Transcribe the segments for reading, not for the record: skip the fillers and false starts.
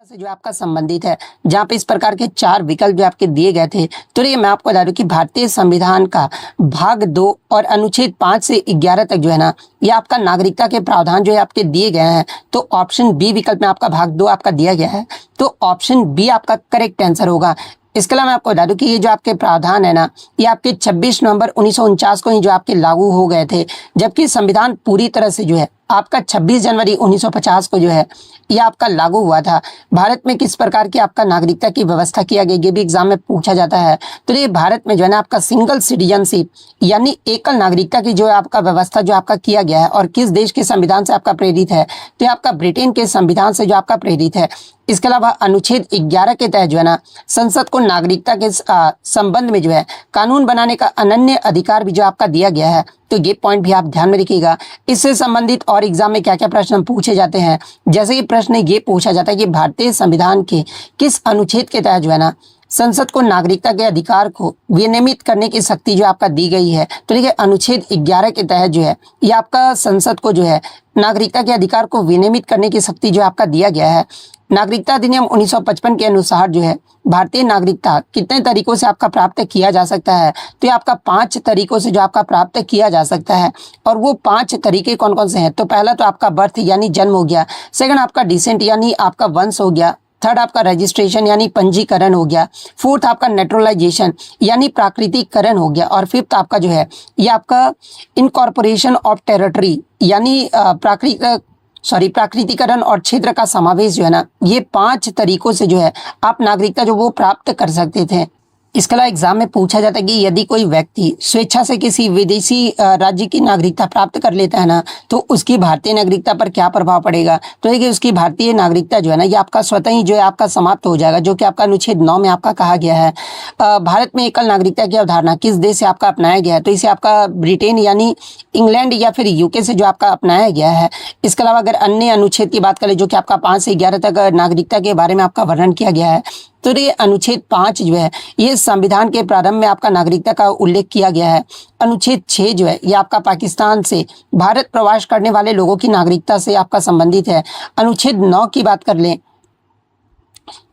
से जो आपका संबंधित है, जहाँ पे इस प्रकार के 4 विकल्प जो आपके दिए गए थे। तो ये मैं आपको बता दूं कि भारतीय संविधान का भाग 2 और अनुच्छेद 5 से 11 तक जो है ना, ये आपका नागरिकता के प्रावधान जो है आपके दिए गए हैं। तो ऑप्शन बी विकल्प में आपका भाग 2 आपका दिया गया है, तो ऑप्शन बी आपका करेक्ट आंसर होगा। इसके अलावा मैं आपको बता दूं कि ये जो आपके प्रावधान है ना, ये आपके 26 नवंबर 1949 को ही जो आपके लागू हो गए थे, जबकि संविधान पूरी तरह से जो है आपका 26 जनवरी 1950 को जो है ये आपका लागू हुआ था। भारत में किस प्रकार की आपका नागरिकता की व्यवस्था किया गया, ये भी एग्जाम में पूछा जाता है। तो ये भारत में जो है ना आपका सिंगल सिटीजनशिप यानी एकल नागरिकता की जो है आपका व्यवस्था जो आपका किया गया है, और किस देश के संविधान से आपका प्रेरित है, तो ये आपका ब्रिटेन के संविधान से जो आपका प्रेरित है। इसके अलावा अनुच्छेद 11 के तहत जो है ना संसद को नागरिकता के संबंध में जो है कानून बनाने का अनन्य अधिकार भी जो आपका दिया गया है। तो ये पॉइंट भी आप ध्यान में रखिएगा। इससे संबंधित और एग्जाम में क्या क्या प्रश्न पूछे जाते हैं, जैसे कि प्रश्न ये पूछा जाता है कि भारतीय संविधान के किस अनुच्छेद के तहत जो है ना संसद को नागरिकता के अधिकार को विनियमित करने की शक्ति जो आपका दी गई है। तो देखिए अनुच्छेद 11 के तहत जो है ये आपका संसद को जो है नागरिकता के अधिकार को विनियमित करने की शक्ति जो आपका दिया गया है। नागरिकता अधिनियम 1955 के अनुसार जो है भारतीय नागरिकता कितने तरीकों से आपका प्राप्त किया जा सकता है, तो ये आपका 5 तरीकों से जो आपका प्राप्त किया जा सकता है। और वो 5 तरीके कौन कौन से हैं, तो पहला तो आपका बर्थ यानी जन्म हो गया, सेकंड आपका डिसेंट यानी आपका वंश हो गया, थर्ड आपका रजिस्ट्रेशन यानी पंजीकरण हो गया, फोर्थ आपका नेचुरलाइजेशन यानी प्राकृतिकरण हो गया, और फिफ्थ आपका जो है ये आपका इनकॉर्पोरेशन ऑफ टेरिटरी यानी प्राकृतिकरण और क्षेत्र का समावेश जो है ना, ये 5 तरीकों से जो है आप नागरिकता जो वो प्राप्त कर सकते थे। इसके अलावा एग्जाम में पूछा जाता है कि यदि कोई व्यक्ति स्वेच्छा से किसी विदेशी राज्य की नागरिकता प्राप्त कर लेता है ना, तो उसकी भारतीय नागरिकता पर क्या प्रभाव पड़ेगा। तो देखिए उसकी भारतीय नागरिकता जो है ना ये आपका स्वतः ही जो है आपका समाप्त हो जाएगा, जो कि आपका अनुच्छेद 9 में आपका कहा गया है। भारत में एकल नागरिकता की अवधारणा किस देश से आपका अपनाया गया है, तो इसे आपका ब्रिटेन यानी इंग्लैंड या फिर यूके से जो आपका अपनाया गया है। इसके अलावा अगर अन्य अनुच्छेद की बात करें जो कि आपका 5 से 11 तक नागरिकता के बारे में आपका वर्णन किया गया है, तो ये अनुच्छेद 5 जो है ये संविधान के प्रारंभ में आपका नागरिकता का उल्लेख किया गया है। अनुच्छेद 6 जो है ये आपका पाकिस्तान से भारत प्रवास करने वाले लोगों की नागरिकता से आपका संबंधित है। अनुच्छेद 9 की बात कर लें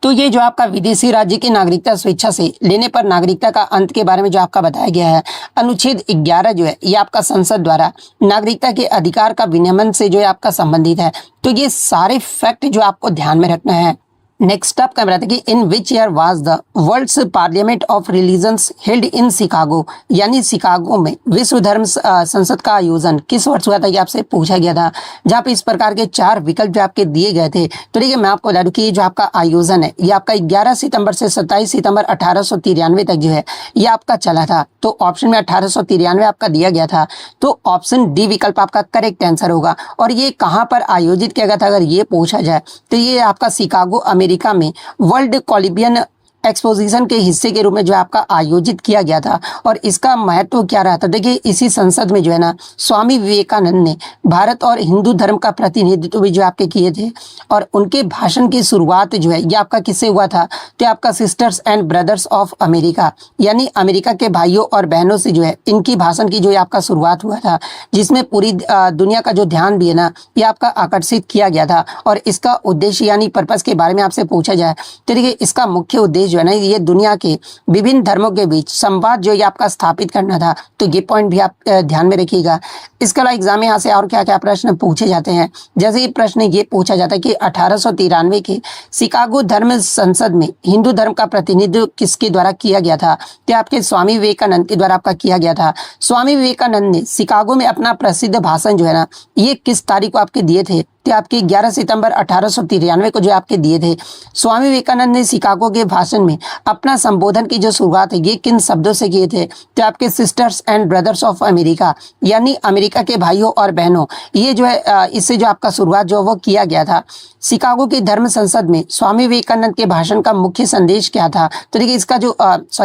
तो ये जो आपका विदेशी राज्य की नागरिकता स्वेच्छा से लेने पर नागरिकता का अंत के बारे में जो आपका बताया गया है। अनुच्छेद 11 जो है ये आपका संसद द्वारा नागरिकता के अधिकार का विनियमन से जो है आपका संबंधित है। तो ये सारे फैक्ट जो आपको ध्यान में रखना है। नेक्स्ट अप क्या बताते हैं कि in which year was the world's parliament of religions held in Chicago, यानी शिकागो में विश्व धर्म संसद का आयोजन किस वर्ष हुआ था, ये आपसे पूछा गया था। जहाँ पे इस प्रकार के 4 विकल्प जो आपके दिए गए थे। तो देखिए मैं आपको बता दूं कि ये जो आपका आयोजन है ये आपका 11 सितंबर से 27 सितंबर 1893 तक जो है ये आपका चला था। तो ऑप्शन में 1893 आपका दिया गया था, तो ऑप्शन डी विकल्प आपका करेक्ट आंसर होगा। और ये कहाँ पर आयोजित किया गया था अगर ये पूछा जाए तो ये आपका शिकागो अमेरिका में वर्ल्ड कोलिबियन एक्सपोजिशन के हिस्से के रूप में जो आपका आयोजित किया गया था। और इसका महत्व क्या रहा था, देखिए इसी संसद में जो है ना स्वामी विवेकानंद ने भारत और हिंदू धर्म का प्रतिनिधित्व भी जो आपके किए थे। और उनके भाषण की शुरुआत जो है ये आपका किससे हुआ था, तो आपका sisters and brothers of America यानी अमेरिका के भाइयों और बहनों से जो है इनकी भाषण की जो है आपका शुरुआत हुआ था, जिसमें पूरी दुनिया का जो ध्यान भी है ना ये आपका आकर्षित किया गया था। और इसका उद्देश्य यानी पर्पस के बारे में आपसे पूछा जाए तो देखिए इसका मुख्य उद्देश्य जो है ना ये दुनिया के विभिन्न धर्मों के बीच संवाद जो ये आपका स्थापित करना था। तो ये पॉइंट भी आप ध्यान में रखिएगा। इसके अलावा एग्जाम में यहाँ से और क्या क्या प्रश्न पूछे जाते हैं, जैसे ये प्रश्न ये पूछा जाता है कि 1893 के शिकागो धर्म संसद में हिंदू धर्म का प्रतिनिधित्व किसके द्वारा किया गया था, तो आपके स्वामी विवेकानंद के द्वारा आपका किया गया था। स्वामी विवेकानंद ने शिकागो में अपना प्रसिद्ध भाषण जो है ना ये किस तारीख को आपके दिए थे, तो आपके 11 सितंबर 1893 को जो आपके दिए थे। स्वामी विवेकानंद ने शिकागो के भाषण में अपना संबोधन की जो शुरुआत है ये किन शब्दों से किए थे, तो आपके sisters and brothers of America यानी अमेरिका के भाइयों और बहनों, ये जो है इससे जो आपका शुरुआत जो वो किया गया था। शिकागो की धर्म संसद में स्वामी विवेकानंद के भाषण का मुख्य संदेश क्या था, तो देखिए इसका जो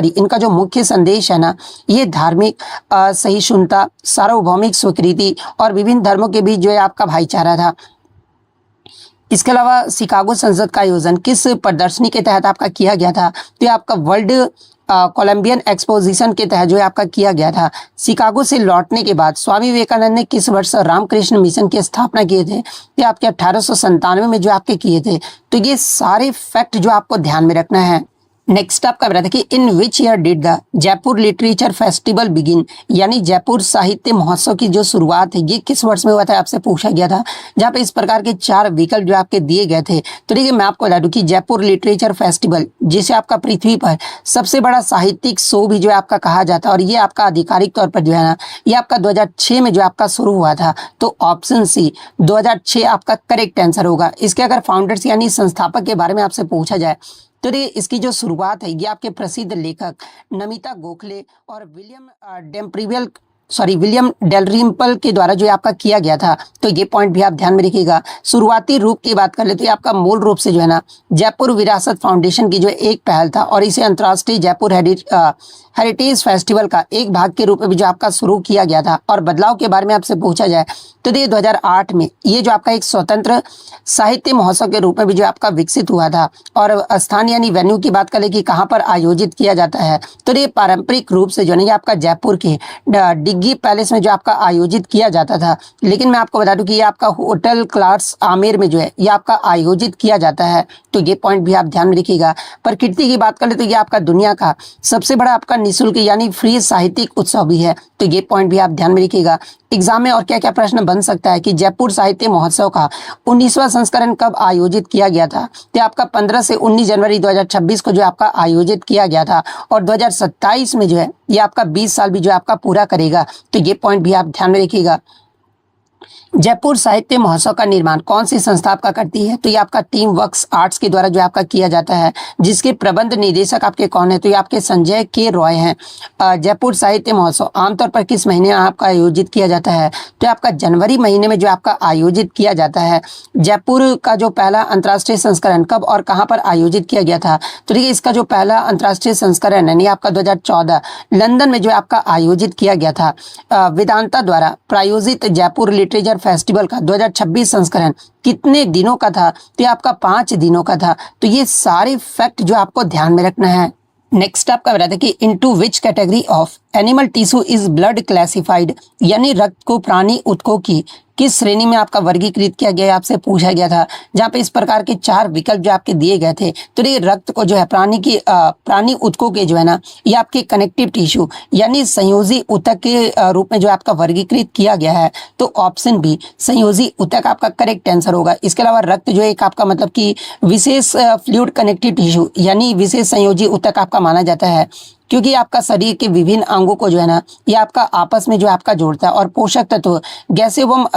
इनका जो मुख्य संदेश है ना ये धार्मिक सहिष्णुता, सार्वभौमिक स्वीकृति और विभिन्न धर्मों के बीच जो है आपका भाईचारा था। इसके अलावा शिकागो संसद का आयोजन किस प्रदर्शनी के तहत आपका किया गया था? तो ये आपका वर्ल्ड कोलंबियन एक्सपोजिशन के तहत जो है आपका किया गया था। शिकागो से लौटने के बाद स्वामी विवेकानंद ने किस वर्ष रामकृष्ण मिशन की स्थापना किए थे? ये आपके 1897 में जो आपके किए थे। तो ये सारे फैक्ट जो आपको ध्यान में रखना है। नेक्स्ट आपका बता कि in which year did the Jaipur literature festival begin, यानी जयपुर साहित्य महोत्सव की जो शुरुआत है ये किस वर्ष में हुआ था आपसे पूछा गया था, जहाँ पे इस प्रकार के 4 विकल्प जो आपके दिए गए थे। तो देखिए मैं आपको बता दूं कि जयपुर लिटरेचर फेस्टिवल, जिसे आपका पृथ्वी पर सबसे बड़ा साहित्यिक शो भी जो है आपका कहा जाता है, और ये आपका आधिकारिक तौर पर जो है ना ये आपका 2006 में जो आपका शुरू हुआ था। तो ऑप्शन सी 2006 आपका करेक्ट आंसर होगा। इसके अगर फाउंडर्स यानी संस्थापक के बारे में आपसे पूछा जाए तो ये इसकी जो शुरुआत है ये आपके प्रसिद्ध लेखक नमिता गोखले और विलियम डेलरिम्पल के द्वारा जो आपका किया गया था। तो ये पॉइंट भी आप ध्यान में रखिएगा। शुरुआती रूप की बात कर ले तो ये आपका मूल रूप से जो है ना जयपुर विरासत फाउंडेशन की जो एक पहल था, और इसे अंतर्राष्ट्रीय जयपुर हेरिटेज फेस्टिवल का एक भाग के रूप में भी जो आपका शुरू किया गया था। और बदलाव के बारे में आपसे पूछा जाए तो ये 2008 में ये जो आपका एक स्वतंत्र साहित्य महोत्सव के रूप में भी जो आपका विकसित हुआ था। और स्थान यानी वेन्यू की बात करें कि कहाँ पर आयोजित किया जाता है, तो ये पारंपरिक रूप से जो है आपका जयपुर के डिग्गी पैलेस में जो आपका आयोजित किया जाता था। लेकिन मैं आपको बता दूं कि ये आपका होटल क्लास आमेर में जो है ये आपका आयोजित किया जाता है। तो ये पॉइंट भी आप ध्यान में रखिएगा। प्रकृति की बात करें तो ये आपका दुनिया का सबसे बड़ा आपका निःशुल्क यानी फ्री साहित्यिक उत्सव भी है। तो ये पॉइंट भी आप ध्यान में रखिएगा। एग्जाम में और क्या क्या प्रश्न बन सकता है कि जयपुर साहित्य महोत्सव का 19वां संस्करण कब आयोजित किया गया था? तो आपका 15 से 19 जनवरी 2026 को जो आपका आयोजित किया गया था, और 2027 में जो है ये आपका 20 साल भी जो आपका पूरा करेगा। तो ये पॉइंट भी आप ध्यान में रखिएगा। जयपुर साहित्य महोत्सव का निर्माण कौन सी संस्था आपका करती है? तो ये आपका टीम वर्क्स आर्ट्स के द्वारा जो आपका किया जाता है, जिसके प्रबंध निदेशक आपके कौन है? तो ये आपके संजय के रॉय हैं। जयपुर साहित्य महोत्सव आमतौर पर किस महीने आपका आयोजित किया जाता है? तो आपका जनवरी महीने में जो आपका आयोजित किया जाता है। जयपुर का जो पहला अंतर्राष्ट्रीय संस्करण कब और कहाँ पर आयोजित किया गया था? तो देखिए इसका जो पहला अंतर्राष्ट्रीय संस्करण है आपका 2014 लंदन में जो आपका आयोजित किया गया था। वेदांता द्वारा प्रायोजित जयपुर लिटरेचर फेस्टिवल का 2026 संस्करण कितने दिनों का था? तो ये आपका 5 दिनों का था। तो ये सारे फैक्ट जो आपको ध्यान में रखना है। नेक्स्ट आपका बता दें कि into which category of animal tissue is blood classified, यानी रक्त को प्राणी ऊतकों की किस श्रेणी में आपका वर्गीकृत किया गया आपसे पूछा गया था, जहाँ पे इस प्रकार के 4 विकल्प जो आपके दिए गए थे। तो ये रक्त को जो है प्राणी ऊतकों के जो है ना ये आपके कनेक्टिव टिश्यू यानी संयोजी ऊतक के रूप में जो आपका वर्गीकृत किया गया है। तो ऑप्शन बी संयोजी ऊतक आपका करेक्ट आंसर होगा। इसके अलावा रक्त जो एक आपका मतलब कि विशेष फ्लूइड कनेक्टिव टिश्यू यानी विशेष संयोजी ऊतक आपका माना जाता है, क्योंकि आपका शरीर के विभिन्न अंगों को जो है ना ये आपका आपस में जो आपका जोड़ता है, और पोषक तत्व गैसें एवं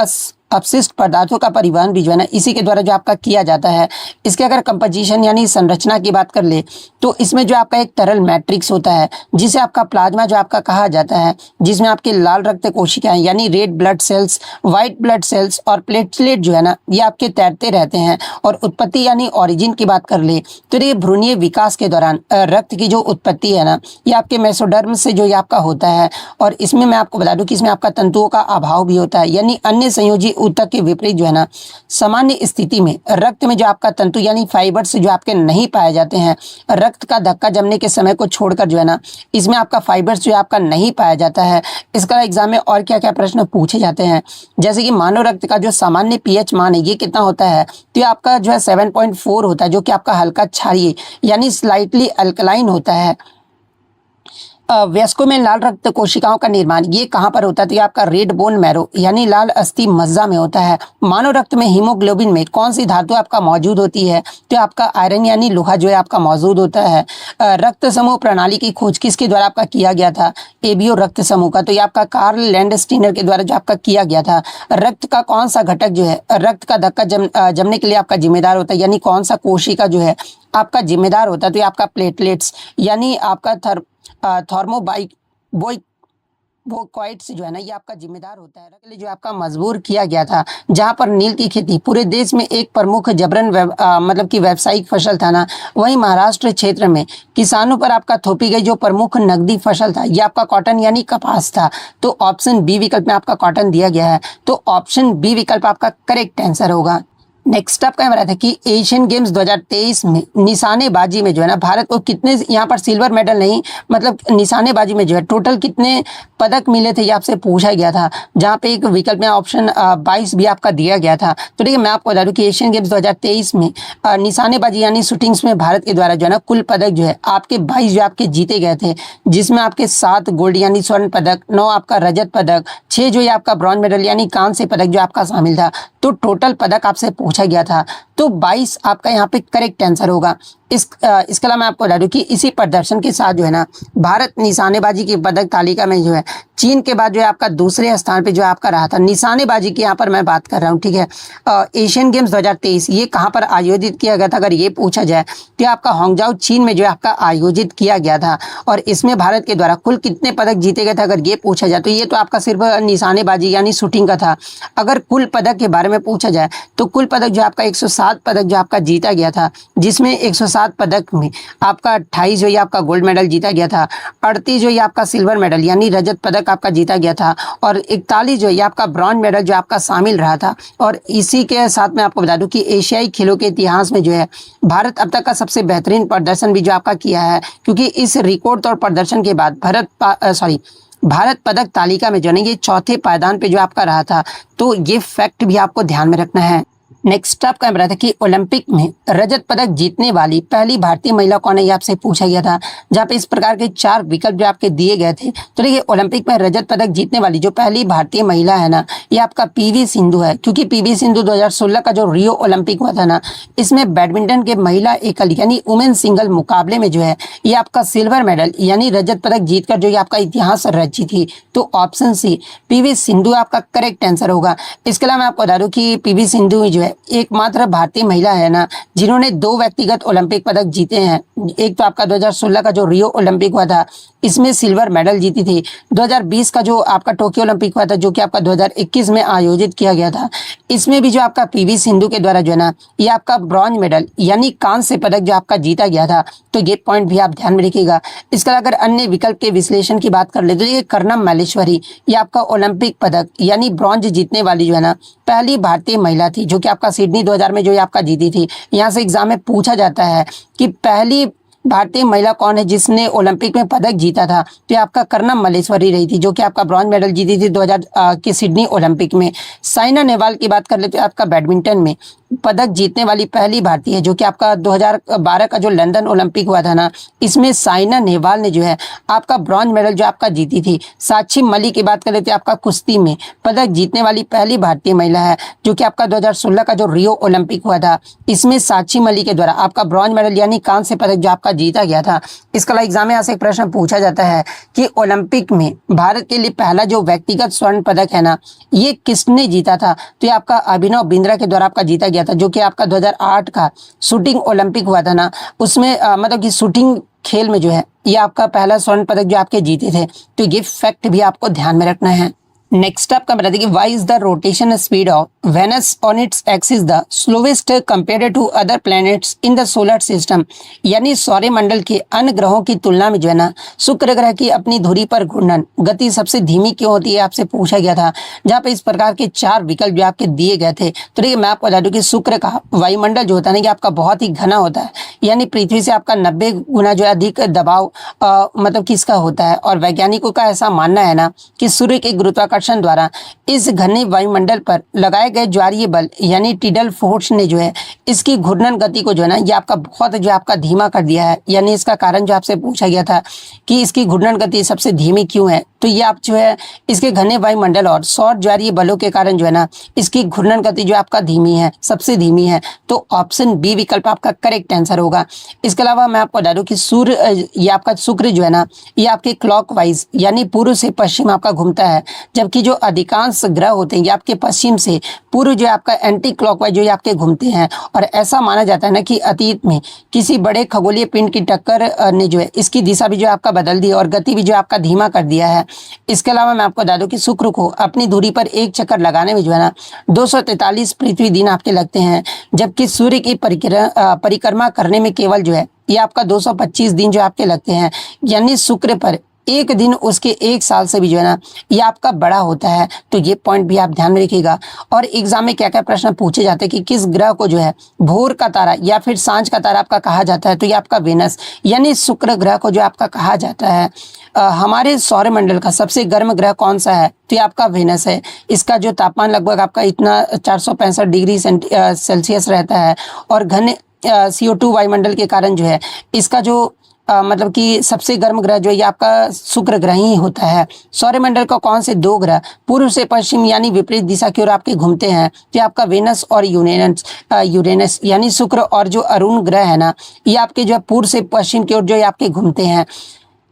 अपशिष्ट पदार्थों का परिवहन भी जो है ना इसी के द्वारा जो आपका किया जाता है। इसके अगर कंपोजिशन यानी संरचना की बात कर ले तो इसमें जो आपका एक तरल मैट्रिक्स होता है, जिसे आपका प्लाज्मा जो आपका कहा जाता है, जिसमें आपके लाल रक्त कोशिकाएं यानी red blood cells, white blood cells और प्लेटलेट जो है ना ये आपके तैरते रहते हैं। और उत्पत्ति यानी ओरिजिन की बात कर ले तो ये भ्रूणीय विकास के दौरान रक्त की जो उत्पत्ति है ना ये आपके मेसोडर्म से जो ये आपका होता है। और इसमें मैं आपको बता दूं कि इसमें आपका तंतुओं का अभाव भी होता है, यानी अन्य संयोजी ऊतक के विपरीत जो है ना सामान्य स्थिति में रक्त में जो आपका तंतु यानी फाइबर्स जो आपके नहीं पाए जाते हैं। रक्त का धक्का जमने के समय को छोड़कर जो है ना इसमें आपका फाइबर्स जो आपका नहीं पाया जाता है। इसका एग्जाम में और क्या क्या प्रश्न पूछे जाते हैं, जैसे कि मानव रक्त का जो सामान्य पीएच मान है ये कितना होता है? तो ये आपका जो है 7.4 होता है, जो कि आपका हल्का क्षारीय यानी स्लाइटली अल्कलाइन होता है। वयस्कों में लाल रक्त कोशिकाओं का निर्माण ये कहाँ पर होता है? तो ये आपका रेड बोन मैरो यानी लाल अस्थि मज्जा में होता है। मानव रक्त में हीमोग्लोबिन में कौन सी धातु आपका मौजूद होती है? तो आपका आयरन यानी लोहा जो है आपका मौजूद होता है। रक्त समूह प्रणाली की खोज किसके द्वारा आपका किया गया था? एबियो रक्त समूह का। तो ये आपका कार्ल लैंडस्टीनर के द्वारा जो आपका किया गया था। रक्त का कौन सा घटक जो है रक्त का धक्का जमने के लिए आपका जिम्मेदार होता है, यानी कौन सा कोशिका जो है आपका जिम्मेदार होता है? तो ये आपका प्लेटलेट्स यानी आपका थर्मोबोइकोइट्स जो है ना ये आपका जिम्मेदार होता है। रक्त जो आपका मजबूर किया गया था, जहां पर नील की खेती पूरे देश में एक प्रमुख जबरन मतलब कि व्यावसायिक फसल था ना, वहीं महाराष्ट्र क्षेत्र में किसानों पर आपका थोपी गई जो प्रमुख नकदी फसल था ये आपका कॉटन यानी कपास था। तो ऑप्शन बी विकल्प में आपका कॉटन दिया गया है। तो ऑप्शन बी विकल्प आपका करेक्ट आंसर होगा। नेक्स्ट आपका हमारा था कि एशियन गेम्स 2023 में निशानेबाजी में जो है ना भारत को कितने, यहाँ पर सिल्वर मेडल नहीं, मतलब निशानेबाजी में जो है टोटल कितने पदक मिले थे ये आपसे पूछा गया था, जहाँ पे एक विकल्प में ऑप्शन 22 भी आपका दिया गया था। तो देखिए मैं आपको बता दूं कि एशियन गेम्स 2023 में निशानेबाजी यानी शूटिंग्स में भारत के द्वारा जो है ना कुल पदक जो है आपके 22 जो आपके जीते गए थे, जिसमें आपके 7 गोल्ड यानी स्वर्ण पदक, 9 आपका रजत पदक, 6 जो ये आपका ब्रॉन्ज मेडल यानी कांस्य पदक जो आपका शामिल था। तो टोटल पदक आपसे पूछा गया था, तो 22 आपका यहाँ पे करेक्ट आंसर होगा। इसके अलावा मैं आपको बता दूं कि इसी प्रदर्शन के साथ जो है ना भारत निशानेबाजी की पदक तालिका में जो है चीन के बाद जो है आपका दूसरे स्थान पे जो आपका रहा था निशानेबाजी की, यहाँ पर मैं बात कर रहा हूँ, ठीक है। एशियन गेम्स 2023 ये कहाँ पर आयोजित किया गया था अगर ये पूछा जाए तो आपका हांगझाओ चीन में जो है आपका आयोजित किया गया था। और इसमें भारत के द्वारा कुल कितने पदक जीते गए थे अगर ये पूछा जाए तो ये तो आपका सिर्फ निशानेबाजी यानी शूटिंग का था। अगर कुल पदक के बारे में पूछा जाए तो कुल पदक जो आपका 107 पदक जो आपका जीता गया था, जिसमें 107 पदक में आपका 28 जो ये आपका गोल्ड मेडल जीता गया था, 38 जो ये आपका सिल्वर मेडल यानी रजत पदक आपका जीता गया था, और 41 जो ये आपका ब्रॉन्ज मेडल जो आपका शामिल रहा था। और इसी के साथ मैं आपको बता दूं कि एशियाई खेलों के इतिहास में जो है भारत अब तक का सबसे बेहतरीन प्रदर्शन भी जो आपका किया है, क्योंकि इस रिकॉर्ड तौर प्रदर्शन के बाद भारत पदक तालिका में जो है ये चौथे पायदान पे जो आपका रहा था। तो ये फैक्ट भी आपको ध्यान में रखना है। नेक्स्ट आपका रहा था कि ओलंपिक में रजत पदक जीतने वाली पहली भारतीय महिला कौन है, ये आपसे पूछा गया था, जहाँ पे इस प्रकार के 4 विकल्प जो आपके दिए गए थे। तो देखिए ओलंपिक में रजत पदक जीतने वाली जो पहली भारतीय महिला है ना, ये आपका पीवी सिंधु है, क्योंकि पीवी सिंधु 2016 का जो रियो ओलंपिक हुआ था ना, इसमें बैडमिंटन के महिला एकल यानी वुमेन सिंगल मुकाबले में जो है ये आपका सिल्वर मेडल यानी रजत पदक जीतकर जो ये आपका इतिहास रची थी। तो ऑप्शन सी पीवी सिंधु आपका करेक्ट आंसर होगा। इसके अलावा मैं आपको बता दूं कि पीवी सिंधु जो है एकमात्र भारतीय महिला है ना जिन्होंने 2 व्यक्तिगत ओलंपिक पदक जीते हैं। एक तो आपका 2016 का जो रियो ओलंपिक हुआ था, इसमें सिल्वर मेडल जीती थी। 2020 का जो आपका टोक्यो ओलंपिक हुआ था, जो कि आपका 2021 में आयोजित किया गया था, इसमें भी जो आपका पीवी सिंधु के द्वारा जो है ना ये आपका ब्रॉन्ज मेडल यानी कांस्य पदक जो आपका जीता गया था। तो ये पॉइंट भी आप ध्यान में रखिएगा। इसके अलावा अगर अन्य विकल्प के विश्लेषण की बात कर ले तो ये कर्णम मल्लेश्वरी ये आपका ओलंपिक पदक यानी ब्रॉन्ज जीतने वाली जो है ना पहली भारतीय महिला थी, जो कि आपका सिडनी 2000 में जो ये आपका जीती थी। यहाँ से एग्जाम में पूछा जाता है कि पहली भारतीय महिला कौन है जिसने ओलंपिक में पदक जीता था, तो ये आपका कर्णम मल्लेश्वरी रही थी, जो कि आपका ब्रॉन्ज मेडल जीती थी 2000 के सिडनी ओलंपिक में। साइना नेहवाल की बात कर लेते हैं, आपका बैडमिंटन में पदक जीतने वाली पहली भारतीय है, जो कि आपका 2012 का जो लंदन ओलंपिक हुआ था ना, इसमें साइना नेहवाल ने जो है आपका ब्रॉन्ज मेडल जो आपका जीती थी। साक्षी मलिक की बात कर लेते हैं, आपका कुश्ती में पदक जीतने वाली पहली भारतीय महिला है, जो कि आपका 2016 का जो रियो ओलंपिक हुआ था, इसमें साक्षी मलिक के द्वारा आपका ब्रॉन्ज मेडल यानी कांस्य पदक जो आपका जीता गया था। इसके अलावा एग्जाम में यहाँ से एक प्रश्न पूछा जाता है कि ओलंपिक में भारत के लिए पहला जो व्यक्तिगत स्वर्ण पदक है ना, ये किसने जीता था, तो ये आपका अभिनव बिंद्रा के द्वारा आपका जीता गया था, जो कि आपका 2008 का शूटिंग ओलंपिक हुआ था ना, उसमें मतलब कि शूटिंग खेल में जो है ये आपका पहला स्वर्ण पदक जो आपके जीते थे। तो ये फैक्ट भी आपको ध्यान में रखना है। नेक्स्ट आपका बता दें कि why is the rotation speed of Venus on its axis the slowest compare to other planets in the solar system, यानी सौरमंडल के अन्य ग्रहों की तुलना में जो है ना शुक्र ग्रह की अपनी धुरी पर घूर्णन गति सबसे धीमी क्यों होती है, आपसे पूछा गया था, जहाँ पे इस प्रकार के 4 विकल्प जो आपके दिए गए थे। तो देखिए मैं आपको बता दूं कि शुक्र का वायुमंडल जो होता है ना कि आपका बहुत ही घना होता है, यानी पृथ्वी से आपका 90 गुना जो है अधिक दबाव मतलब किसका होता है। और वैज्ञानिकों का ऐसा मानना है ना कि सूर्य के गुरुत्वाकर्षण द्वारा इस घने वायुमंडल पर लगाए गए ज्वारीय बल यानी टिडल फोर्स ने जो है इसकी घूर्णन गति को जो है ना ये आपका बहुत जो आपका धीमा कर दिया है। यानी इसका कारण जो आपसे पूछा गया था कि इसकी घूर्णन गति सबसे धीमी क्यों है, तो ये आप जो है इसके घने वायुमंडल और सौर ज्वारीय बलों के कारण जो है ना इसकी घूर्णन गति जो आपका धीमी है, सबसे धीमी है। तो ऑप्शन बी विकल्प आपका करेक्ट आंसर होगा। इसके अलावा मैं आपको बता दूं कि सूर्य ये आपका शुक्र जो है ना ये आपके क्लॉकवाइज यानी पूर्व से पश्चिम आपका घूमता है, जबकि जो अधिकांश ग्रह होते हैं ये आपके पश्चिम से पूर्व जो आपका एंटी क्लॉकवाइज जो ये आपके घूमते हैं। और ऐसा माना जाता है ना कि अतीत में किसी बड़े खगोलीय पिंड की टक्कर ने जो है इसकी दिशा भी जो आपका बदल दी और गति भी जो आपका धीमा कर दिया है। इसके अलावा मैं आपको बता दूं कि शुक्र को अपनी धुरी पर एक चक्कर लगाने में जो है ना 243 पृथ्वी दिन आपके लगते हैं, जबकि सूर्य की परिक्रमा करने में केवल जो है ये आपका 225 दिन जो आपके लगते हैं। यानी शुक्र पर एक दिन उसके 1 साल से भी जो है ना ये आपका बड़ा होता है। तो ये पॉइंट भी आप ध्यान में रखिएगा। और एग्जाम में क्या क्या प्रश्न पूछे जाते हैं कि किस ग्रह को जो है भोर का तारा या फिर सांझ का तारा आपका कहा जाता है, तो ये आपका वेनस यानी शुक्र ग्रह को जो आपका कहा जाता है। हमारे सौरमंडल का सबसे गर्म ग्रह कौन सा है, तो ये आपका वेनस है। इसका जो तापमान लगभग आपका इतना 465 डिग्री सेल्सियस रहता है और घन CO2 वायुमंडल के कारण जो है इसका जो मतलब कि सबसे गर्म ग्रह जो है ये आपका शुक्र ग्रह ही होता है। सौरमंडल का कौन से 2 ग्रह पूर्व से पश्चिम यानी विपरीत दिशा की ओर आपके घूमते हैं, तो आपका वेनस और यूरेनस यानी शुक्र और जो अरुण ग्रह है ना ये आपके जो है पूर्व से पश्चिम की ओर जो है आपके घूमते हैं।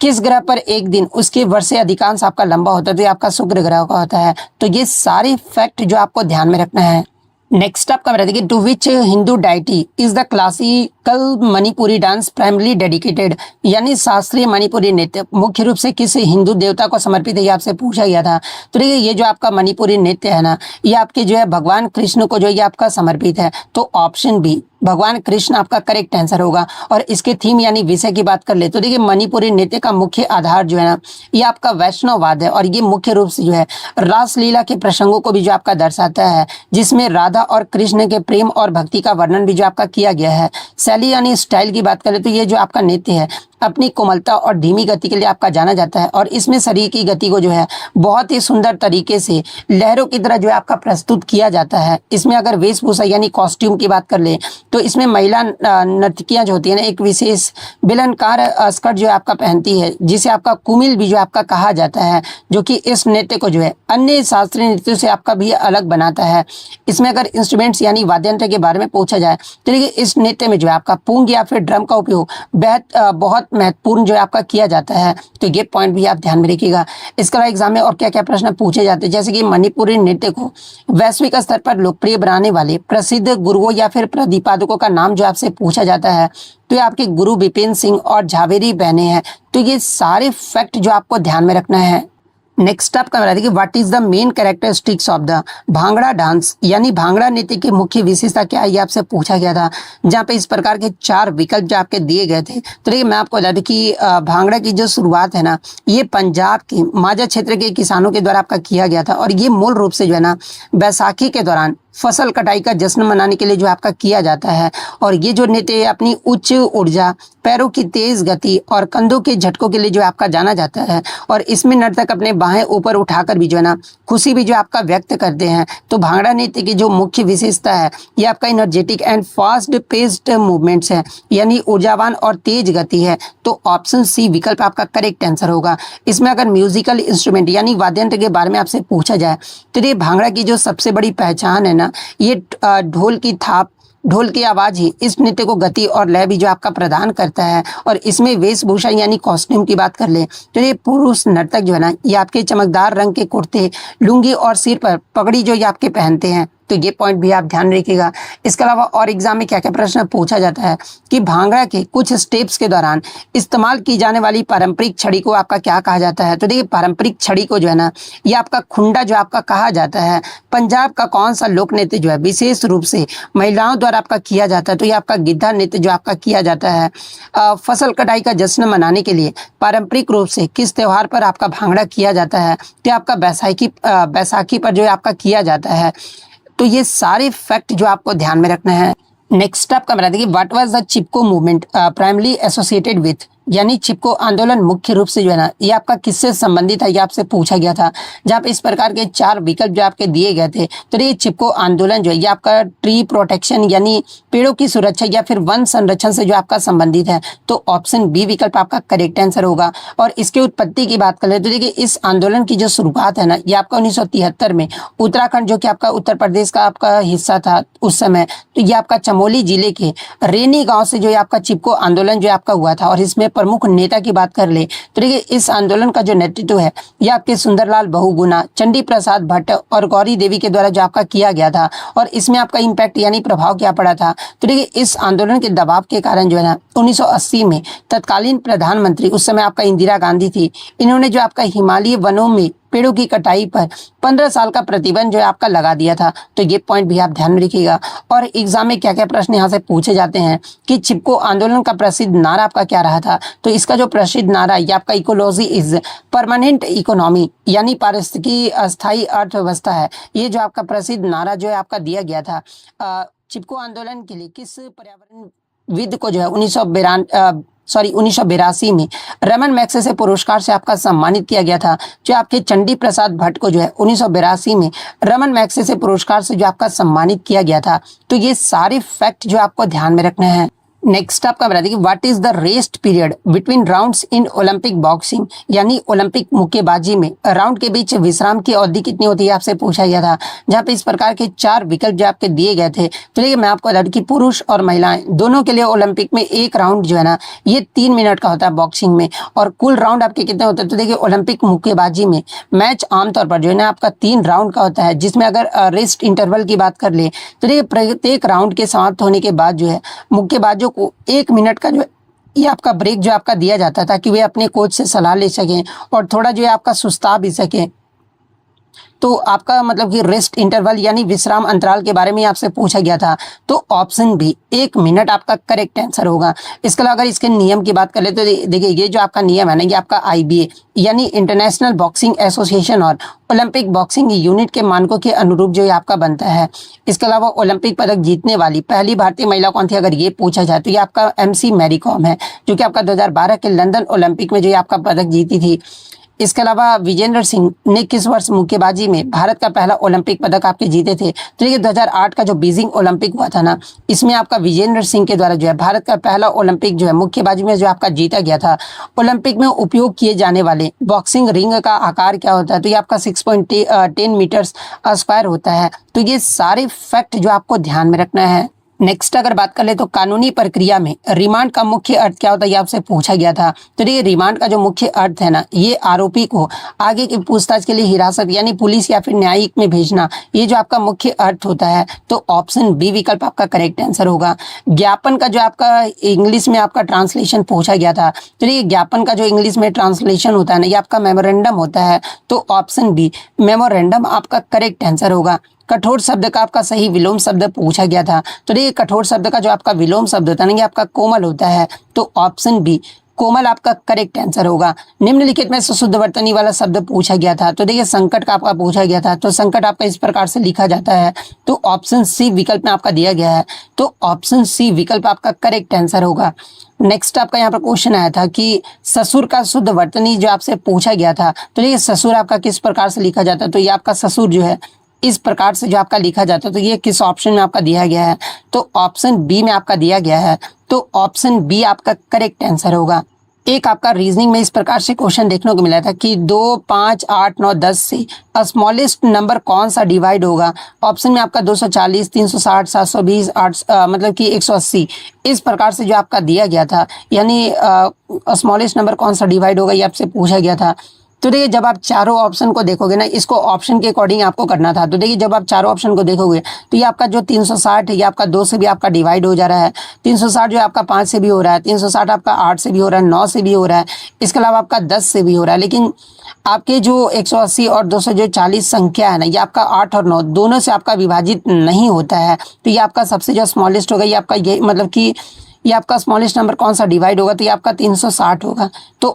किस ग्रह पर एक दिन उसके वर्ष से अधिकांश आपका लंबा होता है, तो ये आपका शुक्र ग्रह का होता है। तो ये सारे फैक्ट जो आपको ध्यान में रखना है। नेक्स्ट आपका बता देखिए, to which Hindu deity is the classical Manipuri dance primarily dedicated, यानी शास्त्रीय मणिपुरी नृत्य मुख्य रूप से किस हिंदू देवता को समर्पित है, ये आपसे पूछा गया था। तो देखिए ये जो आपका मणिपुरी नृत्य है ना ये आपके जो है भगवान कृष्ण को जो ये आपका समर्पित है। तो ऑप्शन बी भगवान कृष्ण आपका करेक्ट आंसर होगा। और इसके थीम यानी विषय की बात कर ले तो देखिए मणिपुरी नृत्य का मुख्य आधार जो है ना ये आपका वैष्णववाद है और ये मुख्य रूप से जो है रासलीला के प्रसंगों को भी जो आपका दर्शाता है, जिसमें राधा और कृष्ण के प्रेम और भक्ति का वर्णन भी जो आपका किया गया है। शैली यानी स्टाइल की बात करें तो ये जो आपका नृत्य है अपनी कोमलता और धीमी गति के लिए आपका जाना जाता है और इसमें शरीर की गति को जो है बहुत ही सुंदर तरीके से लहरों की तरह जो है आपका प्रस्तुत किया जाता है। इसमें अगर वेशभूषा यानी कॉस्ट्यूम की बात कर ले तो इसमें महिला नर्तकियां जो होती है ना एक विशेष बेलनकार स्कर्ट जो है आपका पहनती है, जिसे आपका कुमिल भी जो आपका कहा जाता है, जो कि इस नृत्य को जो है अन्य शास्त्रीय नृत्यों से आपका भी अलग बनाता है। इसमें अगर इंस्ट्रूमेंट्स यानी वाद्य यंत्र के बारे में पूछा जाए तो देखिए इस नृत्य में जो है आपका पूंग या फिर ड्रम का उपयोग बहुत महत्वपूर्ण जो है आपका किया जाता है। तो ये पॉइंट भी आप ध्यान में रखिएगा। इसके अलावा एग्जाम में और क्या क्या प्रश्न पूछे जाते हैं, जैसे कि मणिपुरी नृत्य को वैश्विक स्तर पर लोकप्रिय बनाने वाले प्रसिद्ध गुरुओं या फिर प्रतिपादकों का नाम जो आपसे पूछा जाता है, तो ये आपके गुरु विपिन सिंह और झावेरी बहने हैं। तो ये सारे फैक्ट जो आपको ध्यान में रखना है। नेक्स्ट आपका बता देखिए what is the main characteristics of the bhangra dance, यानी भांगड़ा नृत्य की मुख्य विशेषता क्या है ये आपसे पूछा गया था, जहाँ पे इस प्रकार के 4 विकल्प जो आपके दिए गए थे। तो देखिए मैं आपको बता दूं कि भांगड़ा की जो शुरुआत है ना ये पंजाब के माझा क्षेत्र के किसानों के द्वारा आपका किया गया था और ये मूल रूप से जो है ना बैसाखी के दौरान फसल कटाई का जश्न मनाने के लिए जो आपका किया जाता है। और ये जो नृत्य अपनी उच्च ऊर्जा, पैरों की तेज गति और कंधों के झटकों के लिए जो आपका जाना जाता है और इसमें नर्तक अपने बाहें ऊपर उठाकर भी जो है ना खुशी भी जो आपका व्यक्त करते हैं। तो भांगड़ा नृत्य की जो मुख्य विशेषता है ये आपका energetic and fast paced movements है, यानी ऊर्जावान और तेज गति है। तो ऑप्शन सी विकल्प आपका करेक्ट आंसर होगा। इसमें अगर म्यूजिकल इंस्ट्रूमेंट यानी वाद्य यंत्र के बारे में आपसे पूछा जाए तो ये भांगड़ा की जो सबसे बड़ी पहचान है ना ये ढोल की थाप, ढोल की आवाज ही इस नृत्य को गति और लय भी जो आपका प्रदान करता है। और इसमें वेशभूषा यानी कॉस्ट्यूम की बात कर ले तो ये पुरुष नर्तक जो है ना ये आपके चमकदार रंग के कुर्ते, लुंगी और सिर पर पगड़ी जो ये आपके पहनते हैं। तो ये पॉइंट भी आप ध्यान रखिएगा। इसके अलावा और एग्जाम में क्या क्या प्रश्न पूछा जाता है कि भांगड़ा के कुछ स्टेप्स के दौरान इस्तेमाल की जाने वाली पारंपरिक छड़ी को आपका क्या कहा जाता है। तो देखिए पारंपरिक छड़ी को जो है ना ये आपका खुंडा जो आपका कहा जाता है। पंजाब का कौन सा लोक नृत्य जो है विशेष रूप से महिलाओं द्वारा आपका किया जाता है, तो ये आपका गिद्धा नृत्य जो आपका किया जाता है। फसल कटाई का जश्न मनाने के लिए पारंपरिक रूप से किस त्योहार पर आपका भांगड़ा किया जाता है, तो आपका बैसाखी पर जो है आपका किया जाता है। तो ये सारे फैक्ट जो आपको ध्यान में रखना है। नेक्स्ट आपका बता देखिए what was the Chipko movement primarily associated with, यानी चिपको आंदोलन मुख्य रूप से जो है ना ये आपका किससे संबंधित है ये आपसे पूछा गया था, जहाँ पे इस प्रकार के 4 विकल्प जो आपके दिए गए थे। तो ये चिपको आंदोलन जो है ये आपका ट्री प्रोटेक्शन यानी पेड़ों की सुरक्षा या फिर वन संरक्षण से जो आपका संबंधित है। तो ऑप्शन बी विकल्प आपका करेक्ट आंसर होगा। और इसके उत्पत्ति की बात करें तो देखिए इस आंदोलन की जो शुरुआत है ना ये आपका 1973 में उत्तराखंड जो कि आपका उत्तर प्रदेश का आपका हिस्सा था उस समय, तो ये आपका चमोली जिले के रेनी गाँव से जो है आपका चिपको आंदोलन जो आपका हुआ था। और इसमें प्रमुख नेता की बात कर ले तो देखिए इस आंदोलन का जो नेतृत्व है ये आपके सुंदरलाल बहुगुणा, चंडी प्रसाद भट्ट और गौरी देवी के द्वारा जो आपका किया गया था। और इसमें आपका इम्पैक्ट यानी प्रभाव क्या पड़ा था, तो देखिए इस आंदोलन के दबाव के कारण जो है ना 1980 में तत्कालीन प्रधानमंत्री उस समय आपका इंदिरा गांधी थी, इन्होंने जो आपका हिमालयी वनों में पेड़ों की कटाई पर 15 साल का प्रतिबंध जो है आपका लगा दिया था। तो ये पॉइंट भी आप ध्यान में रखिएगा। और एग्जाम में क्या क्या प्रश्न यहाँ से पूछे जाते हैं कि चिपको आंदोलन का प्रसिद्ध नारा आपका क्या रहा था। तो इसका जो प्रसिद्ध नारा ये आपका इकोलॉजी इज परमानेंट इकोनॉमी यानी पारिस्थितिकी अस्थायी अर्थव्यवस्था है। ये जो आपका प्रसिद्ध नारा जो है आपका दिया गया था चिपको आंदोलन के लिए किस पर्यावरणविद को जो है 1982 में रमन मैग्सेसे पुरस्कार से आपका सम्मानित किया गया था। जो आपके चंडी प्रसाद भट्ट को जो है 1982 में रमन मैग्सेसे पुरस्कार से जो आपका सम्मानित किया गया था। तो ये सारे फैक्ट जो आपको ध्यान में रखने हैं। नेक्स्ट आपका बता देखिए what is the rest period between rounds in Olympic boxing यानी ओलंपिक मुक्केबाजी में राउंड के बीच विश्राम की अवधि कितनी होती है आपसे पूछा गया था। जहाँ पे इस प्रकार के 4 विकल्प जो आपके दिए गए थे। तो देखिए मैं आपको बता दूं कि पुरुष और महिलाएं दोनों के लिए ओलंपिक में एक राउंड जो है ना ये 3 मिनट का होता है बॉक्सिंग में। और कुल राउंड आपके कितने होते हैं तो देखिए ओलंपिक मुक्केबाजी में मैच आमतौर पर जो है ना आपका 3 राउंड का होता है। जिसमें अगर रेस्ट इंटरवल की बात कर ले तो देखिए प्रत्येक राउंड के समाप्त होने के बाद जो है मुक्केबाजों को 1 मिनट का जो ये आपका ब्रेक जो आपका दिया जाता था ताकि वे अपने कोच से सलाह ले सकें और थोड़ा जो है आपका सुस्ता भी सकें। तो आपका मतलब कि रेस्ट इंटरवल यानी विश्राम अंतराल के बारे में आपसे पूछा गया था। तो ऑप्शन बी 1 मिनट आपका करेक्ट आंसर होगा। इसके अलावा अगर इसके नियम की बात कर ले तो देखिए ये जो आपका नियम है ना ये आपका IBA यानी इंटरनेशनल बॉक्सिंग एसोसिएशन और ओलंपिक बॉक्सिंग यूनिट के मानकों के अनुरूप जो आपका बनता है। इसके अलावा ओलंपिक पदक जीतने वाली पहली भारतीय महिला कौन थी अगर ये पूछा जाए तो ये आपका MC मैरी कॉम है जो कि आपका 2012 के लंदन ओलंपिक में जो आपका पदक जीती थी। इसके अलावा विजेंद्र सिंह ने किस वर्ष मुक्केबाजी में भारत का पहला ओलंपिक पदक आपके जीते थे। तो ये 2008 का जो बीजिंग ओलंपिक हुआ था ना इसमें आपका विजेंद्र सिंह के द्वारा जो है भारत का पहला ओलंपिक जो है मुक्केबाजी में जो आपका जीता गया था। ओलंपिक में उपयोग किए जाने वाले बॉक्सिंग रिंग का आकार क्या होता है तो ये आपका 6.10 मीटर्स स्क्वायर होता है। तो ये सारे फैक्ट जो आपको ध्यान में रखना है। नेक्स्ट अगर बात कर ले तो कानूनी प्रक्रिया में रिमांड का मुख्य अर्थ क्या होता है ये आपसे पूछा गया था। तो ये रिमांड का जो मुख्य अर्थ है ना ये आरोपी को आगे की पूछताछ के लिए हिरासत यानी पुलिस या फिर न्यायिक में भेजना ये जो आपका मुख्य अर्थ होता है। तो ऑप्शन बी विकल्प आपका करेक्ट आंसर होगा। ज्ञापन का जो आपका इंग्लिश में आपका ट्रांसलेशन पूछा गया था। तो ये ज्ञापन का जो इंग्लिश में ट्रांसलेशन होता है ना ये आपका मेमोरेंडम होता है। तो ऑप्शन बी मेमोरेंडम आपका करेक्ट आंसर होगा। कठोर शब्द का आपका सही विलोम शब्द पूछा गया था। तो देखिए कठोर शब्द का जो आपका विलोम शब्द होता है ना ये आपका कोमल होता है। तो ऑप्शन बी कोमल आपका करेक्ट आंसर होगा। निम्नलिखित में शुद्ध वर्तनी वाला शब्द पूछा गया था। तो देखिए संकट का आपका पूछा गया था। तो संकट आपका इस प्रकार से लिखा जाता है। तो ऑप्शन सी विकल्प में आपका दिया गया है। तो ऑप्शन सी विकल्प आपका करेक्ट आंसर होगा। नेक्स्ट आपका यहाँ पर क्वेश्चन आया था कि ससुर का शुद्ध वर्तनी जो आपसे पूछा गया था। तो देखिए ससुर आपका किस प्रकार से लिखा जाता है तो ये आपका ससुर जो है इस प्रकार से जो आपका लिखा जाता है। तो ये किस ऑप्शन में आपका दिया गया है तो ऑप्शन बी में आपका दिया गया है। तो ऑप्शन बी आपका करेक्ट आंसर होगा। एक आपका रीजनिंग में इस प्रकार से क्वेश्चन देखने को मिला था कि 2, 5, 8, 9, 10 से स्मॉलेस्ट नंबर कौन सा डिवाइड होगा। ऑप्शन में आपका 240, 360, 720, 8 मतलब कि 180 इस प्रकार से जो आपका दिया गया था यानी स्मॉलेस्ट नंबर कौन सा डिवाइड होगा ये आपसे पूछा गया था। तो देखिए जब आप चारों ऑप्शन को देखोगे ना इसको ऑप्शन के अकॉर्डिंग आपको करना था। तो देखिए जब आप चारों ऑप्शन को देखोगे तो ये आपका जो 360 है ये आपका 2 से भी आपका डिवाइड हो जा रहा है। 360 जो आपका 5 से भी हो रहा है। 360 आपका 8 से भी हो रहा है, 9 से भी हो रहा है। इसके अलावा आपका 10 से भी हो रहा है। लेकिन आपके जो 180 और 240 संख्या है ना ये आपका 8 और 9 दोनों से आपका विभाजित नहीं होता है। तो ये आपका सबसे जो स्मॉलेस्ट होगा ये आपका ये मतलब कि ये आपका स्मॉलेस्ट नंबर कौन सा डिवाइड होगा तो ये आपका 360 होगा। तो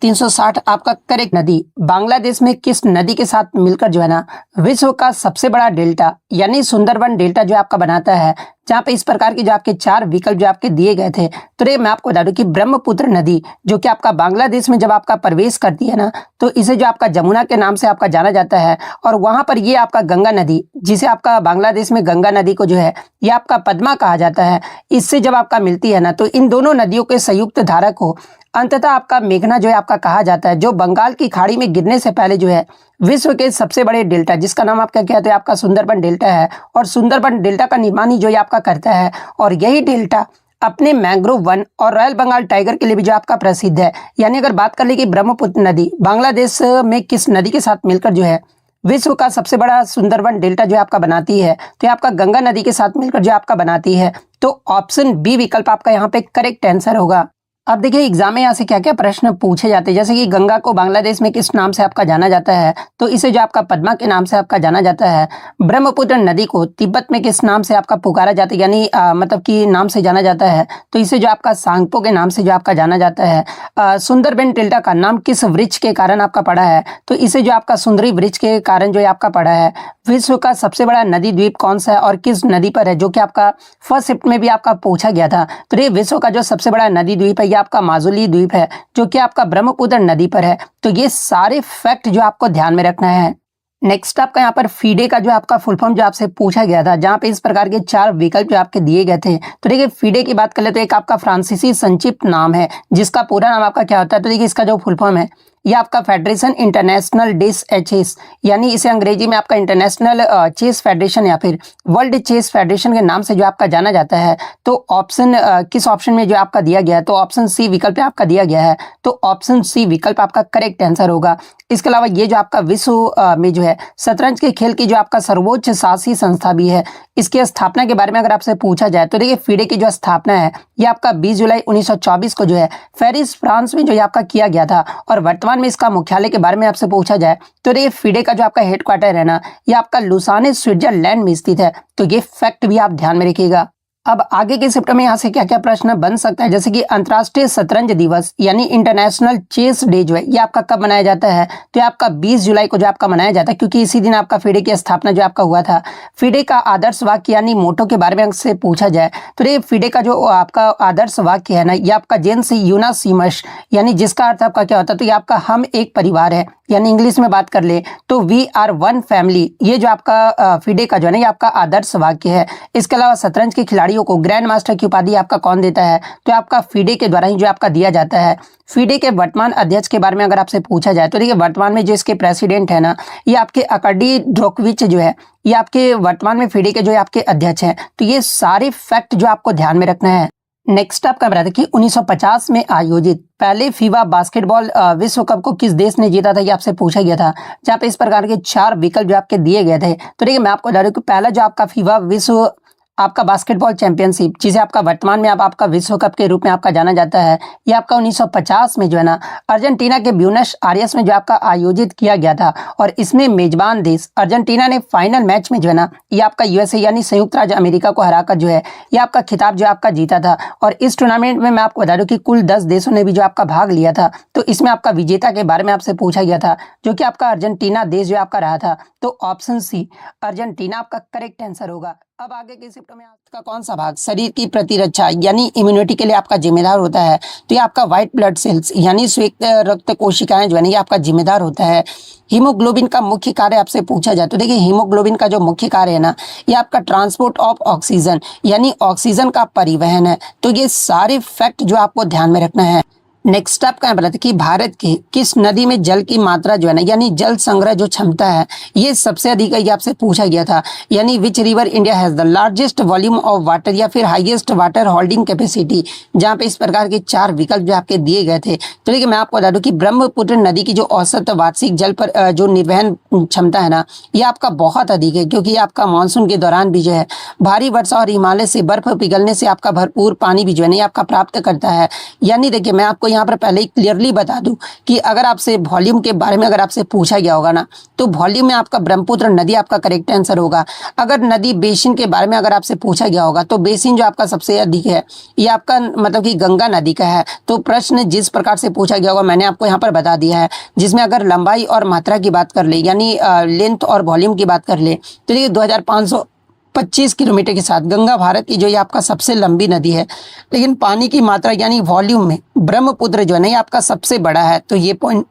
360 आपका करेक्ट। नदी बांग्लादेश में किस नदी के साथ मिलकर जो है ना विश्व का सबसे बड़ा डेल्टा यानी सुंदरबन डेल्टा जो आपका बनाता है। जहाँ पे इस प्रकार के जो आपके 4 विकल्प जो आपके दिए गए थे। तो ये मैं आपको बता दूं कि ब्रह्मपुत्र नदी जो कि आपका बांग्लादेश में जब आपका प्रवेश करती है ना तो इसे जो आपका जमुना के नाम से आपका जाना जाता है। और वहां पर ये आपका गंगा नदी जिसे आपका बांग्लादेश में गंगा नदी को जो है ये आपका पद्मा कहा जाता है। इससे जब आपका मिलती है ना तो इन दोनों नदियों के संयुक्त धारा को अंततः आपका मेघना जो है आपका कहा जाता है। जो बंगाल की खाड़ी में गिरने से पहले जो है विश्व के सबसे बड़े डेल्टा जिसका नाम आपका क्या है आपका सुंदरबन डेल्टा है। और सुंदरबन डेल्टा का निर्माण ही जो है आपका करता है। और यही डेल्टा अपने मैंग्रोव वन और रॉयल बंगाल टाइगर के लिए भी जो आपका प्रसिद्ध है। यानी अगर बात कर ले कि ब्रह्मपुत्र नदी बांग्लादेश में किस नदी के साथ मिलकर जो है विश्व का सबसे बड़ा सुंदरबन डेल्टा जो आपका बनाती है तो ये आपका गंगा नदी के साथ मिलकर जो आपका बनाती है। तो ऑप्शन बी विकल्प आपका यहाँ पे करेक्ट आंसर होगा। अब देखिए एग्जाम में यहाँ से क्या क्या प्रश्न पूछे जाते हैं, जैसे कि गंगा को बांग्लादेश में किस नाम से आपका जाना जाता है, तो इसे जो आपका पद्मा के नाम से आपका जाना जाता है। ब्रह्मपुत्र नदी को तिब्बत में किस नाम से आपका पुकारा जाता है, यानी मतलब कि नाम से जाना जाता है, तो इसे जो आपका सांगपो के नाम से जो आपका जाना जाता है। सुंदरबन डेल्टा का नाम किस वृक्ष के कारण आपका पड़ा है, तो इसे जो आपका सुंदरी वृक्ष के कारण जो है आपका पड़ा है। विश्व का सबसे बड़ा नदी द्वीप कौन सा है और किस नदी पर है, जो कि आपका फर्स्ट शिफ्ट में भी आपका पूछा गया था। तो ये विश्व का जो सबसे बड़ा नदी द्वीप है ये आपका माजुली द्वीप है, जो कि आपका ब्रह्मपुत्र नदी पर है। तो ये सारे फैक्ट जो आपको ध्यान में रखना है। नेक्स्ट आपका यहाँ पर फीडे का जो आपका फुल फॉर्म जो आपसे पूछा गया था, जहाँ पे इस प्रकार के 4 विकल्प जो आपके दिए गए थे। तो देखिए फीडे की बात कर ले तो एक आपका फ्रांसीसी संक्षिप्त नाम है, जिसका पूरा नाम आपका क्या होता है, तो देखिए इसका जो फुल फॉर्म है ये आपका फेडरेशन इंटरनेशनल डिस चेस, यानी इसे अंग्रेजी में आपका इंटरनेशनल चेस फेडरेशन या फिर वर्ल्ड चेस फेडरेशन के नाम से जो आपका जाना जाता है। तो ऑप्शन किस ऑप्शन में जो आपका दिया गया है, तो ऑप्शन सी विकल्प आपका दिया गया है, तो ऑप्शन सी विकल्प आपका करेक्ट आंसर होगा। इसके अलावा ये जो आपका विश्व में जो है शतरंज के खेल की जो आपका सर्वोच्च शासी संस्था भी है, इसकी स्थापना के बारे में अगर आपसे पूछा जाए तो देखिए फीडे की जो स्थापना है ये आपका 20 जुलाई 1924 को जो है पेरिस फ्रांस में जो है आपका किया गया था। और वर्तमान में इसका मुख्यालय के बारे में आपसे पूछा जाए तो देखिए फीडे का जो आपका हेडक्वार्टर है ना, ये आपका लुसाने स्विट्जरलैंड में स्थित है। तो ये फैक्ट भी आप ध्यान में रखिएगा। अब आगे के शिफ्ट में यहाँ से क्या क्या प्रश्न बन सकता है, जैसे कि अंतर्राष्ट्रीय शतरंज दिवस यानी इंटरनेशनल चेस डे जो है ये आपका कब मनाया जाता है, तो ये आपका 20 जुलाई को जो आपका मनाया जाता है, क्योंकि इसी दिन आपका फीडे की स्थापना जो आपका हुआ था। फीडे का आदर्श वाक्य यानी मोटो के बारे में आपसे पूछा जाए तो ये फीडे का जो आपका आदर्श वाक्य है ना, ये आपका जेन्स यूनासिमस, यानी जिसका अर्थ आपका क्या होता है, तो ये आपका हम एक परिवार है, यानी इंग्लिश में बात कर ले तो वी आर वन फैमिली। ये जो आपका फीडे का जो है ना ये आपका आदर्श वाक्य है। इसके अलावा शतरंज के खिलाड़ियों को ग्रैंड मास्टर की उपाधि आपका कौन देता है, तो आपका फीडे के द्वारा ही जो आपका दिया जाता है। फीडे के वर्तमान अध्यक्ष के बारे में अगर आपसे पूछा जाए तो देखिए वर्तमान में जो इसके प्रेसिडेंट है ना, ये आपके अकाडी ड्रोकोविच जो है, ये आपके वर्तमान में फीडे के जो है आपके अध्यक्ष हैं। तो ये सारे फैक्ट जो आपको ध्यान में रखना है। नेक्स्ट आपका बता दें कि 1950 में आयोजित पहले फीबा बास्केटबॉल विश्व कप को किस देश ने जीता था, ये आपसे पूछा गया था, जहाँ पे इस प्रकार के 4 विकल्प जो आपके दिए गए थे। तो देखिए मैं आपको बता दूं कि पहला जो आपका फीबा विश्व आपका बास्केटबॉल चैंपियनशिप, जिसे आपका वर्तमान में आपका विश्व कप के रूप में आपका जाना जाता है, ये आपका 1950 में जो है ना अर्जेंटीना के ब्यूनस आयर्स में जो आपका आयोजित किया गया था। और इसमें मेजबान देश अर्जेंटीना ने फाइनल मैच में जो है ना ये आपका यूएसए यानी संयुक्त राज्य अमेरिका को हराकर जो है ये आपका खिताब जो आपका जीता था। और इस टूर्नामेंट में मैं आपको बता दूं कि कुल 10 देशों ने भी जो आपका भाग लिया था। तो इसमें आपका विजेता के बारे में आपसे पूछा गया था, जो कि आपका अर्जेंटीना देश जो आपका रहा था। तो ऑप्शन सी अर्जेंटीना आपका करेक्ट आंसर होगा। अब आगे के शिफ्ट में आपका कौन सा भाग शरीर की प्रतिरक्षा यानी इम्यूनिटी के लिए आपका जिम्मेदार होता है, तो ये आपका व्हाइट ब्लड सेल्स यानी श्वेत रक्त कोशिकाएं जो है ये आपका जिम्मेदार होता है। हीमोग्लोबिन का मुख्य कार्य आपसे पूछा जाए तो देखिए हीमोग्लोबिन का जो मुख्य कार्य है ना, ये आपका ट्रांसपोर्ट ऑफ ऑक्सीजन यानी ऑक्सीजन का परिवहन है। तो ये सारे फैक्ट जो आपको ध्यान में रखना है। नेक्स्ट आप क्या बताते कि भारत के किस नदी में जल की मात्रा जो है ना यानी जल संग्रह जो क्षमता है ये सबसे अधिक है, ये आपसे पूछा गया था। यानी which river India has the largest volume of water या फिर हाईएस्ट वाटर होल्डिंग कैपेसिटी, जहाँ पे इस प्रकार के 4 विकल्प जो आपके दिए गए थे। तो देखिए मैं आपको बता दूं कि ब्रह्मपुत्र नदी की जो औसत वार्षिक जल पर जो निर्वहन क्षमता है ना, ये आपका बहुत अधिक है, क्योंकि आपका मानसून के दौरान भी जो है भारी वर्षा और हिमालय से बर्फ पिघलने से आपका भरपूर पानी भी जो है आपका प्राप्त करता है। यानी देखिए मैं आपको यहाँ पर पहले ही क्लियरली बता दूं कि अगर आपसे वॉल्यूम के बारे में अगर आपसे पूछा गया होगा ना, तो वॉल्यूम में आपका ब्रह्मपुत्र नदी आपका करेक्ट आंसर होगा। अगर नदी बेसिन के बारे में अगर आपसे पूछा गया होगा तो बेसिन जो आपका सबसे अधिक है ये आपका मतलब कि गंगा नदी का है। तो प्रश्न जिस प्रकार से पूछा गया होगा मैंने आपको यहाँ पर बता दिया है, जिसमें अगर लंबाई और मात्रा की बात कर ले यानी लेंथ और वॉल्यूम की बात कर ले तो देखिए 2525 किलोमीटर के साथ गंगा भारत की जो ये आपका सबसे लंबी नदी है। लेकिन पानी की मात्रा यानी वॉल्यूम में ब्रह्मपुत्र जो है ना ये आपका सबसे बड़ा है। तो ये पॉइंट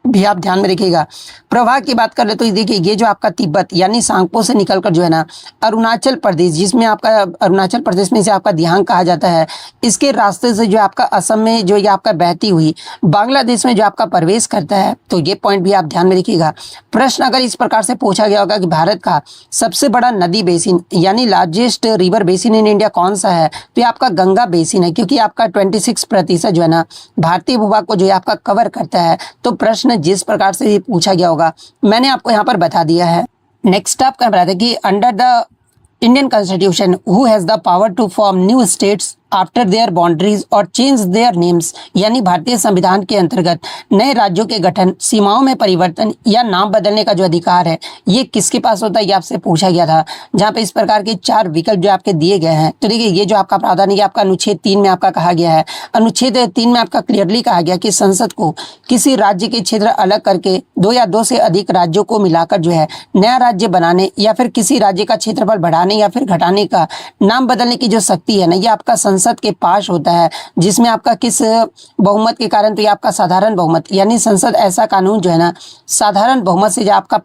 भी आप ध्यान में रखिएगा। प्रवाह की बात कर ले तो देखिए ये जो आपका तिब्बत यानी सांगपो से निकलकर जो है ना अरुणाचल प्रदेश, जिसमें आपका अरुणाचल प्रदेश में से आपका दिहांग कहा जाता है, इसके रास्ते से जो आपका असम में जो ये आपका बहती हुई बांग्लादेश में जो आपका प्रवेश करता है। तो ये पॉइंट भी आप ध्यान में रखिएगा। प्रश्न अगर इस प्रकार से पूछा गया होगा कि भारत का सबसे बड़ा नदी बेसिन यानी largest river basin in India कौन सा है, तो ये आपका गंगा बेसिन है, क्योंकि आपका 26% जो है ना भारतीय भूभाग को जो है आपका कवर करता है। तो प्रश्न जिस प्रकार से ये पूछा गया होगा मैंने आपको यहाँ पर बता दिया है। नेक्स्ट आप क्या बताते कि under the Indian constitution who has the power to form new states after their boundaries और चेंज देयर नेम्स, यानी भारतीय संविधान के अंतर्गत नए राज्यों के गठन, सीमाओं में परिवर्तन या नाम बदलने का जो अधिकार है ये किसके पास होता है, ये आपसे पूछा गया था। जहाँ पे इस प्रकार के 4 विकल्प जो आपके दिए गए हैं, तो देखिए ये जो आपका प्रावधान है ये आपका अनुच्छेद 3 में आपका कहा गया है। अनुच्छेद 3 में आपका क्लियरली कहा गया कि संसद को किसी राज्य के क्षेत्र अलग करके 2 या 2 से अधिक राज्यों को मिलाकर जो है नया राज्य बनाने या फिर किसी राज्य का क्षेत्रफल बढ़ाने या फिर घटाने का नाम बदलने की जो शक्ति है ना, ये आपका संसद के पास होता है। जिसमें आपका किस बहुमत के कारण, तो ये आपका साधारण बहुमत, यानी संसद ऐसा कानून जो है ना साधारण बहुमत से जो आपका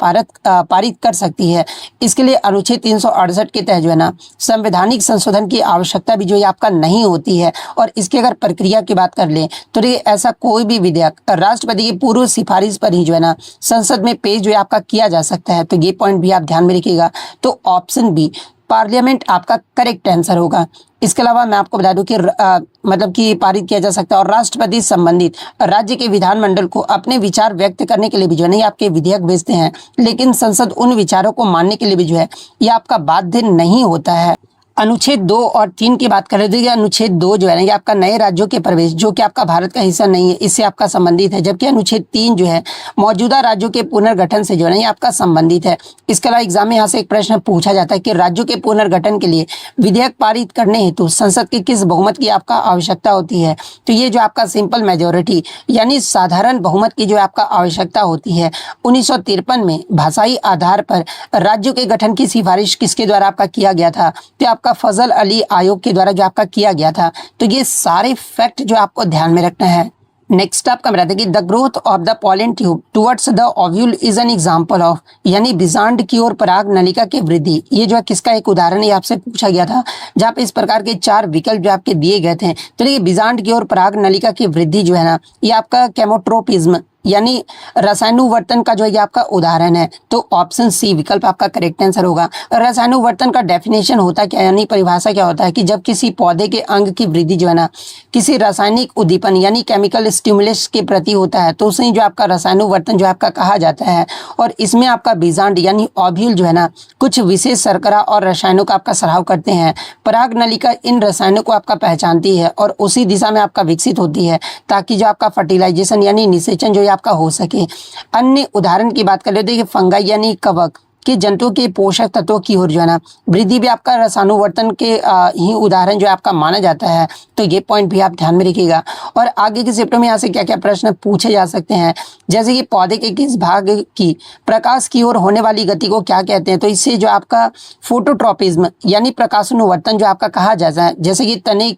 पारित कर सकती है। इसके लिए अनुच्छेद 368 के तहत जो है ना संवैधानिक संशोधन की आवश्यकता भी जो है आपका नहीं होती है। और इसकी अगर प्रक्रिया की बात कर ले तो ये ऐसा कोई भी विधेयक राष्ट्रपति की पूर्व सिफारिश पर ही जो है ना संसद में पेश जो है आपका किया जा सकता है। तो ये पॉइंट भी आप ध्यान में रखिएगा। तो ऑप्शन बी पार्लियामेंट आपका करेक्ट आंसर होगा। इसके अलावा मैं आपको बता दूं कि मतलब कि पारित किया जा सकता है और राष्ट्रपति संबंधित राज्य के विधानमंडल को अपने विचार व्यक्त करने के लिए भी जो है नहीं आपके विधेयक भेजते हैं, लेकिन संसद उन विचारों को मानने के लिए भी जो है ये आपका बाध्य नहीं होता है। अनुच्छेद 2 और 3 की बात करें तो ये अनुच्छेद 2 जो है ना ये आपका नए राज्यों के प्रवेश जो कि आपका भारत का हिस्सा नहीं है इससे आपका संबंधित है, जबकि अनुच्छेद 3 जो है मौजूदा राज्यों के पुनर्गठन से जो है ना ये आपका संबंधित है। इसके अलावा एग्जाम में यहाँ से एक प्रश्न पूछा जाता है कि राज्यों के पुनर्गठन के लिए विधेयक पारित करने हेतु संसद के किस बहुमत की आपका आवश्यकता होती है, तो ये जो आपका सिंपल मेजोरिटी यानी साधारण बहुमत की जो आपका आवश्यकता होती है। 1953 में भाषाई आधार पर राज्यों के गठन की सिफारिश किसके द्वारा आपका किया गया था, तो आपका फजल अली आयोग के द्वारा जो आपका किया गया था। तो ये सारे फैक्ट जो आपको ध्यान में रखना है। नेक्स्ट आपका मेरा देखिए the growth of the pollen tube towards the ovule is an example of, यानी बिजांड की ओर पराग नलिका की वृद्धि, ये जो है किसका एक उदाहरण है आपसे पूछा गया था। जहाँ पे इस प्रकार के 4 विकल्प जो आपके दिए गए थे। तो ये बिजांड की ओर पराग नलिका की वृद्धि जो है ना ये आपका केमोट्रोपिज्म यानी रसायनुवर्तन का जो है आपका उदाहरण है। तो ऑप्शन सी विकल्प आपका करेक्ट आंसर होगा। रसायनुवर्तन का डेफिनेशन होता क्या, यानी परिभाषा क्या होता है कि जब किसी पौधे के अंग की वृद्धि जो है ना किसी रासायनिक उद्दीपन यानी केमिकल स्टिमुलस के प्रति होता है तो उसे जो आपका रसायनुवर्तन जो आपका कहा जाता है। और इसमें आपका बीजांड यानी ओव्यूल जो है ना कुछ विशेष शर्करा और रसायनों का आपका स्राव करते हैं। पराग नलिका इन रसायनों को आपका पहचानती है और उसी दिशा में आपका विकसित होती है ताकि जो आपका फर्टिलाइजेशन यानी निषेचन जो आपका हो सके। अन्य उदाहरण की बात कर लेते हैं कि फंगाई यानी कवक कि जंतुओं के पोषक तत्वों की ओर जो है ना वृद्धि भी आपका रसायनुवर्तन के ही उदाहरण जो आपका माना जाता है। तो ये पॉइंट भी आप ध्यान में रखिएगा। और आगे के चैप्टर में यहाँ से क्या क्या प्रश्न पूछे जा सकते हैं, जैसे कि पौधे के किस भाग की प्रकाश की ओर होने वाली गति को क्या कहते हैं, तो इससे जो आपका फोटोट्रोपिज्म यानी प्रकाशानुवर्तन जो आपका कहा जाता है। जैसे कि तने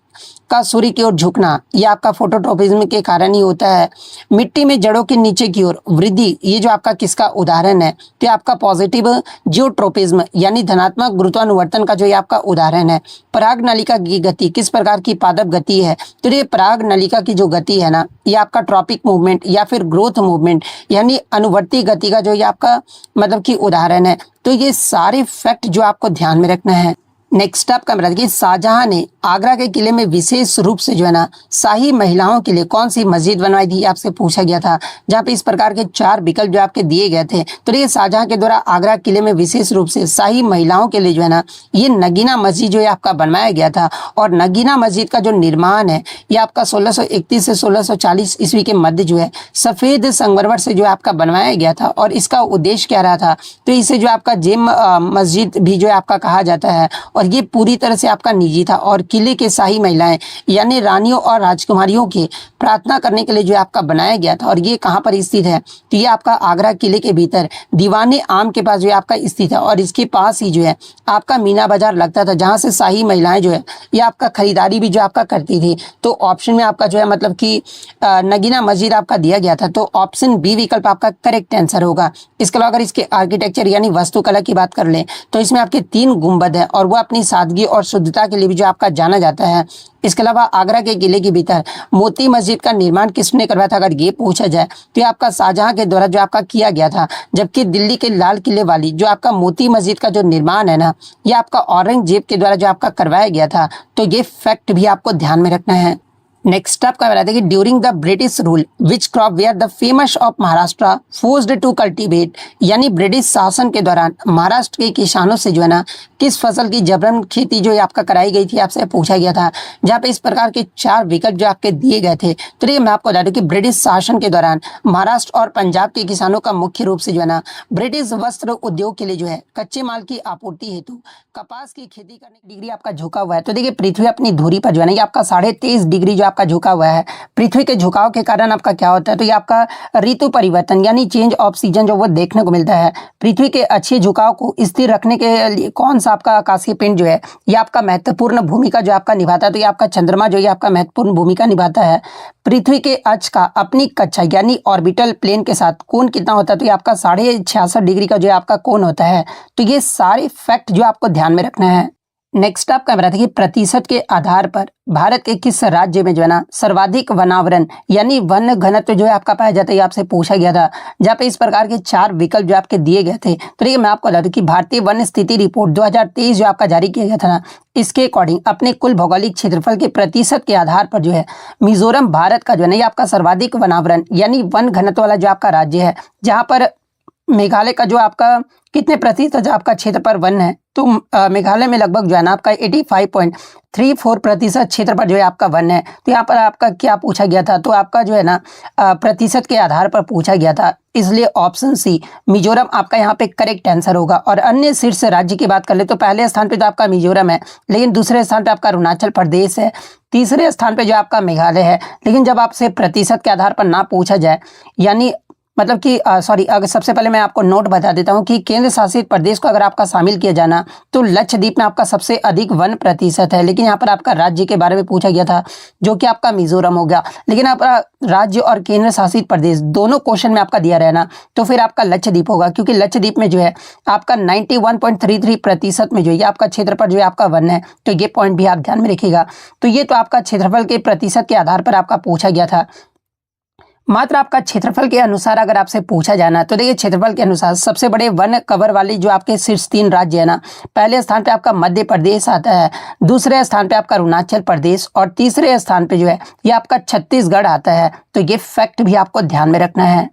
का सूर्य की ओर झुकना ये आपका फोटोट्रोपिज्म के कारण ही होता है। मिट्टी में जड़ों के नीचे की ओर वृद्धि ये जो आपका किसका उदाहरण है, तो आपका पॉजिटिव जियोट्रोपिज्म यानी धनात्मक गुरुत्वानुवर्तन का जो ये आपका उदाहरण है। पराग नलिका की गति किस प्रकार की पादप गति है, तो ये पराग नलिका की जो गति है ना ये आपका ट्रॉपिक मूवमेंट या फिर ग्रोथ मूवमेंट यानी अनुवर्ती गति का जो ये आपका मतलब की उदाहरण है। तो ये सारे फैक्ट जो आपको ध्यान में रखना है। नेक्स्ट आपका मेरा देखिए शाहजहां ने आगरा के किले में विशेष रूप से जो है ना शाही महिलाओं के लिए कौन सी मस्जिद बनवाई थी आपसे पूछा गया था। जहाँ पे इस प्रकार के 4 विकल्प जो आपके दिए गए थे। तो ये शाहजहां के द्वारा आगरा किले में विशेष रूप से शाही महिलाओं के लिए जो है ना ये नगीना मस्जिद जो है आपका बनवाया गया था। और नगीना मस्जिद का जो निर्माण है ये आपका 1631 से 1640 ईस्वी के मध्य जो है सफेद संगमरमर से जो आपका बनवाया गया था। और इसका उद्देश्य क्या रहा था, तो इसे जो आपका जेम मस्जिद भी जो है आपका कहा जाता है। और ये पूरी तरह से आपका निजी था और किले के शाही महिलाएं यानी रानियों और राजकुमारियों के प्रार्थना करने के लिए जो आपका बनाया गया था। और ये कहाँ पर स्थित है, तो ये आपका आगरा किले के भीतर दीवाने आम के पास जो आपका स्थित है। और इसके पास ही जो है आपका मीना बाजार लगता था जहाँ से शाही महिलाएं जो है ये आपका खरीदारी भी जो आपका करती थी। तो ऑप्शन में आपका जो है मतलब कि नगीना मस्जिद आपका दिया गया था। तो ऑप्शन बी विकल्प आपका करेक्ट आंसर होगा। इसके अलावा अगर इसके आर्किटेक्चर यानी वास्तुकला की बात कर लें तो इसमें आपके 3 गुंबद है और वो अपनी सादगी और शुद्धता के लिए भी जो आपका जाना जाता है। इसके अलावा आगरा के किले के भीतर मोती मस्जिद का निर्माण किसने करवाया था, अगर ये पूछा जाए तो ये आपका शाहजहां के द्वारा जो आपका किया गया था। जबकि दिल्ली के लाल किले वाली जो आपका मोती मस्जिद का जो निर्माण है ना ये आपका औरंगजेब के द्वारा जो आपका करवाया गया था। तो ये फैक्ट भी आपको ध्यान में रखना है। नेक्स्ट आपका बता दें कि during the British rule which crop were the farmers of Maharashtra forced to cultivate, यानी ब्रिटिश शासन के दौरान महाराष्ट्र के किसानों से जो है ना किस फसल की जबरन खेती जो है आपका कराई गई थी, आपसे पूछा गया था। जहाँ पे इस प्रकार के 4 विकल्प जो आपके दिए गए थे। तो ये मैं आपको बता दूं कि ब्रिटिश शासन के दौरान महाराष्ट्र और पंजाब के किसानों का मुख्य रूप से जो है ना ब्रिटिश वस्त्र उद्योग के लिए जो है कच्चे माल की आपूर्ति हेतु कपास की खेती करने की डिग्री आपका झुका हुआ है। तो देखिए पृथ्वी अपनी धुरी पर जो है ना ये आपका 23.5 डिग्री जो आपका झुका हुआ है। पृथ्वी के झुकाव के कारण आपका क्या होता है, तो ये आपका ऋतु परिवर्तन यानी चेंज ऑफ सीजन जो वो देखने को मिलता है। पृथ्वी के अच्छे झुकाव को स्थिर रखने के लिए कौन सा आपका आकाशीय पिंड जो है ये आपका महत्वपूर्ण भूमिका जो आपका निभाता है, तो ये आपका चंद्रमा जो ये आपका महत्वपूर्ण भूमिका निभाता है। पृथ्वी के अक्ष का अपनी कक्षा यानी ऑर्बिटल प्लेन के साथ कोण कितना होता है, तो ये आपका 66.5 डिग्री का जो आपका कोण होता है। तो ये सारे फैक्ट जो आपको ध्यान में रखना है। नेक्स्ट आपका बता कि प्रतिशत के आधार पर भारत के किस राज्य में जो है ना सर्वाधिक वनावरण यानी वन घनत्व जो है आपका पाया जाता है, ये आपसे पूछा गया था। जहाँ पे इस प्रकार के 4 विकल्प जो आपके दिए गए थे। तो ये मैं आपको बता दूं कि भारतीय वन स्थिति रिपोर्ट 2023 जो आपका जारी किया गया था ना, इसके अकॉर्डिंग अपने कुल भौगोलिक क्षेत्रफल के प्रतिशत के आधार पर जो है मिजोरम भारत का जो है ना ये आपका सर्वाधिक वनावरण यानी वन घनत्व वाला जो आपका राज्य है। जहाँ पर मेघालय का जो आपका कितने प्रतिशत आपका क्षेत्र पर वन है, तो मेघालय में लगभग जो है ना आपका 85.34% क्षेत्र पर जो है आपका वन है। तो यहाँ पर आपका क्या पूछा गया था, तो आपका जो है ना प्रतिशत के आधार पर पूछा गया था, इसलिए ऑप्शन सी मिजोरम आपका यहाँ पे करेक्ट आंसर होगा। और अन्य शीर्ष राज्य की बात कर ले तो पहले स्थान पे तो आपका मिजोरम है, लेकिन दूसरे स्थान पे आपका अरुणाचल प्रदेश है, तीसरे स्थान पे जो आपका मेघालय है। लेकिन जब आपसे प्रतिशत के आधार पर ना पूछा जाए यानी मतलब कि अगर सबसे पहले मैं आपको नोट बता देता हूं कि केंद्र शासित प्रदेश को अगर आपका शामिल किया जाना तो लक्षद्वीप में आपका सबसे अधिक 1% है। लेकिन यहाँ पर आपका राज्य के बारे में पूछा गया था जो कि आपका मिजोरम हो गया। लेकिन आपका राज्य और केंद्र शासित प्रदेश दोनों क्वेश्चन में आपका दिया रहना तो फिर आपका लक्षद्वीप होगा, क्योंकि लक्षद्वीप में जो है आपका 91.33% में जो है आपका क्षेत्र पर जो है आपका वन है। तो ये पॉइंट भी आप ध्यान में रखिएगा। तो ये तो आपका क्षेत्रफल के प्रतिशत के आधार पर आपका पूछा गया था। मात्र आपका क्षेत्रफल के अनुसार अगर आपसे पूछा जाना तो देखिए क्षेत्रफल के अनुसार सबसे बड़े वन कवर वाली जो आपके शीर्ष 3 राज्य है ना, पहले स्थान पे आपका मध्य प्रदेश आता है, दूसरे स्थान पे आपका अरुणाचल प्रदेश और तीसरे स्थान पे जो है ये आपका छत्तीसगढ़ आता है। तो ये फैक्ट भी आपको ध्यान में रखना है।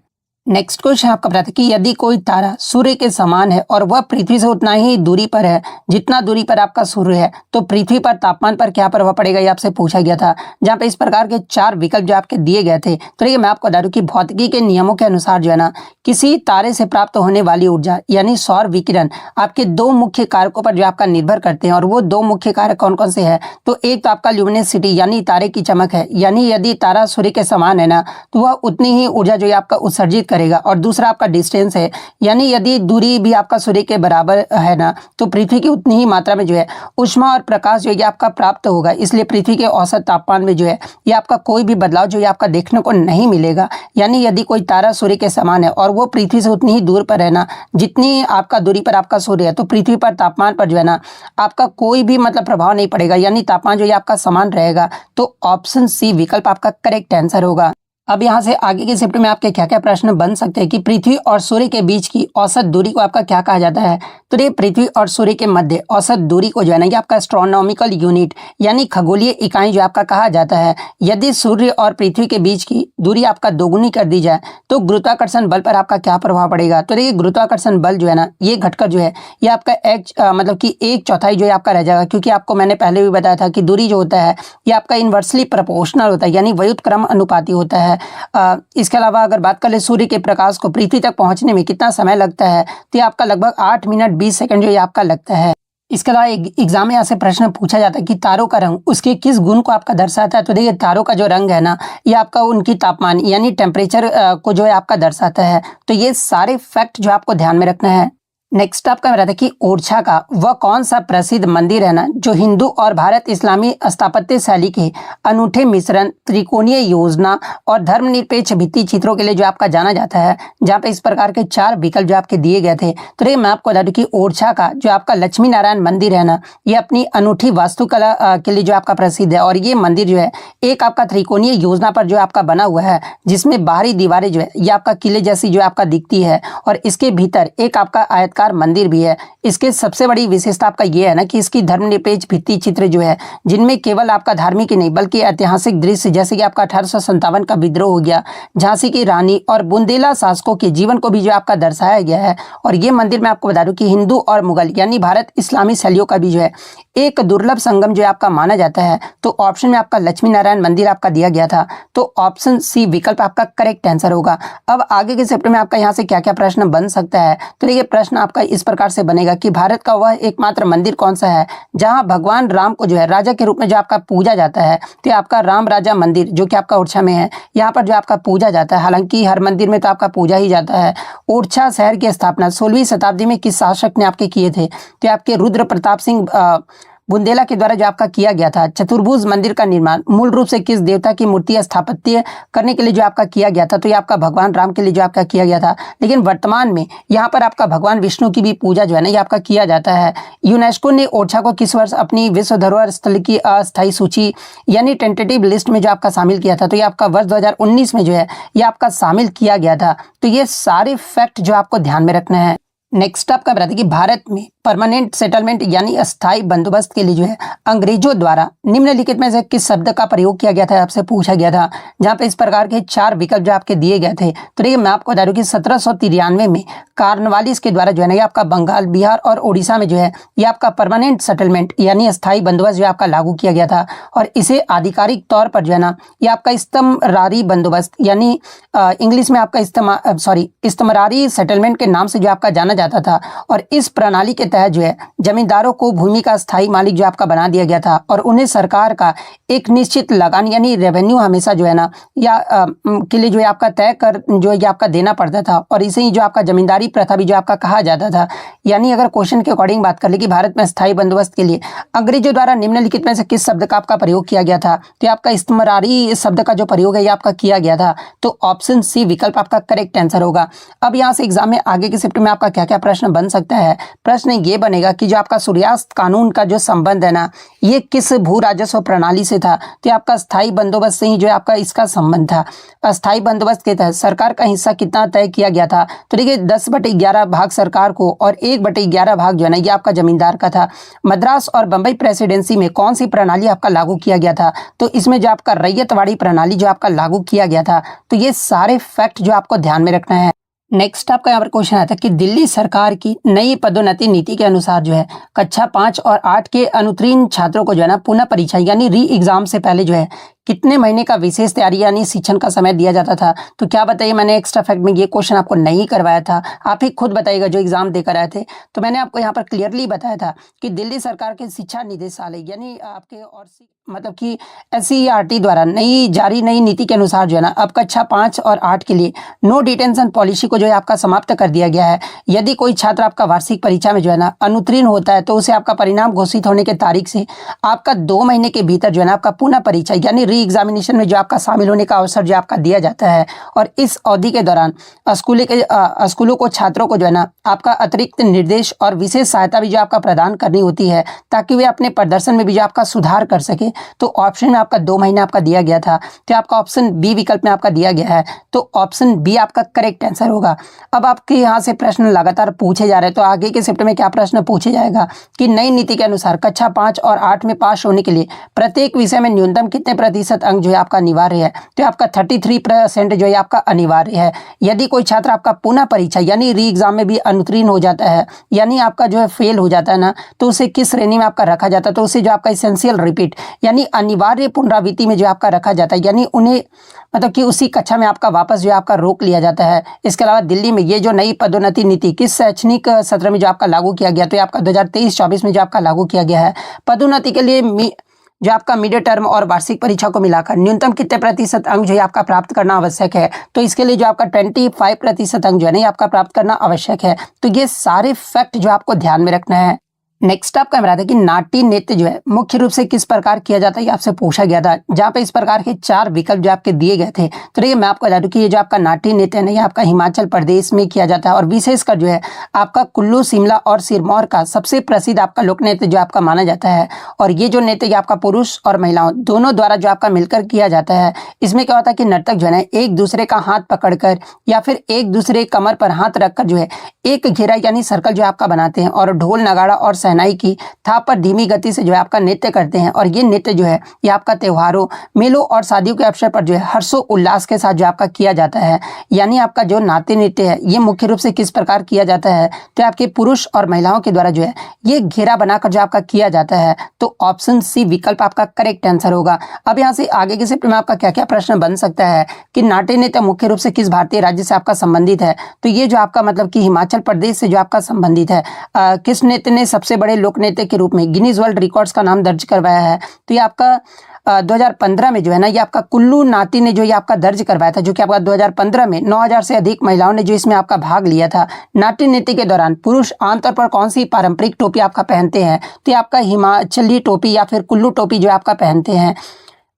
नेक्स्ट क्वेश्चन आपका बताता है कि यदि कोई तारा सूर्य के समान है और वह पृथ्वी से उतना ही दूरी पर है जितना दूरी पर आपका सूर्य है, तो पृथ्वी पर तापमान पर क्या प्रभाव पड़ेगा, ये आपसे पूछा गया था। जहाँ पे इस प्रकार के 4 विकल्प जो आपके दिए गए थे। तो ये मैं आपको बता दूं कि भौतिकी के नियमों के अनुसार जो है ना किसी तारे से प्राप्त होने वाली ऊर्जा यानी सौर विकिरण आपके 2 मुख्य कारकों पर जो आपका निर्भर करते हैं। और वो 2 मुख्य कारक कौन कौन से है, तो एक तो आपका ल्यूमिनेसिटी यानी तारे की चमक है, यानी यदि तारा सूर्य के समान है ना तो वह उतनी ही ऊर्जा जो है आपका उत्सर्जित करेगा। और दूसरा आपका डिस्टेंस है, यानी यदि दूरी भी आपका सूर्य के बराबर है ना तो पृथ्वी की उतनी ही मात्रा में जो है ऊष्मा और प्रकाश जो है आपका प्राप्त होगा। इसलिए पृथ्वी के औसत तापमान में जो है ये आपका कोई भी बदलाव जो है आपका देखने को नहीं मिलेगा। यानी यदि कोई तारा सूर्य के समान है और वो पृथ्वी से उतनी ही दूर पर है ना जितनी आपका दूरी पर आपका सूर्य है, तो पृथ्वी पर तापमान पर जो है ना आपका कोई भी मतलब प्रभाव नहीं पड़ेगा, यानी तापमान जो है आपका समान रहेगा। तो ऑप्शन सी विकल्प आपका करेक्ट आंसर होगा। अब यहाँ से आगे के शिफ्ट में आपके क्या क्या प्रश्न बन सकते हैं कि पृथ्वी और सूर्य के बीच की औसत दूरी को आपका क्या कहा जाता है, तो ये पृथ्वी और सूर्य के मध्य औसत दूरी को जो है ना ये आपका एस्ट्रोनॉमिकल यूनिट यानी खगोलीय इकाई जो आपका कहा जाता है। यदि सूर्य और पृथ्वी के बीच की दूरी आपका दोगुनी कर दी जाए तो गुरुत्वाकर्षण बल पर आपका क्या प्रभाव पड़ेगा, तो देखिए गुरुत्वाकर्षण बल जो है ना ये घटकर जो है ये आपका मतलब कि 1/4 जो है आपका रह जाएगा, क्योंकि आपको मैंने पहले भी बताया था कि दूरी जो होता है ये आपका इन्वर्सली प्रोपोर्शनल होता है, यानी व्युत्क्रम अनुपाती होता है। इसके अलावा अगर बात कर ले सूर्य के प्रकाश को पृथ्वी तक पहुंचने में कितना समय लगता है, तो ये आपका लगभग 8 मिनट 20 सेकंड जो ये आपका लगता है। इसके अलावा एग्जाम में यहाँ से प्रश्न पूछा जाता है कि तारों का रंग उसके किस गुण को आपका दर्शाता है, तो देखिए तारों का जो रंग है ना ये आपका उनकी तापमान यानी टेम्परेचर को जो है आपका दर्शाता है। तो ये सारे फैक्ट जो आपको ध्यान में रखना है। नेक्स्ट आपका रहता है कि ओरछा का वह कौन सा प्रसिद्ध मंदिर है ना जो हिंदू और भारत इस्लामी स्थापत्य शैली के अनूठे मिश्रण, त्रिकोणीय योजना और धर्मनिरपेक्ष भित्ति चित्रों के लिए जो आपका जाना जाता है। जहाँ पे इस प्रकार के 4 विकल्प जो आपके दिए गए थे। तो ये मैं आपको बता दूं कि ओरछा का जो आपका लक्ष्मी नारायण मंदिर है ना ये अपनी अनूठी वास्तुकला के लिए जो आपका प्रसिद्ध है। और ये मंदिर जो है एक आपका त्रिकोणीय योजना पर जो आपका बना हुआ है, जिसमें बाहरी दीवारें जो है ये आपका किले जैसी जो आपका दिखती है और इसके भीतर एक आपका आयत चमत्कार मंदिर भी है। इसके सबसे बड़ी विशेषता आपका ये है ना कि इसकी धर्मनिरपेक्ष भित्ति चित्र जो है, जिनमें केवल आपका धार्मिक ही नहीं बल्कि ऐतिहासिक दृश्य जैसे कि आपका 1857 का विद्रोह हो गया, झांसी की रानी और बुंदेला शासकों के जीवन को भी जो आपका दर्शाया गया है। और ये मंदिर मैं आपको बता दूं कि हिंदू और मुगल यानी भारत इस्लामी शैलियों का भी जो है एक दुर्लभ संगम जो है आपका माना जाता है। तो ऑप्शन में आपका लक्ष्मी नारायण मंदिर आपका दिया गया था, तो ऑप्शन सी विकल्प आपका करेक्ट आंसर होगा। अब आगे के चैप्टर में आपका यहाँ से क्या क्या प्रश्न बन सकता है, तो देखिए प्रश्न आपका इस प्रकार से बनेगा कि भारत का वह एकमात्र मंदिर कौन सा है जहां भगवान राम को जो है राजा के रूप में जो आपका पूजा जाता है। तो आपका राम राजा मंदिर जो कि आपका ओरछा में है, यहाँ पर जो आपका पूजा जाता है। हालांकि हर मंदिर में तो आपका पूजा ही जाता है। ओरछा शहर की स्थापना 16वीं शताब्दी में किस शासक ने आपके किए थे, तो आपके रुद्र प्रताप सिंह बुंदेला के द्वारा जो आपका किया गया था। चतुर्भुज मंदिर का निर्माण मूल रूप से किस देवता की मूर्ति स्थापत्य करने के लिए जो आपका किया गया था, तो ये आपका भगवान राम के लिए जो आपका किया गया था। लेकिन वर्तमान में यहाँ पर आपका भगवान विष्णु की भी पूजा जो है ना ये आपका किया जाता है। यूनेस्को ने ओरछा को किस वर्ष अपनी विश्व धरोहर स्थल की अस्थायी सूची यानी टेंटेटिव लिस्ट में जो आपका शामिल किया था, तो ये आपका वर्ष 2019 में जो है ये आपका शामिल किया गया था। तो ये सारे फैक्ट जो आपको ध्यान में रखना है। नेक्स्ट आपका बताते कि भारत में परमानेंट सेटलमेंट यानी अस्थायी बंदोबस्त के लिए जो है अंग्रेजों द्वारा निम्नलिखित में से किस शब्द का प्रयोग किया गया था, आपसे पूछा गया था। जहां पे इस प्रकार के 4 विकल्प जो आपके दिए गए थे। तो देखिए मैं आपको बता दूं कि 1793 में कार्नवालिस के द्वारा जो है ना ये आपका बंगाल, बिहार और उड़ीसा में जो है ये आपका परमानेंट सेटलमेंट यानी अस्थायी बंदोबस्त जो आपका लागू किया गया था। और इसे आधिकारिक तौर पर जो है ना ये आपका इस्तमरारी बंदोबस्त यानी इंग्लिश में आपका इस्तमरारी सेटलमेंट के नाम से जो आपका जाना जाता था। और इस प्रणाली के तहत जो है जमींदारों को भूमि का स्थायी मालिक जो आपका बना दिया गया था और उन्हें सरकार का एक निश्चित लगान यानी रेवेन्यू हमेशा जो है ना या के लिए जो है आपका तय कर जो है आपका देना पड़ता था। और इसे ही जो आपका जमींदारी प्रथा भी जो आपका कहा जाता था। यानी अगर क्वेश्चन के अकॉर्डिंग बात कर ले कि भारत में स्थायी बंदोबस्त के लिए अंग्रेजों द्वारा निम्नलिखित में से किस शब्द का आपका प्रयोग किया गया था, तो आपका इस्तमरारी शब्द का जो प्रयोग है ये आपका किया गया था। तो ऑप्शन सी विकल्प आपका करेक्ट आंसर होगा। अब यहाँ से एग्जाम में आगे के शिफ्ट में आपका क्या क्या प्रश्न बन सकता है। प्रश्न ये बनेगा कि जो आपका सूर्यास्त कानून का जो संबंध है ना ये किस भू राजस्व प्रणाली से था, तो आपका स्थायी बंदोबस्त से ही जो आपका इसका संबंध था। अस्थायी बंदोबस्त के तहत सरकार का हिस्सा कितना तय किया गया था, तो देखिए 10/11 भाग सरकार को और 1/11 भाग जो है ना ये आपका जमींदार का था। मद्रास और बंबई प्रेसिडेंसी में कौन सी प्रणाली आपका लागू किया गया था, तो इसमें जो आपका रैयतवाड़ी प्रणाली जो आपका लागू किया गया था। तो ये सारे फैक्ट जो आपको ध्यान में रखना है। नेक्स्ट आपका यहाँ पर क्वेश्चन आता है कि दिल्ली सरकार की नई पदोन्नति नीति के अनुसार जो है कक्षा 5 और 8 के अनुत्तीर्ण छात्रों को जो है ना पुनः परीक्षा यानी री एग्जाम से पहले जो है कितने महीने का विशेष तैयारी यानी शिक्षण का समय दिया जाता था। तो क्या बताइए, मैंने एक्स्ट्रा फैक्ट में ये क्वेश्चन आपको नहीं करवाया था, आप ही खुद बताइएगा जो एग्जाम देकर आए थे। तो मैंने आपको यहाँ पर क्लियरली बताया था कि दिल्ली सरकार के शिक्षा निदेशालय यानी आपके और मतलब कि SCERT द्वारा जारी नई नीति के अनुसार जो है ना अब कक्षा 5 और 8 के लिए नो डिटेंशन पॉलिसी को जो है आपका समाप्त कर दिया गया है। यदि कोई छात्र आपका वार्षिक परीक्षा में जो है ना अनुत्तीर्ण होता है तो उसे आपका परिणाम घोषित होने के तारीख से आपका 2 महीने के भीतर जो है ना आपका पुनः परीक्षा यानी री एग्जामिनेशन में जो आपका शामिल होने का अवसर जो आपका दिया जाता है। और इस अवधि के दौरान स्कूलों को छात्रों को जो है ना आपका अतिरिक्त निर्देश और विशेष सहायता भी जो आपका प्रदान करनी होती है ताकि वे अपने प्रदर्शन में भी जो आपका सुधार कर सके। तो ऑप्शन में आपका 2 महीने आपका दिया गया था, तो आपका ऑप्शन बी विकल्प में आपका दिया गया है। तो ऑप्शन बी आपका करेक्ट आंसर होगा। अब आपके यहाँ से प्रश्न लगातार पूछे जा रहे हैं, तो आगे के शिफ्ट में क्या प्रश्न पूछे जाएगा कि नई नीति के अनुसार कक्षा 5 और 8 में पास होने के लिए प्रत्येक विषय में न्यूनतम कितने प्रतिशत अंक जो है आपका अनिवार्य है। तो आपका 33% जो है आपका अनिवार्य है। यदि कोई छात्र आपका पुनः परीक्षा यानी री एग्जाम में भी अनुत्तीर्ण हो जाता है यानी आपका जो है फेल हो जाता है ना, तो उसे किस श्रेणी में आपका रखा जाता है, तो उसे जो आपका एसेंशियल रिपीट यानी अनिवार्य पुनरावृत्ति में जो आपका रखा जाता है, यानी उन्हें मतलब कि उसी कक्षा में आपका वापस जो आपका रोक लिया जाता है। इसके अलावा दिल्ली में ये जो नई पदोन्नति नीति किस शैक्षणिक सत्र में जो आपका लागू किया गया, तो आपका 2023-24 में जो आपका लागू किया गया है। पदोन्नति के लिए जो आपका मिड टर्म और वार्षिक परीक्षा को मिलाकर न्यूनतम कितने प्रतिशत अंक जो है आपका प्राप्त करना आवश्यक है, तो इसके लिए जो आपका 25% अंक जो है ना आपका प्राप्त करना आवश्यक है। तो ये सारे फैक्ट जो आपको ध्यान में रखना है। नेक्स्ट आपका मेरा था कि नाट्य नृत्य जो है मुख्य रूप से किस प्रकार किया जाता है, ये आपसे पूछा गया था, जहाँ पे इस प्रकार के 4 विकल्प जो आपके दिए गए थे। तो देखिए मैं आपको बता दूं कि ये जो आपका नाट्य नृत्य है ना, ये आपका हिमाचल प्रदेश में किया जाता है और विशेषकर जो है आपका कुल्लू, शिमला और सिरमौर का सबसे प्रसिद्ध आपका लोक नृत्य जो आपका माना जाता है। और ये जो नृत्य आपका पुरुष और महिलाओं दोनों द्वारा जो आपका मिलकर किया जाता है। इसमें क्या होता है कि नर्तक जो है ना एक दूसरे का हाथ पकड़कर या फिर एक दूसरे कमर पर हाथ रखकर जो है एक घेरा यानी सर्कल जो आपका बनाते हैं और ढोल, नगाड़ा और शहनाई की थाप पर धीमी गति से जो है आपका नृत्य करते हैं। और ये नृत्य जो है ये आपका त्योहारों, मेलों और शादियों के अवसर पर जो है हर्षो उल्लास के साथ जो आपका किया जाता है। यानी आपका जो नाट्य नृत्य है ये मुख्य रूप से किस प्रकार किया जाता है, तो आपके पुरुष और महिलाओं के द्वारा जो है ये घेरा बनाकर जो आपका किया जाता है। तो ऑप्शन सी विकल्प आपका करेक्ट आंसर होगा। अब यहाँ से आगे के स्टेप में आपका क्या क्या प्रश्न बन सकता है कि नाट्य नृत्य मुख्य रूप से किस भारतीय राज्य से आपका संबंधित है, तो ये जो आपका मतलब कि हिमाचल प्रदेश से जो आपका संबंधित है। किस नृत्य ने सबसे बड़े लोक नृत्य के रूप में गिनीज वर्ल्ड रिकॉर्ड्स का नाम दर्ज करवाया है, तो ये आपका 2015 में जो है ना ये आपका कुल्लू नाटी ने जो ये आपका दर्ज करवाया था, जो कि आपका 2015 में 9000 से अधिक महिलाओं ने जो इसमें आपका भाग लिया था। नाट्य नृत्य के दौरान पुरुष आमतौर पर कौन सी पारंपरिक टोपी आपका पहनते हैं, तो ये आपका हिमाचली टोपी या फिर कुल्लू टोपी जो आपका पहनते हैं।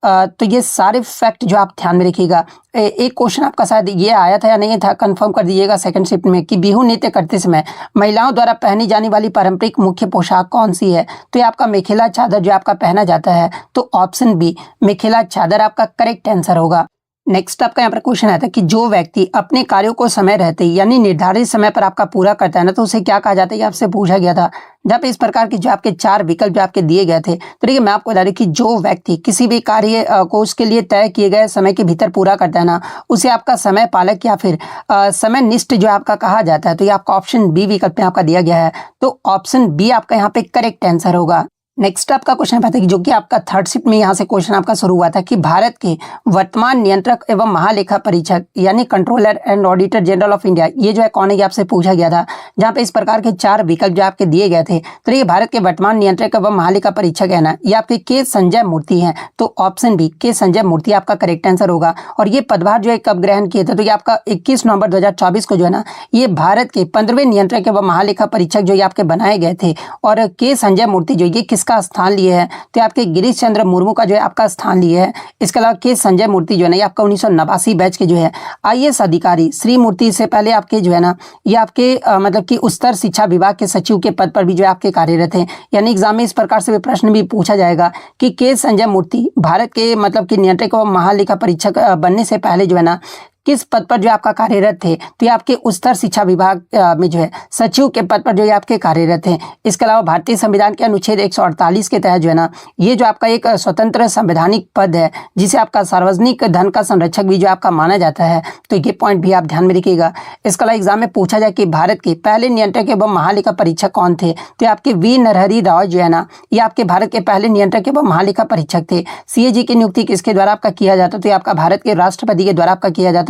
तो ये सारे फैक्ट जो आप ध्यान में रखिएगा। एक क्वेश्चन आपका शायद ये आया था या नहीं था, कंफर्म कर दीजिएगा सेकंड शिफ्ट में कि बिहू नृत्य करते समय महिलाओं द्वारा पहनी जाने वाली पारंपरिक मुख्य पोशाक कौन सी है, तो ये आपका मेखेला चादर जो आपका पहना जाता है। तो ऑप्शन बी मेखेला चादर आपका करेक्ट आंसर होगा। नेक्स्ट आपका यहाँ पर क्वेश्चन आता है कि जो व्यक्ति अपने कार्यों को समय रहते यानी निर्धारित समय पर आपका पूरा करता है ना, तो उसे क्या कहा जाता है, ये आपसे पूछा गया था। जहाँ पे इस प्रकार के जो आपके 4 विकल्प जो आपके दिए गए थे, तो देखिए मैं आपको बता दूं कि जो व्यक्ति किसी भी कार्य को उसके लिए तय किए गए समय के भीतर पूरा करता है ना, उसे आपका समय पालक या फिर समय निष्ठ जो आपका कहा जाता है। तो ये आपका ऑप्शन बी विकल्प में आपका दिया गया है। तो ऑप्शन बी आपका यहाँ पे करेक्ट आंसर होगा। नेक्स्ट आपका क्वेश्चन पता है कि जो कि आपका थर्ड शिफ्ट में यहाँ से क्वेश्चन आपका शुरू हुआ था कि भारत के वर्तमान नियंत्रक एवं महालेखा परीक्षक यानी controller and auditor general of India ये जो है कौन है, ये आपसे पूछा गया था। जहाँ पे इस प्रकार के 4 विकल्प जो आपके दिए गए थे, तो ये भारत के वर्तमान नियंत्रक एवं महालेखा परीक्षक है ना, ये आपके के संजय मूर्ति हैं। तो ऑप्शन बी के संजय मूर्ति आपका करेक्ट आंसर होगा। और ये पदभार जो है कब ग्रहण किए थे, तो ये आपका 21 नवंबर 2024 को जो है ना ये भारत के 15वें नियंत्रक एवं महालेखा परीक्षक जो ये आपके बनाए गए थे। और के संजय मूर्ति जो ये किसका स्थान लिए है, तो आपके गिरीश चंद्र मुर्मू का जो है आपका स्थान लिए है। इसके अलावा के संजय मूर्ति जो है ना ये आपका 1989 बैच के जो है आईएएस अधिकारी श्री मूर्ति से पहले आपके जो है ना ये आपके मतलब कि उच्चतर शिक्षा विभाग के सचिव के पद पर भी जो है आपके कार्यरत हैं। यानी एग्जाम में इस प्रकार से भी प्रश्न भी पूछा जाएगा कि के संजय मूर्ति भारत के मतलब कि नियंत्रक एवं महालेखा परीक्षक बनने से पहले जो है ना किस पद पर जो आपका कार्यरत थे, तो ये आपके उच्चतर शिक्षा विभाग में जो है सचिव के पद पर जो है आपके कार्यरत हैं। इसके अलावा भारतीय संविधान के अनुच्छेद 148 के तहत जो है ना ये जो आपका एक स्वतंत्र संवैधानिक पद है जिसे आपका सार्वजनिक धन का संरक्षक भी जो आपका माना जाता है। तो ये पॉइंट भी आप ध्यान में रखिएगा। इसके अलावा एग्जाम में पूछा जाए कि भारत के पहले नियंत्रक एवं महालेखा परीक्षक कौन थे, तो आपके वी नरहरि राव जो है ना ये आपके भारत के पहले नियंत्रक एवं महालेखा परीक्षक थे। सीएजी की नियुक्ति किसके द्वारा आपका किया जाता है, तो आपका भारत के राष्ट्रपति के द्वारा आपका किया जाता है।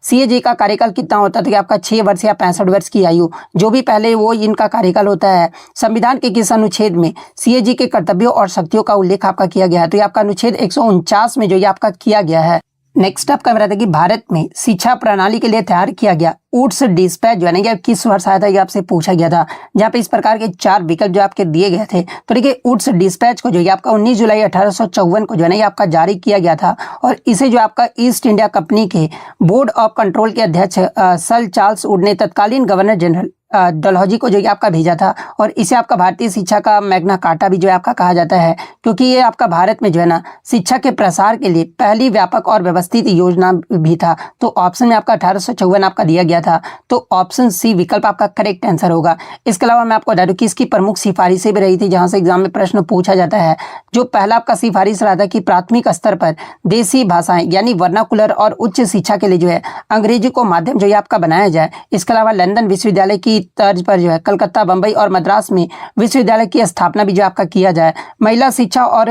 सीएजी का कार्यकाल कितना होता है, तो आपका 6 वर्ष या 65 वर्ष की आयु जो भी पहले वो इनका कार्यकाल होता है। संविधान के किस अनुच्छेद में सीएजी के कर्तव्यों और शक्तियों का उल्लेख आपका किया गया है, तो ये आपका अनुच्छेद 149 में जो ये आपका किया गया है। नेक्स्ट आपका मेरा था कि भारत में शिक्षा प्रणाली के लिए तैयार किया गया ऊट्स डिस्पैच जो है ना ये किस वर्ष आया था, ये आपसे पूछा गया था। जहाँ पे इस प्रकार के 4 विकल्प जो आपके दिए गए थे, तो देखिए ऊट्स डिस्पैच को जो ये आपका 19 जुलाई 1854 को जो है ना ये आपका जारी किया गया था। और इसे जो आपका ईस्ट इंडिया कंपनी के बोर्ड ऑफ कंट्रोल के अध्यक्ष सर चार्ल्स वुड ने तत्कालीन गवर्नर जनरल डलहौजी को जो ये आपका भेजा था। और इसे आपका भारतीय शिक्षा का मैग्ना कार्टा भी जो है आपका कहा जाता है, क्योंकि ये आपका भारत में जो है ना शिक्षा के प्रसार के लिए पहली व्यापक और व्यवस्थित योजना भी था। तो ऑप्शन में आपका 1854 आपका दिया गया था। तो ऑप्शन सी विकल्प आपका करेक्ट आंसर होगा। इसके अलावा मैं आपको बता दूं कि इसकी प्रमुख सिफारिशें भी रही थी, जहां से एग्जाम में प्रश्न पूछा जाता है। जो पहला आपका सिफारिश रहा था कि प्राथमिक स्तर पर देसी भाषाएं यानी वर्नाकुलर और उच्च शिक्षा के लिए जो है अंग्रेजी को माध्यम जो है आपका बनाया जाए। इसके अलावा लंदन विश्वविद्यालय की तर्ज पर जो है कलकत्ता, बंबई और मद्रास में विश्वविद्यालय की स्थापना भी जो आपका किया जाए। महिला शिक्षा और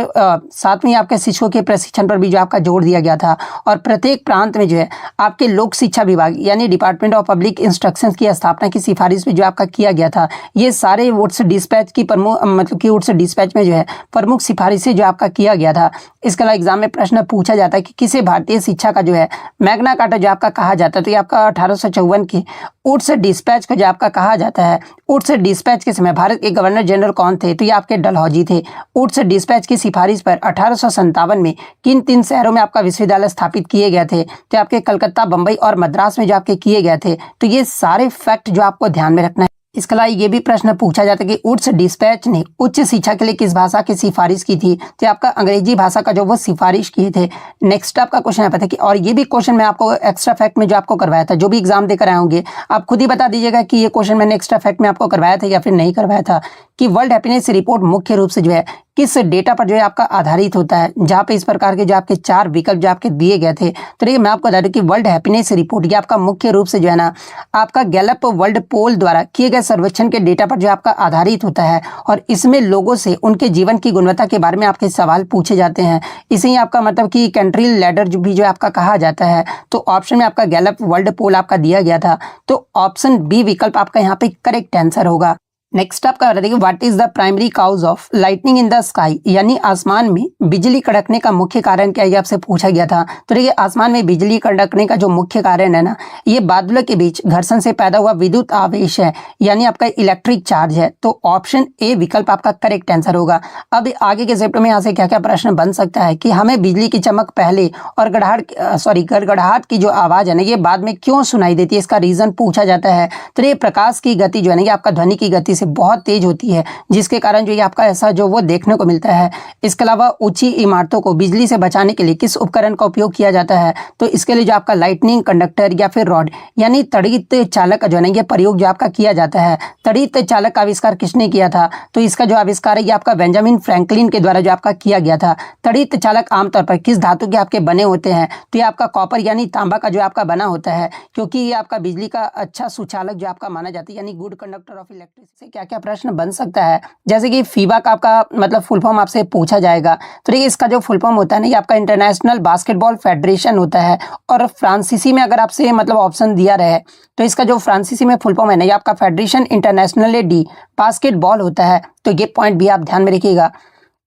सातवीं आपके शिक्षकों के प्रशिक्षण पर भी जो आपका जोर दिया गया था। और प्रत्येक प्रांत में जो है आपके लोक शिक्षा विभाग यानी डिपार्टमेंट ऑफ पब्लिक इंस्ट्रक्शन की स्थापना की सिफारिश भी जो आपका किया गया था। ये सारे वुड्स डिस्पैच की प्रमुख मतलब कि वुड्स डिस्पैच में जो है प्रमुख सिफारिशें जो आपका किया गया था। इसके अलावा एग्जाम में प्रश्न पूछा जाता है कि किसे भारतीय शिक्षा का जो है मैग्ना कार्टा जो आपका कहा जाता है, तो ये आपका 1854 की वुड्स डिस्पैच को जो आपका कहा जाता है वुड्स डिस्पैच के समय भारत के गवर्नर जनरल कौन थे? तो ये आपके डलहौजी थे। वुड्स डिस्पैच की सिफारिश पर 1857 में किन 3 शहरों में आपका विश्वविद्यालय स्थापित किए गए थे? तो आपके कलकत्ता, बंबई और मद्रास में जो आपके किए गए थे। तो ये सारे फैक्ट जो आपको ध्यान में रखना है। इसके अलावा ये भी प्रश्न पूछा जाता है कि वुड्स डिस्पैच ने उच्च शिक्षा के लिए किस भाषा की सिफारिश की थी? तो आपका अंग्रेजी भाषा का जो वो सिफारिश किए थे। नेक्स्ट आपका क्वेश्चन है पता कि, और ये भी क्वेश्चन मैं आपको एक्स्ट्रा फैक्ट में जो आपको करवाया था, जो भी एग्जाम देकर आए होंगे आप खुद ही बता दीजिएगा कि ये क्वेश्चन मैंने एक्स्ट्रा फैक्ट में आपको करवाया था या फिर नहीं करवाया था, कि वर्ल्ड हैप्पीनेस रिपोर्ट मुख्य रूप से जो है किस डेटा पर जो है आपका आधारित होता है, जहाँ पे इस प्रकार के जो आपके 4 विकल्प जो आपके दिए गए थे। तो देखिए मैं आपको बता दूं कि वर्ल्ड हैप्पीनेस रिपोर्ट ये आपका मुख्य रूप से जो है ना आपका गैलप वर्ल्ड पोल द्वारा किए गए सर्वेक्षण के डेटा पर जो आपका आधारित होता है, और इसमें लोगों से उनके जीवन की गुणवत्ता के बारे में आपके सवाल पूछे जाते हैं। इसे ही आपका मतलब कि कंट्री लैडर जो भी जो आपका कहा जाता है। तो ऑप्शन में आपका गैलप वर्ल्ड पोल आपका दिया गया था, तो ऑप्शन बी विकल्प आपका यहाँ पे करेक्ट आंसर होगा। नेक्स्ट आपका देखिए what is the primary cause of lightning in the sky, यानी आसमान में बिजली कड़कने का मुख्य कारण क्या है, ये आपसे पूछा गया था। तो देखिए आसमान में बिजली कड़कने का जो मुख्य कारण है ना, ये बादलों के बीच घर्षण से पैदा हुआ विद्युत आवेश है, यानी आपका इलेक्ट्रिक चार्ज है। तो ऑप्शन ए विकल्प आपका करेक्ट आंसर होगा। अब आगे के चैप्टर में यहाँ से क्या क्या प्रश्न बन सकता है कि हमें बिजली की चमक पहले और गड़गड़ाहट की जो आवाज है ना ये बाद में क्यों सुनाई देती है, इसका रीजन पूछा जाता है। तो ये प्रकाश की गति जो है ना ये आपका ध्वनि की गति से बहुत तेज होती है, जिसके कारण जो ये आपका ऐसा जो वो देखने को मिलता है। इसके अलावा ऊंची इमारतों को बिजली से बचाने के लिए किस उपकरण का उपयोग किया जाता है? तो इसके लिए जो आपका लाइटनिंग कंडक्टर या फिर रॉड यानी तड़ित चालक का जो है ना ये प्रयोग जो आपका किया जाता है। तड़ित चालक का आविष्कार किसने किया था? तो इसका जो आविष्कार है ये आपका बेंजामिन फ्रैंकलिन के द्वारा जो आपका किया गया था। तड़ित चालक आमतौर पर किस धातु के आपके बने होते हैं? तो ये आपका कॉपर यानी तांबा का जो आपका बना होता है, क्योंकि ये आपका बिजली का अच्छा सुचालक जो आपका माना जाता है, यानी गुड कंडक्टर ऑफ इलेक्ट्रिसिटी। क्या क्या प्रश्न बन सकता है, जैसे कि फीबा का आपका मतलब फुल फॉर्म आपसे पूछा जाएगा। तो देखिए इसका जो फुल फॉर्म होता है ना ये आपका इंटरनेशनल बास्केटबॉल फेडरेशन होता है, और फ्रांसीसी में अगर आपसे मतलब ऑप्शन दिया रहे तो इसका जो फ्रांसीसी में फुल फॉर्म है ना ये आपका फेडरेशन इंटरनेशनल डी बास्केटबॉल होता है। तो ये पॉइंट भी आप ध्यान में रखिएगा।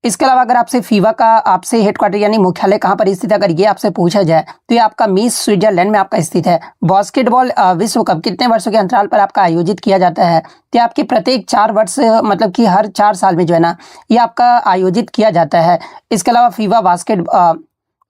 इसके अलावा अगर आपसे फीवा का आपसे हेडक्वार्टर यानी मुख्यालय कहाँ पर स्थित है अगर ये आपसे पूछा जाए तो ये आपका मीस स्विट्जरलैंड में आपका स्थित है। बास्केटबॉल विश्व कप कितने वर्षों के अंतराल पर आपका आयोजित किया जाता है? तो आपके प्रत्येक 4 वर्ष मतलब कि हर 4 साल में जो है ना ये आपका आयोजित किया जाता है। इसके अलावा फीवा बास्केट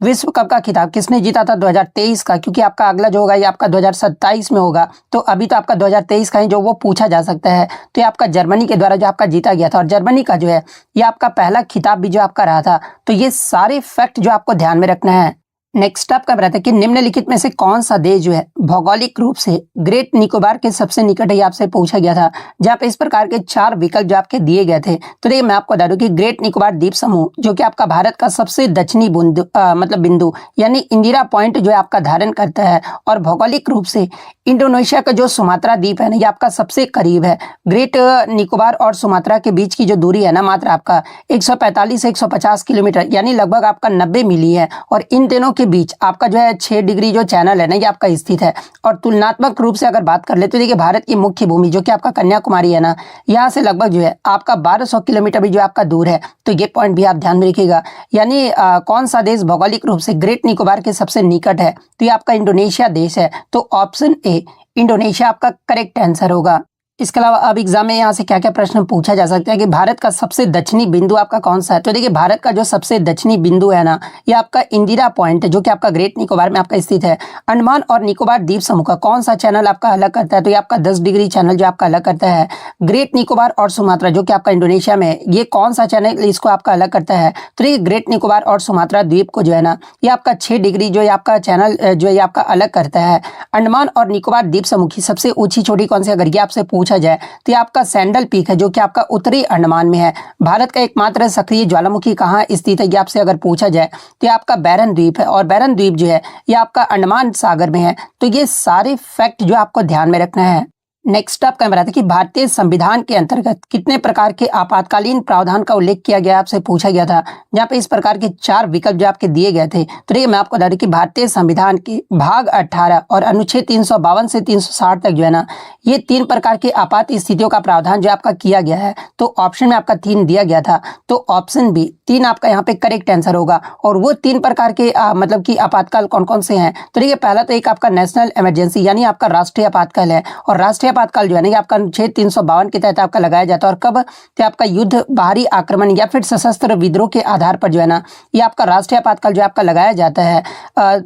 विश्व कप का खिताब किसने जीता था 2023 का, क्योंकि आपका अगला जो होगा ये आपका 2027 में होगा। तो अभी तो आपका 2023 का ही जो वो पूछा जा सकता है। तो ये आपका जर्मनी के द्वारा जो आपका जीता गया था, और जर्मनी का जो है ये आपका पहला खिताब भी जो आपका रहा था। तो ये सारे फैक्ट जो आपको ध्यान में रखना है। नेक्स्ट आपका बताते हैं कि निम्नलिखित में से कौन सा देश जो है भौगोलिक रूप से ग्रेट निकोबार के सबसे निकट है, आपसे पूछा गया था, जहाँ पे इस प्रकार के 4 विकल्प जो आपके दिए गए थे। तो देखिए मैं आपको बता दूं कि ग्रेट निकोबार द्वीप समूह जो कि आपका भारत का सबसे दक्षिणी बिंदु यानी इंदिरा पॉइंट जो है आपका धारण करता है, और भौगोलिक रूप से इंडोनेशिया का जो सुमात्रा द्वीप है ना ये आपका सबसे करीब है। ग्रेट निकोबार और सुमात्रा के बीच की जो दूरी है ना मात्र आपका 145 से 150 किलोमीटर यानी लगभग आपका 90 मीली है, और इन तीनों के बीच आपका जो है 6 डिग्री जो चैनल है ना ये आपका स्थित है। और तुलनात्मक रूप से अगर बात कर ले तो देखिए भारत की मुख्य भूमि जो कि आपका कन्याकुमारी है ना यहाँ से लगभग जो है आपका 1200 किलोमीटर भी जो आपका दूर है। तो ये पॉइंट भी आप ध्यान में रखिएगा। यानी कौन सा देश भौगोलिक रूप से ग्रेट निकोबार के सबसे निकट है? तो ये आपका इंडोनेशिया देश है। तो ऑप्शन ए इंडोनेशिया आपका करेक्ट आंसर होगा। इसके अलावा अब एग्जाम में यहाँ से क्या क्या प्रश्न पूछा जा सकता है कि भारत का सबसे दक्षिणी बिंदु आपका कौन सा है? तो देखिए भारत का जो सबसे दक्षिणी बिंदु है ना ये आपका इंदिरा पॉइंट जो कि आपका ग्रेट निकोबार में आपका स्थित है। अंडमान और निकोबार द्वीप समूह का कौन सा चैनल आपका अलग करता है? तो ये आपका 10 डिग्री चैनल जो आपका अलग करता है। ग्रेट निकोबार और सुमात्रा जो कि आपका इंडोनेशिया में ये कौन सा चैनल इसको आपका अलग करता है? तो देखिए ग्रेट निकोबार और सुमात्रा द्वीप को जो है ना ये आपका 6 डिग्री जो है आपका चैनल जो है आपका अलग करता है। अंडमान और निकोबार द्वीप समूह की सबसे ऊंची चोटी कौन सी अगर ये आपसे पूछा जाए तो आपका सैंडल पीक है जो कि आपका उत्तरी अंडमान में है। भारत का एकमात्र सक्रिय ज्वालामुखी कहाँ स्थित है ये आपसे अगर पूछा जाए तो आपका बैरन द्वीप है, और बैरन द्वीप जो है ये आपका अंडमान सागर में है। तो ये सारे फैक्ट जो आपको ध्यान में रखना है। नेक्स्ट आपका बताते हैं कि भारतीय संविधान के अंतर्गत कितने प्रकार के आपातकालीन प्रावधान का उल्लेख किया गया आपसे पूछा गया था, जहाँ पे इस प्रकार के 4 विकल्प जो आपके दिए गए थे। तो देखिए मैं आपको बता दूं कि भारतीय संविधान के भाग 18 और अनुच्छेद 352 से 360 तक जो है ना ये 3 प्रकार के आपात स्थितियों का प्रावधान जो आपका किया गया है। तो ऑप्शन में आपका 3 दिया गया था, तो ऑप्शन बी 3 आपका यहाँ पे करेक्ट आंसर होगा। और वो 3 प्रकार के मतलब कि आपातकाल कौन कौन से हैं? तो देखिए पहला तो एक आपका नेशनल इमरजेंसी यानी आपका राष्ट्रीय आपातकाल है, और राष्ट्रीय आपातकाल जो है ना ये आपका अनुच्छेद 352 के तहत आपका लगाया जाता है। और कब? तो आपका युद्ध, बाहरी आक्रमण या फिर सशस्त्र विद्रोह के आधार पर जो है ना ये आपका राष्ट्रीय आपातकाल जो आपका लगाया जाता है।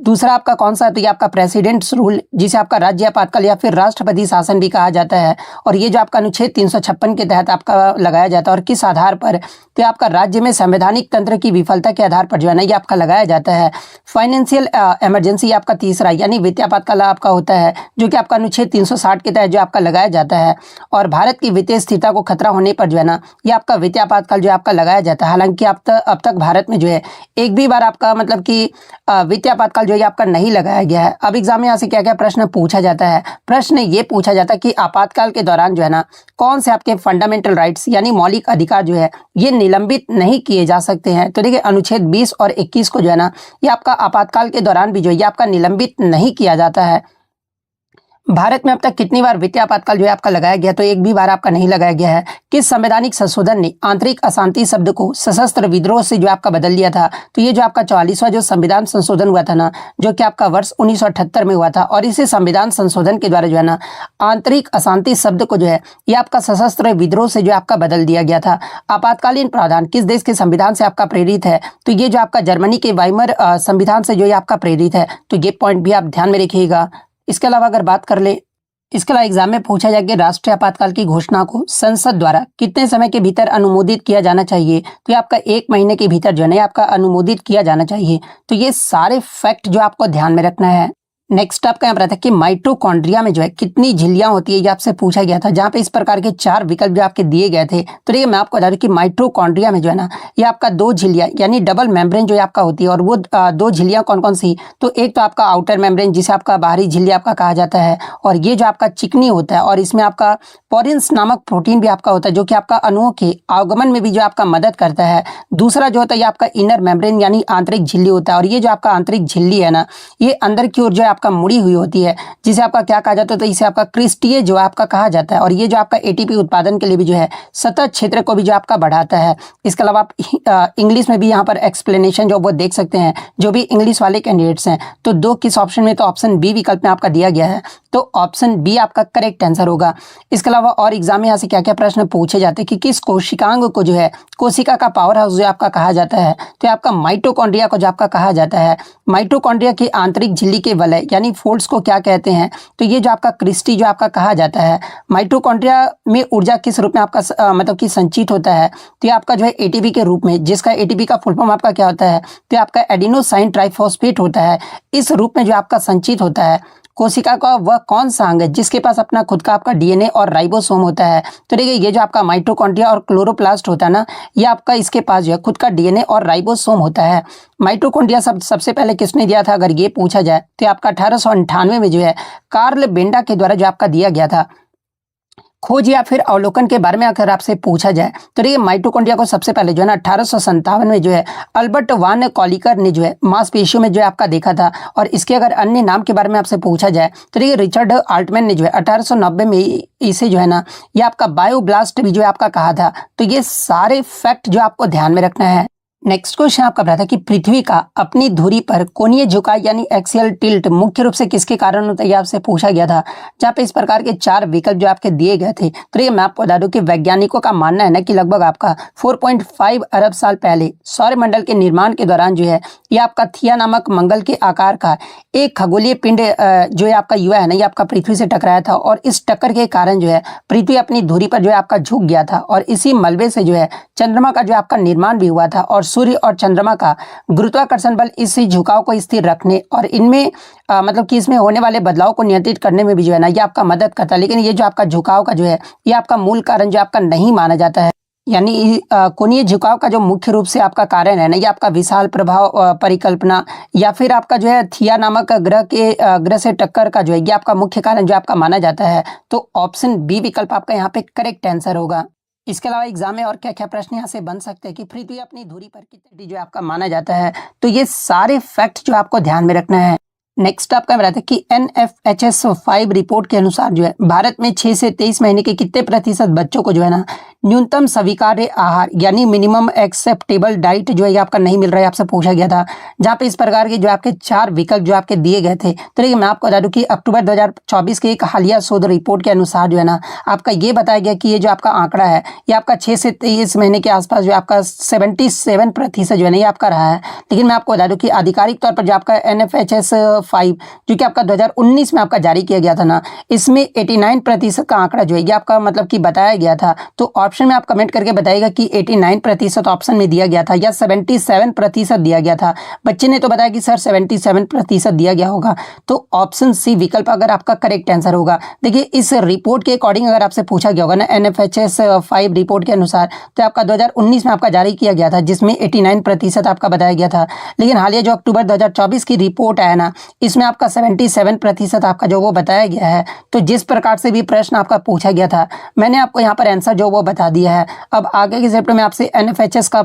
दूसरा आपका कौन सा? तो ये आपका प्रेसिडेंट्स रूल, जिसे आपका राज्य आपातकाल या फिर राष्ट्रपति शासन भी कहा जाता है। और ये जो आपका अनुच्छेद 356 के तहत आपका लगाया जाता है। और किस आधार पर? तो आपका राज्य में संवैधानिक तंत्र की विफलता के आधार पर जो है ना ये आपका लगाया जाता है। फाइनेंशियल इमरजेंसी आपका तीसरा, यानी वित्तीय आपातकाल आपका होता है, जो कि आपका अनुच्छेद 360 के तहत जो आपका लगाया जाता है। और भारत की वित्तीय स्थिरता को खतरा होने पर जो है ना ये आपका वित्तीय आपातकाल जो आपका लगाया जाता है। हालांकि अब तक भारत में जो है एक भी बार आपका मतलब कि वित्तीय आपातकाल जो है आपका नहीं लगाया गया है। अब एग्जाम में यहाँ से क्या क्या प्रश्न पूछा जाता है? प्रश्न ये पूछा जाता है कि आपातकाल के दौरान जो है ना कौन से आपके फंडामेंटल राइट्स यानी मौलिक अधिकार जो है ये निलंबित नहीं किए जा सकते हैं। तो देखिए अनुच्छेद 20 और 21 को जो है ना ये आपका आपातकाल के दौरान भी जो है ये आपका निलंबित नहीं किया जाता है। भारत में अब तक कितनी बार वित्तीय आपातकाल जो है आपका लगाया गया? तो एक भी बार आपका नहीं लगाया गया है। किस संवैधानिक संशोधन ने आंतरिक अशांति शब्द को सशस्त्र विद्रोह से जो आपका बदल दिया था? तो ये जो आपका 44वां जो संविधान संशोधन हुआ था ना, जो कि आपका वर्ष 1978 में हुआ था। और इसी संविधान संशोधन के द्वारा जो है ना आंतरिक अशांति शब्द को जो है ये आपका सशस्त्र विद्रोह से जो आपका बदल दिया गया था। आपातकालीन प्रावधान किस देश के संविधान से आपका प्रेरित है? तो ये जो आपका जर्मनी के वाइमर संविधान से जो ये आपका प्रेरित है। तो ये पॉइंट भी आप ध्यान में रखिएगा। इसके अलावा अगर बात कर ले, इसके अलावा एग्जाम में पूछा जाए कि राष्ट्रीय आपातकाल की घोषणा को संसद द्वारा कितने समय के भीतर अनुमोदित किया जाना चाहिए? तो ये आपका 1 महीने के भीतर जो है ना आपका अनुमोदित किया जाना चाहिए। तो ये सारे फैक्ट जो आपको ध्यान में रखना है। नेक्स्ट आपका यहाँ पर आता है कि माइटोकॉन्ड्रिया में जो है कितनी झिल्लियां होती है, ये आपसे पूछा गया था, जहां पे इस प्रकार के 4 विकल्प जो आपके दिए गए थे। तो देखिए मैं आपको बता दूं कि माइटोकॉन्ड्रिया में जो है ना ये आपका 2 झिल्लियां यानी डबल मेम्ब्रेन जो आपका होती है। और वो 2 झिल्लियां कौन कौन सी? तो एक तो आपका आउटर मेम्ब्रेन जिसे आपका बाहरी झिल्ली आपका कहा जाता है, और ये जो आपका चिकनी होता है, और इसमें आपका पोरिन्स नामक प्रोटीन भी आपका होता है, जो कि आपका अणुओं के आगमन में भी जो आपका मदद करता है। दूसरा जो होता है ये आपका इनर मेम्ब्रेन यानी आंतरिक झिल्ली होता है। और ये जो आपका आंतरिक झिल्ली है ना ये अंदर की ओर जो है आपका मुड़ी हुई होती है, जिसे आपका क्या कहा जाता है? तो इसे आपका क्रिस्टीय जो आपका कहा जाता है। और ये जो आपका एटीपी उत्पादन के लिए भी जो है सतह क्षेत्र को भी जो आपका बढ़ाता है। इसके अलावा आप इंग्लिश में भी यहाँ पर एक्सप्लेनेशन जो वो देख सकते हैं, जो भी इंग्लिश वाले कैंडिडेट्स हैं। तो 2 किस ऑप्शन में? तो ऑप्शन बी विकल्प में आपका दिया गया है। तो ऑप्शन बी आपका करेक्ट आंसर होगा। इसके अलावा और एग्जाम में यहाँ से क्या क्या प्रश्न पूछे जाते हैं कि किस कोशिकांग को जो है कोशिका का पावर हाउस जो आपका कहा जाता है? तो आपका माइटोकॉन्ड्रिया को जो आपका कहा जाता है। माइटोकॉन्ड्रिया की आंतरिक झिल्ली के वलय यानी फोल्ड्स को क्या कहते हैं? तो ये जो आपका क्रिस्टी जो आपका कहा जाता है। माइटोकॉन्ड्रिया में ऊर्जा किस रूप में आपका मतलब कि संचित होता है? तो ये आपका जो है एटीपी के रूप में, जिसका एटीपी का फुल फॉर्म आपका क्या होता है? तो आपका एडिनोसाइन ट्राइफॉस्फेट होता है। इस रूप में जो आपका संचित होता है कोशिका का वह कौन सा अंग है जिसके पास अपना खुद का आपका डीएनए और राइबोसोम होता है? तो देखिए ये जो आपका माइटोकॉन्ड्रिया और क्लोरोप्लास्ट होता है ना ये आपका इसके पास जो है खुद का डीएनए और राइबोसोम होता है। माइटोकॉन्ड्रिया सबसे पहले किसने दिया था अगर ये पूछा जाए? तो आपका 1898 में जो है कार्ल बेंडा के द्वारा जो आपका दिया गया था। खोज या फिर अवलोकन के बारे में अगर आपसे पूछा जाए तो देखिए माइटोकॉन्ड्रिया को सबसे पहले जो है ना 1857 में जो है अल्बर्ट वान कॉलिकर ने जो है मांसपेशियों में जो है आपका देखा था। और इसके अगर अन्य नाम के बारे में आपसे पूछा जाए तो देखिए रिचर्ड आल्टमैन ने जो है 1890 में इसे जो है ना ये आपका बायोब्लास्ट भी जो है आपका कहा था। तो ये सारे फैक्ट जो आपको ध्यान में रखना है। नेक्स्ट क्वेश्चन आपका बता था कि पृथ्वी का अपनी धुरी पर कोणीय झुकाव यानी एक्सियल टिल्ट मुख्य रूप से किसके कारण होता है? आपसे पूछा गया था, जहाँ पे इस प्रकार के 4 विकल्प जो आपके दिए गए थे। तो ये मैं आपको बता दूं कि वैज्ञानिकों का मानना है ना कि लगभग आपका 4.5 अरब साल पहले सौरमंडल के निर्माण के दौरान जो है ये आपका थिया नामक मंगल के आकार का एक खगोलीय पिंड जो है आपका युवा है ना ये आपका पृथ्वी से टकराया था। और इस टक्कर के कारण जो है पृथ्वी अपनी धुरी पर जो है आपका झुक गया था। और इसी मलबे से जो है चंद्रमा का जो आपका निर्माण भी हुआ था। और सूर्य और चंद्रमा का गुरुत्वाकर्षण बल इसी झुकाव को स्थिर रखने और इनमें मतलब कि इसमें होने वाले बदलाव को नियंत्रित करने में भी जो है ना ये आपका मदद करता है। लेकिन ये जो आपका झुकाव का जो है ये आपका मूल कारण जो आपका नहीं माना जाता है। यानी कोणीय झुकाव का जो मुख्य रूप से आपका कारण है ना ये आपका विशाल प्रभाव परिकल्पना या फिर आपका जो है थिया नामक ग्रह से टक्कर का जो है ये आपका मुख्य कारण जो आपका माना जाता है। तो ऑप्शन बी विकल्प आपका यहाँ पे करेक्ट आंसर होगा। इसके अलावा एग्जाम में और क्या क्या प्रश्न यहाँ से बन सकते हैं कि पृथ्वी अपनी धुरी पर कितने डी जो आपका माना जाता है? तो ये सारे फैक्ट जो आपको ध्यान में रखना है। नेक्स्ट आपका बताते हैं कि NFHS 5 रिपोर्ट के अनुसार जो है भारत में 6 से 23 महीने के कितने प्रतिशत बच्चों को जो है ना न्यूनतम स्वीकार्य आहार यानी मिनिमम एक्सेप्टेबल डाइट जो है ये आपका नहीं मिल रहा है, आपसे पूछा गया था। जहाँ पे इस प्रकार के जो आपके 4 विकल्प जो आपके दिए गए थे। तो देखिए मैं आपको बता दूं कि अक्टूबर 2024 की एक हालिया शोध रिपोर्ट के अनुसार जो है ना आपका ये बताया गया कि ये जो आपका आंकड़ा है ये आपका 6 से 23 महीने के आसपास जो आपका 77% जो है ना ये आपका रहा है। लेकिन मैं आपको बता दूं कि आधिकारिक तौर पर जो आपका NFHS 5 जो कि आपका 2019 में आपका जारी किया गया था ना, इसमें 89% का आंकड़ा जो है ये आपका मतलब कि बताया गया था। तो ऑप्शन में आप कमेंट करके बताइएगा कि 89% ऑप्शन में दिया गया था या 77% दिया गया था। बच्चे ने तो बताया कि सर 77% दिया गया होगा, तो ऑप्शन सी विकल्प अगर आपका करेक्ट आंसर होगा। देखिए इस रिपोर्ट के अकॉर्डिंग अगर आपसे पूछा गया होगा ना NFHS 5 रिपोर्ट के अनुसार, तो आपका 2019 में आपका जारी किया गया था जिसमें 89% आपका बताया गया था। लेकिन हालिया जो अक्टूबर 2024 की रिपोर्ट आया ना, इसमें आपका 77% आपका जो वो बताया गया है। तो जिस प्रकार से भी प्रश्न आपका पूछा गया था मैंने आपको यहाँ पर आंसर जो वो बता दिया है। अब आगे के चैप्टर में आपसे NFHS का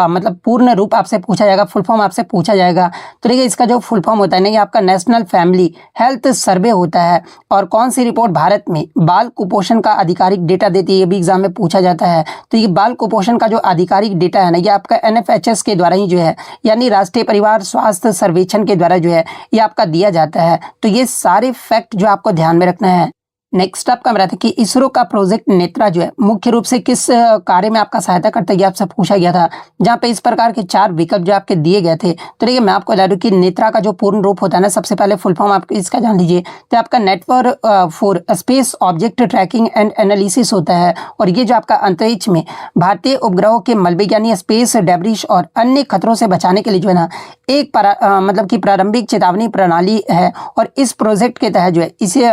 मतलब पूर्ण रूप आपसे पूछा जाएगा, फुल फॉर्म आपसे पूछा जाएगा। तो देखिए इसका जो फुल फॉर्म होता है ना ये आपका नेशनल फैमिली हेल्थ सर्वे होता है। और कौन सी रिपोर्ट भारत में बाल कुपोषण का आधिकारिक डेटा देती है, ये भी एग्जाम में पूछा जाता है। तो ये बाल कुपोषण का जो आधिकारिक डेटा है ना ये आपका NFHS के द्वारा ही जो है यानी राष्ट्रीय परिवार स्वास्थ्य सर्वेक्षण के द्वारा जो है ये आपका दिया जाता है। तो ये सारे फैक्ट जो आपको ध्यान में रखना है। नेक्स्ट आपका मेरा था कि इसरो का प्रोजेक्ट नेत्रा जो है मुख्य रूप से किस कार्य में आपका सहायता करता है, ये आपसे पूछा गया था। जहाँ पे इस प्रकार के 4 विकल्प जो आपके दिए गए थे। तो देखिए मैं आपको बता दूं कि नेत्रा का जो पूर्ण रूप होता है ना, सबसे पहले फुल फॉर्म आप इसका जान लीजिए। तो आपका network for space object tracking and analysis होता है। और ये जो आपका अंतरिक्ष में भारतीय उपग्रहों के मलबे यानी स्पेस डेब्रिस और अन्य खतरों से बचाने के लिए जो है ना एक मतलब कि प्रारंभिक चेतावनी प्रणाली है। और इस प्रोजेक्ट के तहत जो है इसे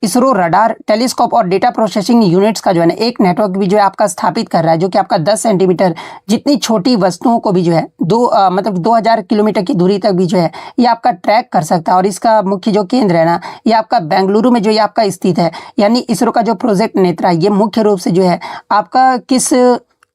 इसरो रडार टेलीस्कोप और डेटा प्रोसेसिंग यूनिट्स का जो है ना एक नेटवर्क भी जो है आपका स्थापित कर रहा है, जो कि आपका 10 सेंटीमीटर जितनी छोटी वस्तुओं को भी जो है 2000 किलोमीटर की दूरी तक भी जो है ये आपका ट्रैक कर सकता है। और इसका मुख्य जो केंद्र है ना ये आपका बेंगलुरु में जो ये आपका स्थित है। यानी इसरो का जो प्रोजेक्ट नेत्रा ये मुख्य रूप से जो है आपका किस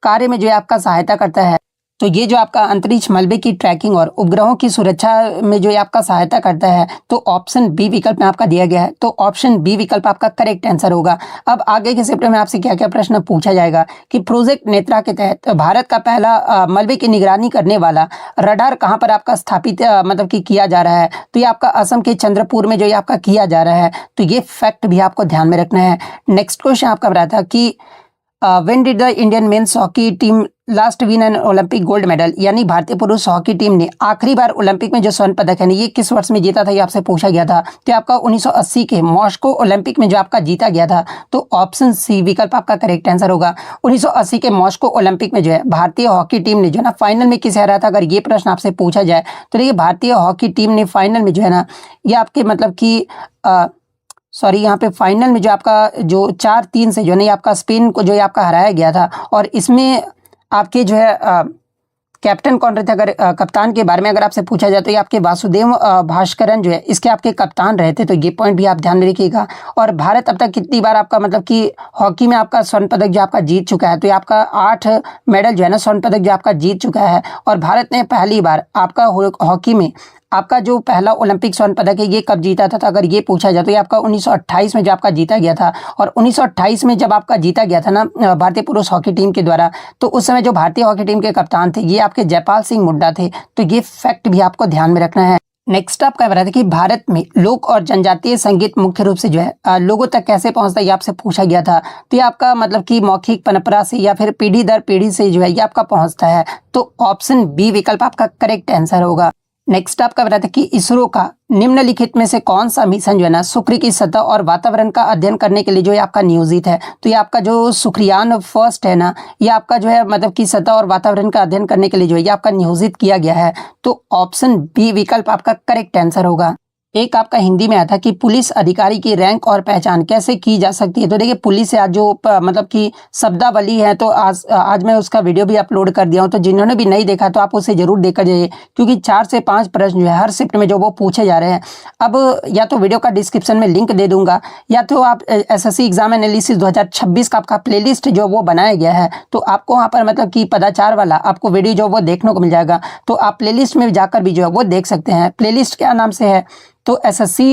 कार्य में जो है आपका सहायता करता है। तो ये जो आपका अंतरिक्ष मलबे की ट्रैकिंग और उपग्रहों की सुरक्षा में जो ये आपका सहायता करता है। तो ऑप्शन बी विकल्प में आपका दिया गया है। तो ऑप्शन बी विकल्प आपका करेक्ट आंसर होगा। अब आगे के चैप्टर में आपसे क्या क्या प्रश्न पूछा जाएगा कि प्रोजेक्ट नेत्रा के तहत भारत का पहला मलबे की निगरानी करने वाला रडार कहाँ पर आपका स्थापित मतलब कि किया जा रहा है। तो ये आपका असम के चंद्रपुर में जो ये आपका किया जा रहा है। तो ये फैक्ट भी आपको ध्यान में रखना है। नेक्स्ट क्वेश्चन आपका बता था कि when did the Indian men's hockey team last win an Olympic gold medal, यानी भारतीय पुरुष हॉकी टीम ने आखिरी बार ओलंपिक में जो स्वर्ण पदक है ये किस वर्ष में जीता था, ये आपसे पूछा गया था। तो आपका 1980 के मॉस्को ओलंपिक में जो आपका जीता गया था। तो ऑप्शन सी विकल्प आपका करेक्ट आंसर होगा। 1980 के मॉस्को ओलंपिक में जो है भारतीय हॉकी टीम ने जो ना फाइनल में किसे हराया था, अगर ये प्रश्न आपसे पूछा जाए तो देखिए भारतीय हॉकी टीम ने फाइनल में जो है ना ये आपके मतलब कि यहाँ पे फाइनल में जो आपका जो 4-3 से जो है आपका स्पेन को जो है आपका हराया गया था। और इसमें आपके जो है कैप्टन कौन रहे थे, अगर कप्तान के बारे में अगर आपसे पूछा जाए तो ये आपके वासुदेव भास्करन जो है इसके आपके कप्तान रहे थे। तो ये पॉइंट भी आप ध्यान में रखिएगा। और भारत अब तक कितनी बार आपका मतलब कि हॉकी में आपका स्वर्ण पदक जो आपका जीत चुका है, तो ये आपका 8 मेडल जो है ना स्वर्ण पदक जो आपका जीत चुका है। और भारत ने पहली बार आपका हॉकी में आपका जो पहला ओलंपिक स्वर्ण पदक है ये कब जीता था, तो अगर ये पूछा जाए तो ये आपका 1928 में जो आपका जीता गया था। और 1928 में जब आपका जीता गया था ना भारतीय पुरुष हॉकी टीम के द्वारा, तो उस समय जो भारतीय हॉकी टीम के कप्तान थे ये आपके जयपाल सिंह मुड्डा थे। तो ये फैक्ट भी आपको ध्यान में रखना है। नेक्स्ट आपका बता दें कि भारत में लोक और जनजातीय संगीत मुख्य रूप से जो है लोगों तक कैसे पहुंचता है, ये आपसे पूछा गया था। तो ये आपका मतलब कि मौखिक परंपरा से या फिर पीढ़ी दर पीढ़ी से जो है ये आपका पहुंचता है। तो ऑप्शन बी विकल्प आपका करेक्ट आंसर होगा। नेक्स्ट आपका बताते कि इसरो का निम्नलिखित में से कौन सा मिशन जो है ना शुक्र की सतह और वातावरण का अध्ययन करने के लिए जो है आपका नियोजित है। तो ये आपका जो शुक्रयान फर्स्ट है ना ये आपका जो है मतलब कि सतह और वातावरण का अध्ययन करने के लिए जो है ये आपका नियोजित किया गया है। तो ऑप्शन बी विकल्प आपका करेक्ट आंसर होगा। एक आपका हिंदी में आया था कि पुलिस अधिकारी की रैंक और पहचान कैसे की जा सकती है। तो देखिए पुलिस से आज जो मतलब कि शब्दावली है, तो आज मैं उसका वीडियो भी अपलोड कर दिया हूँ। तो जिन्होंने भी नहीं देखा तो आप उसे जरूर देखकर जाइए, क्योंकि 4 से 5 प्रश्न जो है हर शिफ्ट में जो वो पूछे जा रहे हैं। अब या तो वीडियो का डिस्क्रिप्शन में लिंक दे दूंगा, या तो आप SSC एग्जाम एनालिसिस 2026 का आपका प्लेलिस्ट जो वो बनाया गया है, तो आपको वहाँ पर मतलब कि पदाचार वाला आपको वीडियो जो वो देखने को मिल जाएगा। तो आप प्लेलिस्ट में जाकर भी जो है वो देख सकते हैं। प्लेलिस्ट क्या नाम से है, तो SSC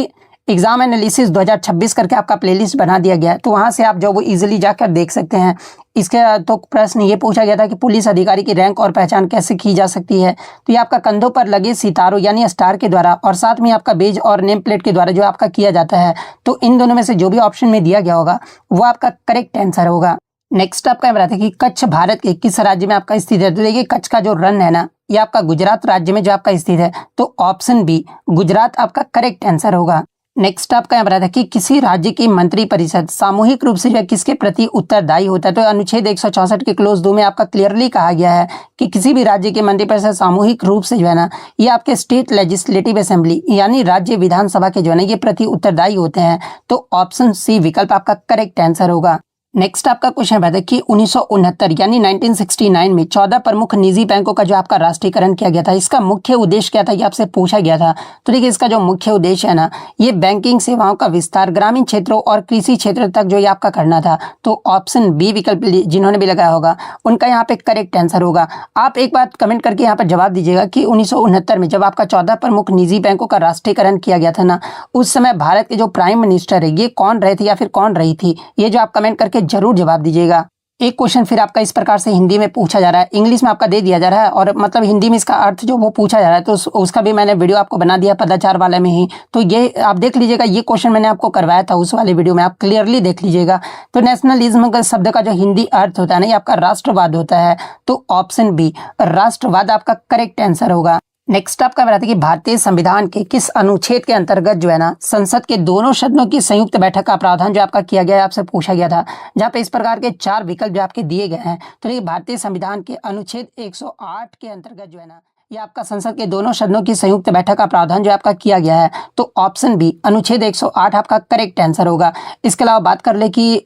एग्जाम एनालिसिस 2026 करके आपका प्लेलिस्ट बना दिया गया है, तो वहाँ से आप जो वो इजीली जाकर देख सकते हैं। इसके तो प्रश्न ये पूछा गया था कि पुलिस अधिकारी की रैंक और पहचान कैसे की जा सकती है, तो ये आपका कंधों पर लगे सितारों यानी स्टार के द्वारा और साथ में आपका बेज और नेम प्लेट के द्वारा जो आपका किया जाता है। तो इन दोनों में से जो भी ऑप्शन में दिया गया होगा वो आपका करेक्ट आंसर होगा। नेक्स्ट आपका बताते हैं कि कच्छ भारत के किस राज्य में आपका स्थित है। तो देखिए कच्छ का जो रण है ना, ये आपका गुजरात राज्य में जो आपका स्थित है, तो ऑप्शन बी गुजरात आपका करेक्ट आंसर होगा। नेक्स्ट आपका यहाँ बताया था कि किसी राज्य की मंत्री परिषद सामूहिक रूप से जो है किसके प्रति उत्तरदायी होता है। तो अनुच्छेद 164 के क्लोज 2 में आपका क्लियरली कहा गया है कि किसी भी राज्य की मंत्री परिषद सामूहिक रूप से जो है ना, ये आपके स्टेट लेजिस्लेटिव असेंबली यानी राज्य विधानसभा के जो है ना, ये प्रति उत्तरदायी होते हैं। तो ऑप्शन सी विकल्प आपका करेक्ट आंसर होगा। नेक्स्ट आपका क्वेश्चन है कि 1969 यानी 1969 में 14 प्रमुख निजी बैंकों का जो आपका राष्ट्रीयकरण किया गया था, इसका मुख्य उद्देश्य क्या था, ये आपसे पूछा गया था। तो देखिए इसका जो मुख्य उद्देश्य है ना, ये बैंकिंग सेवाओं का विस्तार ग्रामीण क्षेत्रों और कृषि क्षेत्र तक जो ये आपका करना था। तो ऑप्शन बी विकल्प जिन्होंने भी लगाया होगा उनका यहाँ पे करेक्ट आंसर होगा। आप एक बात कमेंट करके यहाँ पर जवाब दीजिएगा कि 1969 में जब आपका 14 प्रमुख निजी बैंकों का राष्ट्रीयकरण किया गया था ना, उस समय भारत के जो प्राइम मिनिस्टर है ये कौन रहे थे या फिर कौन रही थी, ये जो आप कमेंट करके जरूर जवाब दीजिएगा। एक क्वेश्चन फिर आपका इस प्रकार से हिंदी में पूछा जा रहा है, इंग्लिश में आपका दे दिया जा रहा है और मतलब हिंदी में इसका अर्थ जो वो पूछा जा रहा है, तो उसका भी मैंने वीडियो आपको बना दिया पदाचार वाले में ही। तो ये आप देख लीजिएगा, ये क्वेश्चन मैंने आपको करवाया था उस वाले वीडियो में, आप क्लियरली देख लीजिएगा। तो नेशनलिज्म का शब्द का जो हिंदी अर्थ होता है ना, ये आपका राष्ट्रवाद होता है। तो ऑप्शन बी राष्ट्रवाद आपका करेक्ट आंसर होगा। नेक्स्ट आपका बताते हैं कि भारतीय संविधान के किस अनुच्छेद के अंतर्गत जो है ना, संसद के दोनों सदनों की संयुक्त बैठक का प्रावधान जो आपका किया गया है, आपसे पूछा गया था, जहां पे इस प्रकार के 4 विकल्प जो आपके दिए गए हैं। तो ये भारतीय संविधान के अनुच्छेद 108 के अंतर्गत जो है ना, ये आपका संसद के दोनों सदनों की संयुक्त बैठक का प्रावधान जो आपका किया गया है। तो ऑप्शन बी अनुच्छेद 108 आपका करेक्ट आंसर होगा। इसके अलावा बात कर ले कि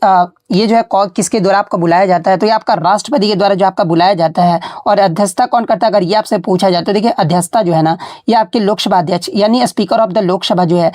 ये जो है किसके द्वारा आपका बुलाया जाता है, तो ये आपका राष्ट्रपति के द्वारा जो आपका बुलाया जाता है। और अध्यक्षता कौन करता है, अगर ये आपसे पूछा जाए तो देखिए अध्यक्षता जो है ना, ये आपके लोकसभा अध्यक्ष यानी स्पीकर ऑफ द लोकसभा जो है,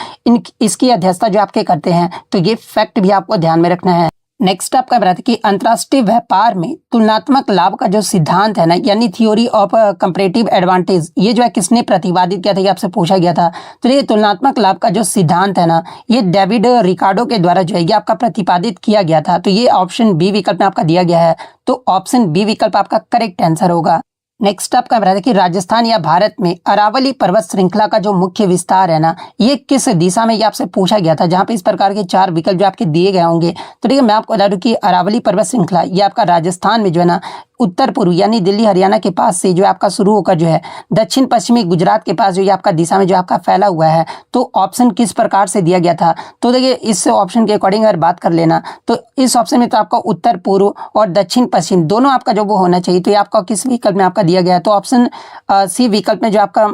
इसकी अध्यक्षता जो आपके करते हैं। तो ये फैक्ट भी आपको ध्यान में रखना है। नेक्स्ट आपका बताते कि अंतर्राष्ट्रीय व्यापार में तुलनात्मक लाभ का जो सिद्धांत है ना, यानी थ्योरी ऑफ कंपैरेटिव एडवांटेज, ये जो है किसने प्रतिपादित किया था, ये आपसे पूछा गया था। तो ये तुलनात्मक लाभ का जो सिद्धांत है ना, ये डेविड रिकार्डो के द्वारा जो है ये आपका प्रतिपादित किया गया था। तो ये ऑप्शन बी विकल्प में आपका दिया गया है। तो ऑप्शन बी विकल्प आपका करेक्ट आंसर होगा। नेक्स्ट आपका बताया कि राजस्थान या भारत में अरावली पर्वत श्रृंखला का जो मुख्य विस्तार है ना, ये किस दिशा में, ये आपसे पूछा गया था, जहां पे इस प्रकार के 4 विकल्प जो आपके दिए गए होंगे। तो ठीक है, मैं आपको बता दूं कि अरावली पर्वत श्रृंखला ये आपका राजस्थान में जो है ना, उत्तर पूर्व यानी दिल्ली हरियाणा के पास से जो आपका शुरू होकर जो है दक्षिण पश्चिमी गुजरात के पास जो ये आपका दिशा में जो आपका फैला हुआ है। तो ऑप्शन किस प्रकार से दिया गया था, तो देखिए इस ऑप्शन के अकॉर्डिंग अगर बात कर लेना, तो इस ऑप्शन में तो आपका उत्तर पूर्व और दक्षिण पश्चिम दोनों आपका जो वो होना चाहिए। तो ये आपका किस विकल्प में आपका दिया गया है, तो ऑप्शन सी विकल्प में जो आपका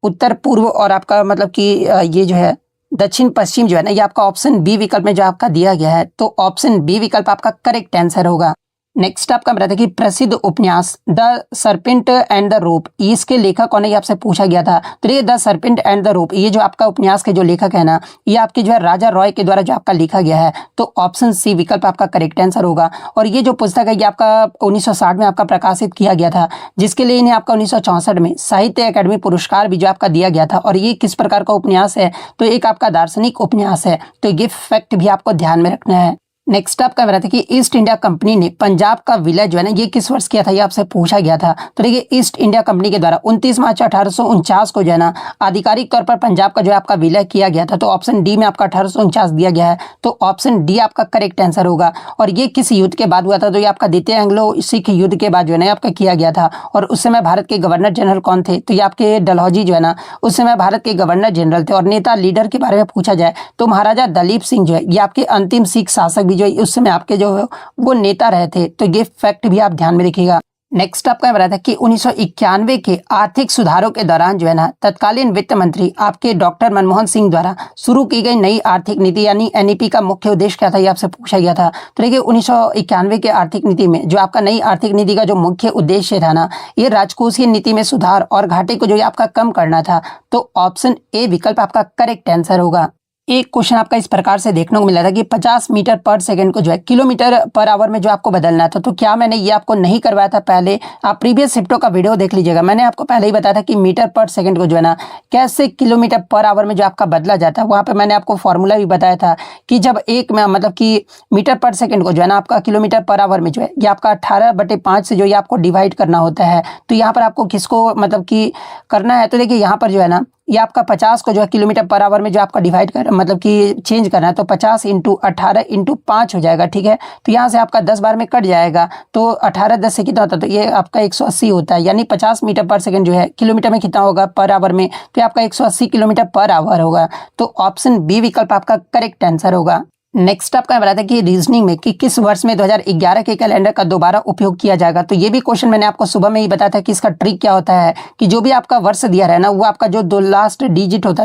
उत्तर पूर्व और आपका मतलब कि ये जो है दक्षिण पश्चिम जो है ना, ये आपका ऑप्शन बी विकल्प में जो आपका दिया गया है। तो ऑप्शन बी विकल्प आपका करेक्ट आंसर होगा। नेक्स्ट आपका बताते हैं कि प्रसिद्ध उपन्यास the serpent and the rope, इसके लेखक कौन है, ये आपसे पूछा गया था। तो ये the serpent and the rope, ये जो आपका उपन्यास के जो लेखक है ना, ये आपके जो है राजा रॉय के द्वारा जो आपका लिखा गया है। तो ऑप्शन सी विकल्प आपका करेक्ट आंसर होगा। और ये जो पुस्तक है ये आपका 1960 में आपका प्रकाशित किया गया था, जिसके लिए इन्हें आपका 1964 में साहित्य अकादमी पुरस्कार भी जो आपका दिया गया था। और ये किस प्रकार का उपन्यास है, तो एक आपका दार्शनिक उपन्यास है। तो ये फैक्ट भी आपको ध्यान में रखना है। नेक्स्ट आपका बताते कि ईस्ट इंडिया कंपनी ने पंजाब का विलय जो है ना, ये किस वर्ष किया था, ये आपसे पूछा गया था। तो देखिए ईस्ट इंडिया कंपनी के द्वारा 29 मार्च 1849 को जो है ना, आधिकारिक तौर पर पंजाब का जो है आपका विलय किया गया था। तो ऑप्शन डी में आपका 1849 दिया गया है। तो ऑप्शन डी आपका करेक्ट आंसर होगा। और ये किस युद्ध के बाद हुआ था, तो ये आपका द्वितीय एंग्लो सिख युद्ध के बाद जो है ना आपका किया गया था। और उस समय भारत के गवर्नर जनरल कौन थे, तो ये आपके डलहौजी जो है ना, उस समय भारत के गवर्नर जनरल थे। और नेता लीडर के बारे में पूछा जाए तो महाराजा दलीप सिंह जो है, ये आपके अंतिम सिख शासक भी जो है उस समय आपके जो है वो नेता रहे थे। तो ये फैक्ट भी आप ध्यान में रखिएगा। नेक्स्ट आपका बताया था कि 1991 के आर्थिक सुधारों के दौरान जो है ना, तत्कालीन वित्त मंत्री आपके डॉक्टर मनमोहन सिंह द्वारा शुरू की गई नई आर्थिक नीति यानी एनईपी का मुख्य उद्देश्य क्या था, ये आपसे पूछा गया था। तो देखिए 1991 के आर्थिक नीति में जो आपका नई आर्थिक नीति का जो मुख्य उद्देश्य था ना, ये राजकोषीय नीति में सुधार और घाटे को जो आपका कम करना था। तो ऑप्शन ए विकल्प आपका करेक्ट आंसर होगा। एक क्वेश्चन आपका इस प्रकार से देखने को मिला था कि 50 मीटर पर सेकंड को जो है किलोमीटर पर आवर में जो आपको बदलना था। तो क्या मैंने ये आपको नहीं करवाया था पहले? आप प्रीवियस शिफ्टों का वीडियो देख लीजिएगा। मैंने आपको पहले ही बताया था कि मीटर पर सेकंड को जो है ना कैसे किलोमीटर पर आवर में जो आपका बदला जाता है। वहाँ पर मैंने आपको फॉर्मूला भी बताया था कि जब एक में मतलब कि मीटर पर सेकेंड को जो है ना आपका किलोमीटर पर आवर में जो है ये आपका 18/5 से जो ये आपको डिवाइड करना होता है। तो यहाँ पर आपको किसको मतलब कि करना है, तो देखिए यहाँ पर जो है ना ये आपका 50 को जो है किलोमीटर पर आवर में जो आपका डिवाइड कर मतलब कि चेंज करना है, तो 50 × 18 × 5 हो जाएगा। ठीक है, तो यहाँ से आपका 10 बार में कट जाएगा, तो 18 10 से कितना होता है, तो ये आपका 180 होता है। यानी 50 मीटर पर सेकंड जो है किलोमीटर में कितना होगा पर आवर में, तो आपका 180 किलोमीटर पर आवर होगा। तो ऑप्शन बी विकल्प आपका करेक्ट आंसर होगा। नेक्स्ट आपका बताया था कि रीजनिंग में कि किस वर्ष में 2011 के कैलेंडर का दोबारा उपयोग किया जाएगा। तो ये भी क्वेश्चन मैंने आपको सुबह में ही बताया था कि इसका ट्रिक क्या होता है कि जो भी आपका वर्ष दिया रहा है ना वो आपका जो दो लास्ट डिजिट होता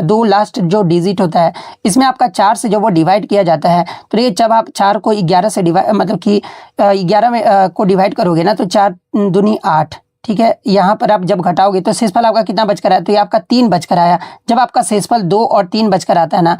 है इसमें आपका 4 से जो वो डिवाइड किया जाता है। तो ये जब आप 4 को 11 से डिवाइड मतलब कि 11 में को डिवाइड करोगे ना तो 4 दूनी 8। ठीक है, यहाँ पर आप जब घटाओगे तो शेषफल आपका कितना बचकर आया, तो ये आपका 3 बचकर आया। जब आपका शेषफल 2 और 3 बचकर आता है ना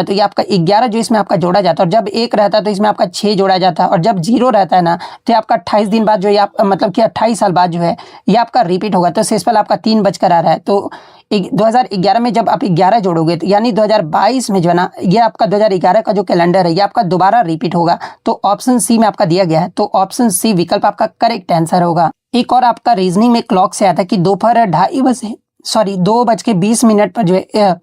तो ये आपका 11 जो इसमें आपका जोड़ा जाता है, और जब 1 रहता है तो इसमें आपका 6 जोड़ा जाता है, और जब 0 रहता है ना तो ये आपका 28 दिन बाद जो ये आप मतलब कि 28 साल बाद जो है ये आपका रिपीट होगा। तो शेषफल आपका 3 बचकर आ रहा है। तो 2011 में जब आप 11 जोड़ोगे तो यानी 2022 में जो है ना ये आपका 2011 का जो कैलेंडर है ये आपका दोबारा रिपीट होगा। तो ऑप्शन सी में आपका दिया गया है, तो ऑप्शन सी विकल्प आपका करेक्ट आंसर होगा। एक और आपका रीजनिंग में क्लॉक से आता है कि दोपहर 2:20 पर जो है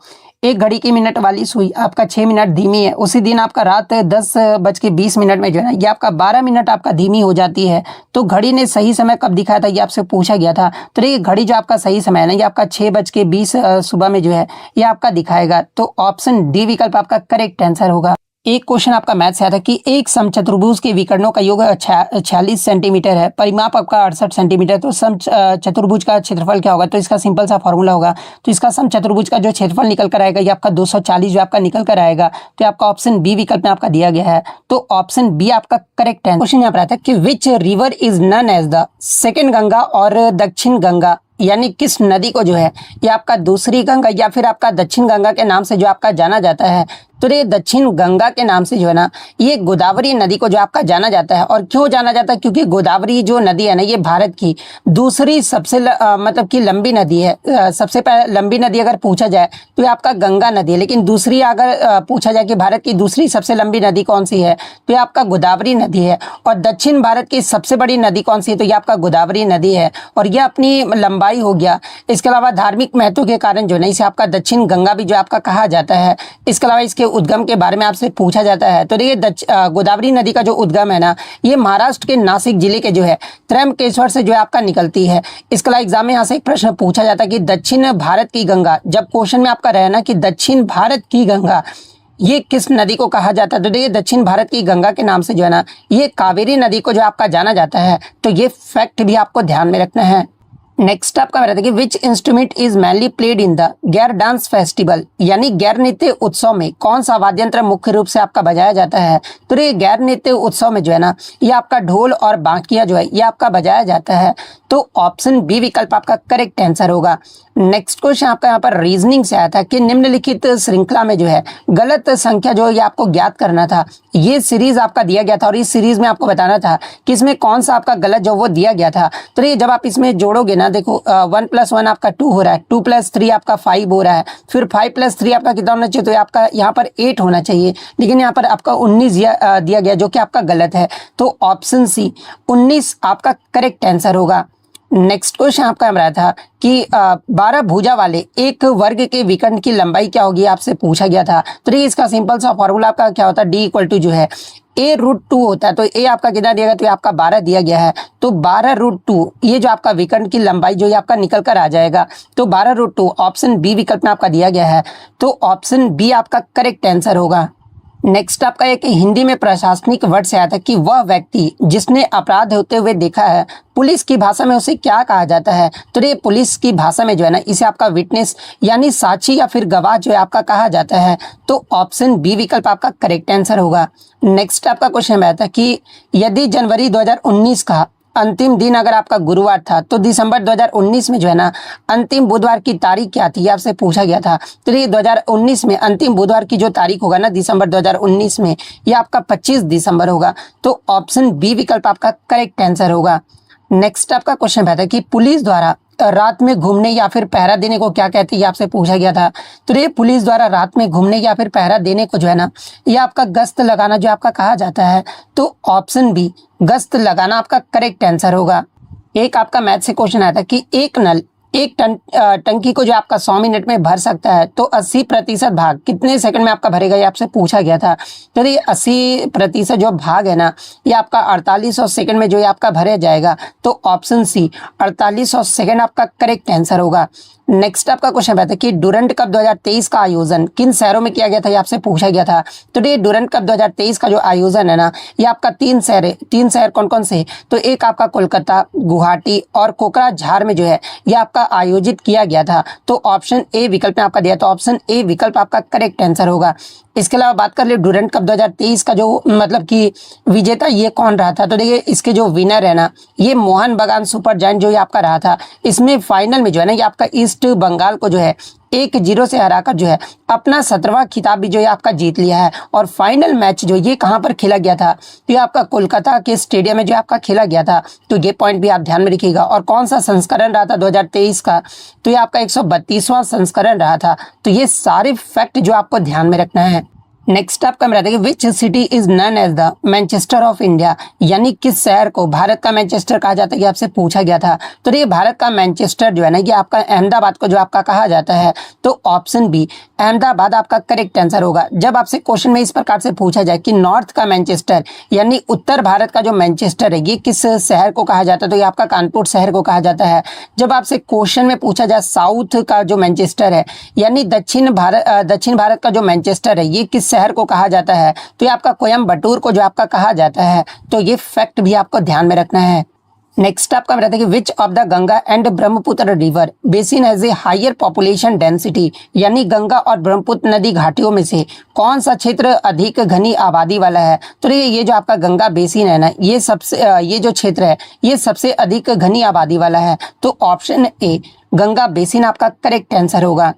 एक घड़ी की मिनट वाली सुई आपका 6 मिनट धीमी है। उसी दिन आपका रात 10:20 में जो है ना ये आपका 12 मिनट आपका धीमी हो जाती है। तो घड़ी ने सही समय कब दिखाया था ये आपसे पूछा गया था। तो ये घड़ी जो आपका सही समय है ना ये आपका 6:20 सुबह में जो है ये आपका दिखाएगा। तो ऑप्शन डी विकल्प आपका करेक्ट आंसर होगा। एक क्वेश्चन आपका मैथ से आया था कि एक समचतुर्भुज के विकर्णों का योग 46 सेंटीमीटर है, परिमाप आपका 68 सेंटीमीटर। तो समचतुर्भुज का क्षेत्रफल क्या होगा, तो इसका सिंपल सा फॉर्मूला होगा। तो इसका समचतुर्भुज का जो क्षेत्रफल निकल कर आएगा ये आपका 240 जो आपका निकल कर आएगा। तो आपका ऑप्शन बी विकल्प में आपका दिया गया है। तो ऑप्शन बी आपका करेक्ट है। क्वेश्चन यहाँ पर आता है कि which river is known as the second Ganga और दक्षिण गंगा, यानी किस नदी को जो है ये आपका दूसरी गंगा या फिर आपका दक्षिण गंगा के नाम से जो आपका जाना जाता है। तो ये दक्षिण गंगा के नाम से जो है ना ये गोदावरी नदी को जो आपका जाना जाता है। और क्यों जाना जाता है, क्योंकि गोदावरी जो नदी है ना ये भारत की दूसरी सबसे मतलब कि लंबी नदी है। सबसे लंबी नदी अगर पूछा जाए तो ये आपका गंगा नदी है, लेकिन दूसरी अगर पूछा जाए कि भारत की दूसरी सबसे लंबी नदी कौन सी है तो ये आपका गोदावरी नदी है। और दक्षिण भारत की सबसे बड़ी नदी कौन सी है, तो ये आपका गोदावरी नदी है। और यह अपनी लंबाई हो गया, इसके अलावा धार्मिक महत्व के कारण जो है ना इसे आपका दक्षिण गंगा भी जो आपका कहा जाता है। इसके अलावा इसके उद्गम के बारे में आपसे पूछा जाता है। तो देखिए गोदावरी नदी का जो उद्गम है ना ये महाराष्ट्र के नासिक जिले के जो है त्र्यंबकेश्वर से जो है आपका निकलती है। इसके अलावा एग्जाम में यहाँ से एक प्रश्न पूछा जाता है कि दक्षिण भारत की गंगा, जब क्वेश्चन में आपका रहे ना कि दक्षिण भारत की गंगा ये किस नदी को कहा जाता है, तो देखिए दक्षिण भारत की गंगा के नाम से जो है ना ये कावेरी नदी को जो आपका जाना जाता है। तो ये फैक्ट भी आपको ध्यान में रखना है। नेक्स्ट आपका बताते कि which instrument is mainly played in the Gair dance festival, यानी गैर नृत्य उत्सव में कौन सा वाद्य यंत्र मुख्य रूप से आपका बजाया जाता है। तो ये गैर नृत्य उत्सव में जो है ना ये आपका ढोल और बांकिया जो है ये आपका बजाया जाता है। तो ऑप्शन बी विकल्प आपका करेक्ट आंसर होगा। नेक्स्ट क्वेश्चन आपका यहाँ पर रीजनिंग से आया था कि निम्नलिखित श्रृंखला में जो है गलत संख्या जो ये आपको ज्ञात करना था। ये सीरीज आपका दिया गया था और इस सीरीज में आपको बताना था कि इसमें कौन सा आपका गलत जो वो दिया गया था। तो ये जब आप इसमें जोड़ोगे ना देखो 1 + 1 आपका 2 हो रहा है, 2 + 3 आपका 5 हो रहा है, फिर 5 + 3 आपका कितना होना चाहिए, तो आपका यहाँ पर 8 होना चाहिए, लेकिन यहाँ पर आपका 19 दिया गया जो कि आपका गलत है। तो ऑप्शन सी 19 आपका करेक्ट आंसर होगा। नेक्स्ट क्वेश्चन आपका रहा था कि 12 भुजा वाले एक वर्ग के विकर्ण की लंबाई क्या होगी आपसे पूछा गया था। तो ये इसका सिंपल सा फॉर्मूला आपका क्या होता है, D = जो है A√2 होता है। तो A आपका कितना दिया गया, तो आपका 12 दिया गया है। तो 12√2 ये जो आपका विकर्ण की लंबाई जो ये आपका निकल कर आ जाएगा। तो 12√2 ऑप्शन बी विकल्प में आपका दिया गया है। तो ऑप्शन बी आपका करेक्ट आंसर होगा। नेक्स्ट आपका एक हिंदी में प्रशासनिक वर्ड से आया था कि वह व्यक्ति जिसने अपराध होते हुए देखा है पुलिस की भाषा में उसे क्या कहा जाता है। तो ये पुलिस की भाषा में जो है ना इसे आपका विटनेस यानी साक्षी या फिर गवाह जो है आपका कहा जाता है। तो ऑप्शन बी विकल्प आपका करेक्ट आंसर होगा। नेक्स्ट आपका क्वेश्चन आया था कि यदि जनवरी 2019 का अंतिम दिन अगर आपका गुरुवार था तो दिसंबर 2019 में जो है ना अंतिम बुधवार की तारीख क्या थी, ये आपसे पूछा गया था। तो ये 2019 में अंतिम बुधवार की जो तारीख होगा ना दिसंबर 2019 में, ये आपका 25 दिसंबर होगा। तो ऑप्शन बी विकल्प आपका करेक्ट आंसर होगा। नेक्स्ट आपका क्वेश्चन आता है कि पुलिस द्वारा रात में घूमने या फिर पहरा देने को क्या कहते हैं, ये आपसे पूछा गया था। तो ये पुलिस द्वारा रात में घूमने या फिर पहरा देने को जो है ना, ये आपका गश्त लगाना जो आपका कहा जाता है। तो ऑप्शन बी गश्त लगाना आपका करेक्ट आंसर होगा। एक आपका मैथ से क्वेश्चन आया था कि एक नल एक टंकी को जो आपका 100 मिनट में भर सकता है तो 80% भाग कितने सेकंड में आपका भरेगा, ये आपसे पूछा गया था। तो ये 80% जो भाग है ना, ये आपका 4800 सेकंड में जो ये आपका भरा जाएगा। तो ऑप्शन सी 4800 सेकंड आपका करेक्ट आंसर होगा। नेक्स्ट आपका क्वेश्चन आता है कि डुरंड कप 2023 का आयोजन किन शहरों में किया गया था, ये आपसे पूछा गया था। तो ये डुरंड कप 2023 का जो आयोजन है ना, ये आपका 3 शहर है। 3 शहर कौन कौन से? तो एक आपका कोलकाता, गुवाहाटी और कोकराझार में जो है ये आपका आयोजित किया गया था। तो ऑप्शन ए विकल्प में आपका दिया, तो ऑप्शन ए विकल्प आपका करेक्ट आंसर होगा। इसके अलावा बात कर ले डुरंड कप 2023 का जो मतलब कि विजेता ये कौन रहा था। तो देखिए इसके जो विनर है ना, ये मोहन बगान सुपर जायंट जो ये आपका रहा था। इसमें फाइनल में जो है ना, ये आपका ईस्ट बंगाल को जो है 1-0 से हराकर जो है अपना 17वां खिताब भी जो है आपका जीत लिया है। और फाइनल मैच जो ये कहाँ पर खेला गया था, तो ये आपका कोलकाता के स्टेडियम में जो आपका खेला गया था। तो ये पॉइंट भी आप ध्यान में रखिएगा। और कौन सा संस्करण रहा था 2023 का, तो ये आपका 132वां संस्करण रहा था। तो ये सारे फैक्ट जो आपको ध्यान में रखना है। नेक्स्ट आपका मेरा देखिए which city is known as the Manchester of India, यानी किस शहर को भारत का मैनचेस्टर कहा जाता है, ये आपसे पूछा गया था। तो ये भारत का मैनचेस्टर जो है ना, ये आपका अहमदाबाद को जो आपका कहा जाता है। तो ऑप्शन बी अहमदाबाद आपका करेक्ट आंसर होगा। जब आपसे क्वेश्चन में इस प्रकार से पूछा जाए कि नॉर्थ का मैनचेस्टर यानी उत्तर भारत का जो मैनचेस्टर है, ये किस शहर को कहा जाता है, तो ये आपका कानपुर शहर को कहा जाता है। जब आपसे क्वेश्चन में पूछा जाए साउथ का जो मैनचेस्टर है यानी दक्षिण भारत का जो मैनचेस्टर है, ये किस शहर को कहा जाता है, तो ये आपका कोयम्बटूर को जो आपका कहा जाता है। तो ये फैक्ट भी आपको ध्यान में रखना है। नेक्स्ट आपका रहता है कि which of the Ganga and Brahmaputra river basin has a higher population density, यानी गंगा और ब्रह्मपुत्र नदी घाटियों में से कौन सा क्षेत्र अधिक घनी आबादी वाला है। तो ये जो आपका गंगा बेसिन है ना, ये जो क्षेत्र है ये सबसे अधिक घनी आबादी वाला है। तो ऑप्शन ए गंगा बेसिन आपका करेक्ट आंसर होगा।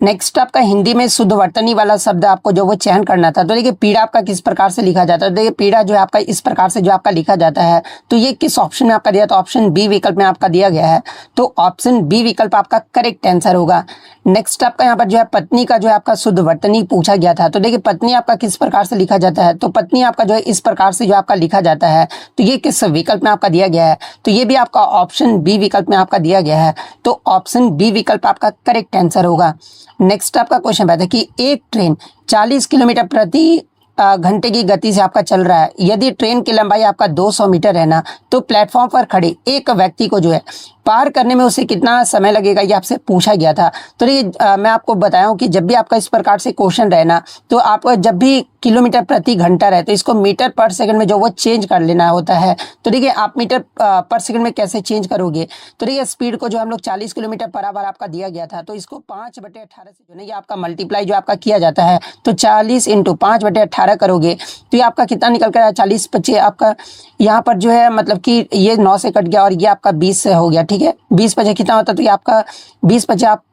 नेक्स्ट आपका हिंदी में शुद्ध वर्तनी वाला शब्द आपको जो वो चयन करना था। तो देखिए पीड़ा आपका किस प्रकार से लिखा जाता है, देखिए पीड़ा जो है आपका इस प्रकार से जो आपका लिखा जाता है। तो ये किस ऑप्शन में आपका दिया, तो ऑप्शन बी विकल्प में आपका दिया गया है। तो ऑप्शन बी विकल्प आपका करेक्ट आंसर होगा। नेक्स्ट आपका यहाँ पर जो है पत्नी का जो है आपका शुद्ध वर्तनी पूछा गया था। तो देखिए पत्नी आपका किस प्रकार से लिखा जाता है, तो पत्नी आपका जो है इस प्रकार से जो आपका लिखा जाता है। तो ये किस विकल्प में आपका दिया गया है, तो ये भी आपका ऑप्शन बी विकल्प में आपका दिया गया है। तो ऑप्शन बी विकल्प आपका करेक्ट आंसर होगा। नेक्स्ट आपका क्वेश्चन आता है कि एक ट्रेन 40 किलोमीटर प्रति घंटे की गति से आपका चल रहा है। यदि ट्रेन की लंबाई आपका 200 मीटर है ना, तो प्लेटफॉर्म पर खड़े एक व्यक्ति को जो है पार करने में उसे कितना समय लगेगा, ये आपसे पूछा गया था। तो ये मैं आपको बताया हूँ कि जब भी आपका इस प्रकार से क्वेश्चन रहे ना, तो आप जब भी किलोमीटर प्रति घंटा रहे तो इसको मीटर पर सेकंड में जो वो चेंज कर लेना होता है। तो देखिए आप मीटर पर सेकंड में कैसे चेंज करोगे, तो देखिए स्पीड को जो हम लोग 40 किलोमीटर पर आवर आपका दिया गया था, तो इसको 5/18 से जो है ये आपका मल्टीप्लाई जो आपका किया जाता है। तो 40 × 5/18 करोगे तो ये आपका कितना निकल कर 40 25 आपका यहाँ पर जो है मतलब कि ये 9 से कट गया और ये आपका 20 से हो गया। ठीक है, 20 5 कितना होता है, तो ये आपका 20 5 आप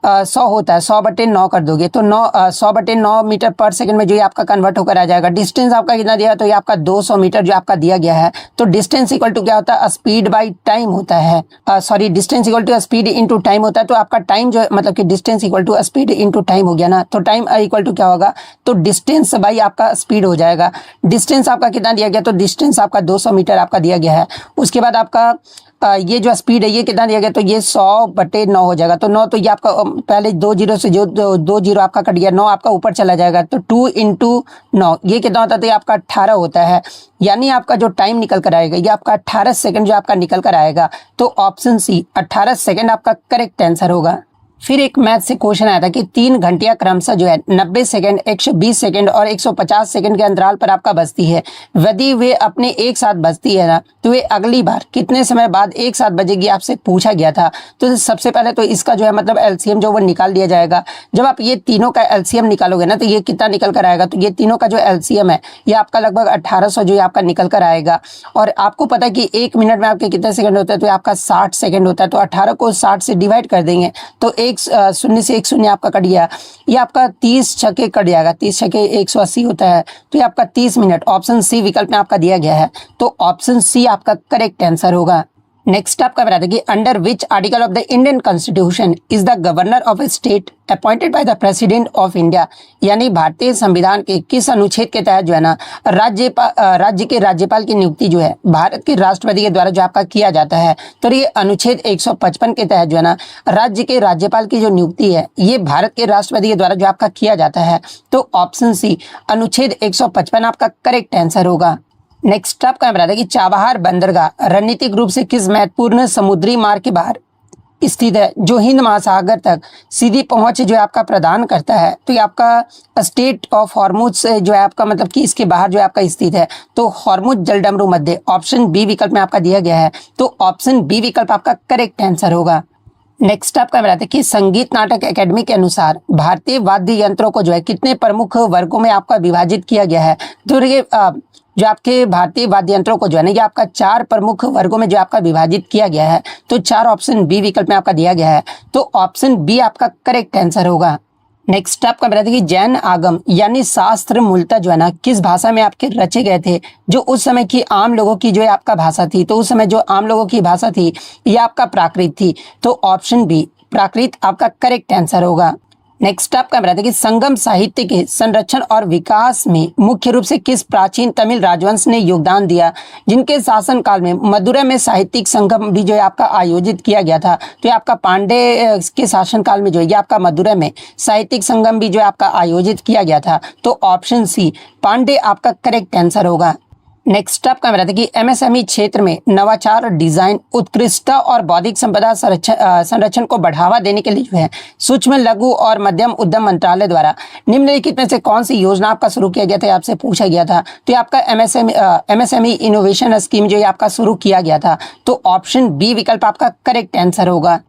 100 होता है, 100/9 कर दोगे तो 100/9 मीटर पर सेकंड में जो ये आपका कन्वर्ट होकर आ जाएगा। डिस्टेंस आपका कितना दिया है, तो ये आपका 200 मीटर जो आपका दिया गया है। तो डिस्टेंस इक्वल टू क्या होता है, स्पीड बाई टाइम होता है। Sorry, distance equal to speed into time होता है। तो आपका टाइम जो है मतलब कि distance equal to speed into time हो गया ना, तो टाइम इक्वल टू क्या होगा, तो डिस्टेंस बाई आपका स्पीड हो जाएगा। डिस्टेंस आपका कितना दिया गया, तो डिस्टेंस आपका 200 मीटर आपका दिया गया है। उसके बाद आपका ये जो स्पीड है ये कितना दिया गया, तो ये 100/9 हो जाएगा। तो 9 तो ये आपका पहले 2 जीरो से जो 2 जीरो आपका कट गया, 9 आपका ऊपर चला जाएगा। तो 2 × 9 ये कितना होता है, तो ये आपका 18 होता है। यानी आपका जो टाइम निकल कर आएगा ये आपका 18 सेकंड जो आपका निकल कर आएगा। तो ऑप्शन सी 18 सेकंड आपका करेक्ट आंसर होगा। फिर एक मैथ से क्वेश्चन आया था कि 3 घंटियां क्रमशः जो है 90 सेकंड, 120 सेकंड और 150 सेकंड के अंतराल पर आपका बजती है। यदि वे अपने एक साथ बजती है ना, तो वे अगली बार कितने समय बाद एक साथ बजेगी, आपसे पूछा गया था। तो सबसे पहले तो इसका जो है मतलब एलसीएम जो वो निकाल दिया जाएगा। जब आप ये तीनों का एलसीएम निकालोगे ना, तो ये कितना निकल कर आएगा, तो ये तीनों का जो एलसीएम है ये आपका लगभग 1800 जो है आपका निकल कर आएगा। और आपको पता है कि 1 मिनट में आपके कितने सेकंड होता है, तो आपका 60 सेकंड होता है। तो 18 को 60 से डिवाइड कर देंगे तो एक शून्य से एक शून्य आपका कट गया, ये आपका 30 छक्के कट जाएगा, 30 छक्के 180 होता है, तो ये आपका 30 मिनट ऑप्शन सी विकल्प में आपका दिया गया है। तो ऑप्शन सी आपका करेक्ट आंसर होगा। नेक्स्ट आपका बता दें कि under which article of the Indian constitution is the governor of A state appointed by the president of India, यानी भारतीय संविधान के किस अनुच्छेद के तहत जो है ना राज्य के राज्यपाल की नियुक्ति जो है भारत के राष्ट्रपति के द्वारा जो आपका किया जाता है। तो ये अनुच्छेद 155 के तहत जो है ना राज्य के राज्यपाल की जो नियुक्ति है ये भारत के राष्ट्रपति के द्वारा जो आपका किया जाता है। तो ऑप्शन सी अनुच्छेद 155 आपका करेक्ट आंसर होगा। नेक्स्ट आपका बता दें कि चाबहार बंदरगाह रणनीतिक रूप से किस महत्वपूर्ण समुद्री मार्ग के बाहर स्थित है, जो हिंद महासागर तक सीधी पहुंच जो है आपका प्रदान करता है। तो ये आपका स्टेट ऑफ हॉर्मुज से जो है आपका मतलब कि इसके बाहर जो है आपका स्थित है। तो हॉर्मुज जलडमरू मध्य ऑप्शन बी विकल्प में आपका दिया गया है। तो ऑप्शन बी विकल्प आपका करेक्ट आंसर होगा। नेक्स्ट आपका बताते हैं कि संगीत नाटक एकेडमी के अनुसार भारतीय वाद्य यंत्रों को जो है कितने प्रमुख वर्गों में आपका विभाजित किया गया है। तो ये जो आपके भारतीय वाद्य यंत्रों को जो है ना ये आपका 4 प्रमुख वर्गों में जो आपका विभाजित किया गया है। तो 4 ऑप्शन बी विकल्प में आपका दिया गया है। तो ऑप्शन बी आपका करेक्ट आंसर होगा। नेक्स्ट आपका बताते हैं कि जैन आगम यानी शास्त्र मूलतः जो है ना किस भाषा में आपके रचे गए थे, जो उस समय की आम लोगों की जो है आपका भाषा थी। तो उस समय जो आम लोगों की भाषा थी ये आपका प्राकृत थी। तो ऑप्शन बी प्राकृत आपका करेक्ट आंसर होगा। नेक्स्ट आपका बताते हैं कि संगम साहित्य के संरक्षण और विकास में मुख्य रूप से किस प्राचीन तमिल राजवंश ने योगदान दिया, जिनके शासन काल में मदुरै में साहित्यिक संगम भी जो है आपका आयोजित किया गया था। तो ये आपका पांडे के शासन काल में जो है आपका मदुरै में साहित्यिक संगम भी जो है आपका आयोजित किया गया था। तो ऑप्शन सी पांडे आपका करेक्ट आंसर होगा। नेक्स्ट आपका बताते हैं कि एमएसएमई क्षेत्र में नवाचार, डिजाइन, उत्कृष्टता और बौद्धिक संपदा संरक्षण को बढ़ावा देने के लिए जो है सूक्ष्म, लघु और मध्यम उद्यम मंत्रालय द्वारा निम्नलिखित में से कौन सी योजना आपका शुरू किया गया था, आपसे पूछा गया था। तो ये आपका एमएसएमई इनोवेशन स्कीम जो है आपका शुरू किया गया था। तो ऑप्शन बी विकल्प आपका करेक्ट आंसर होगा।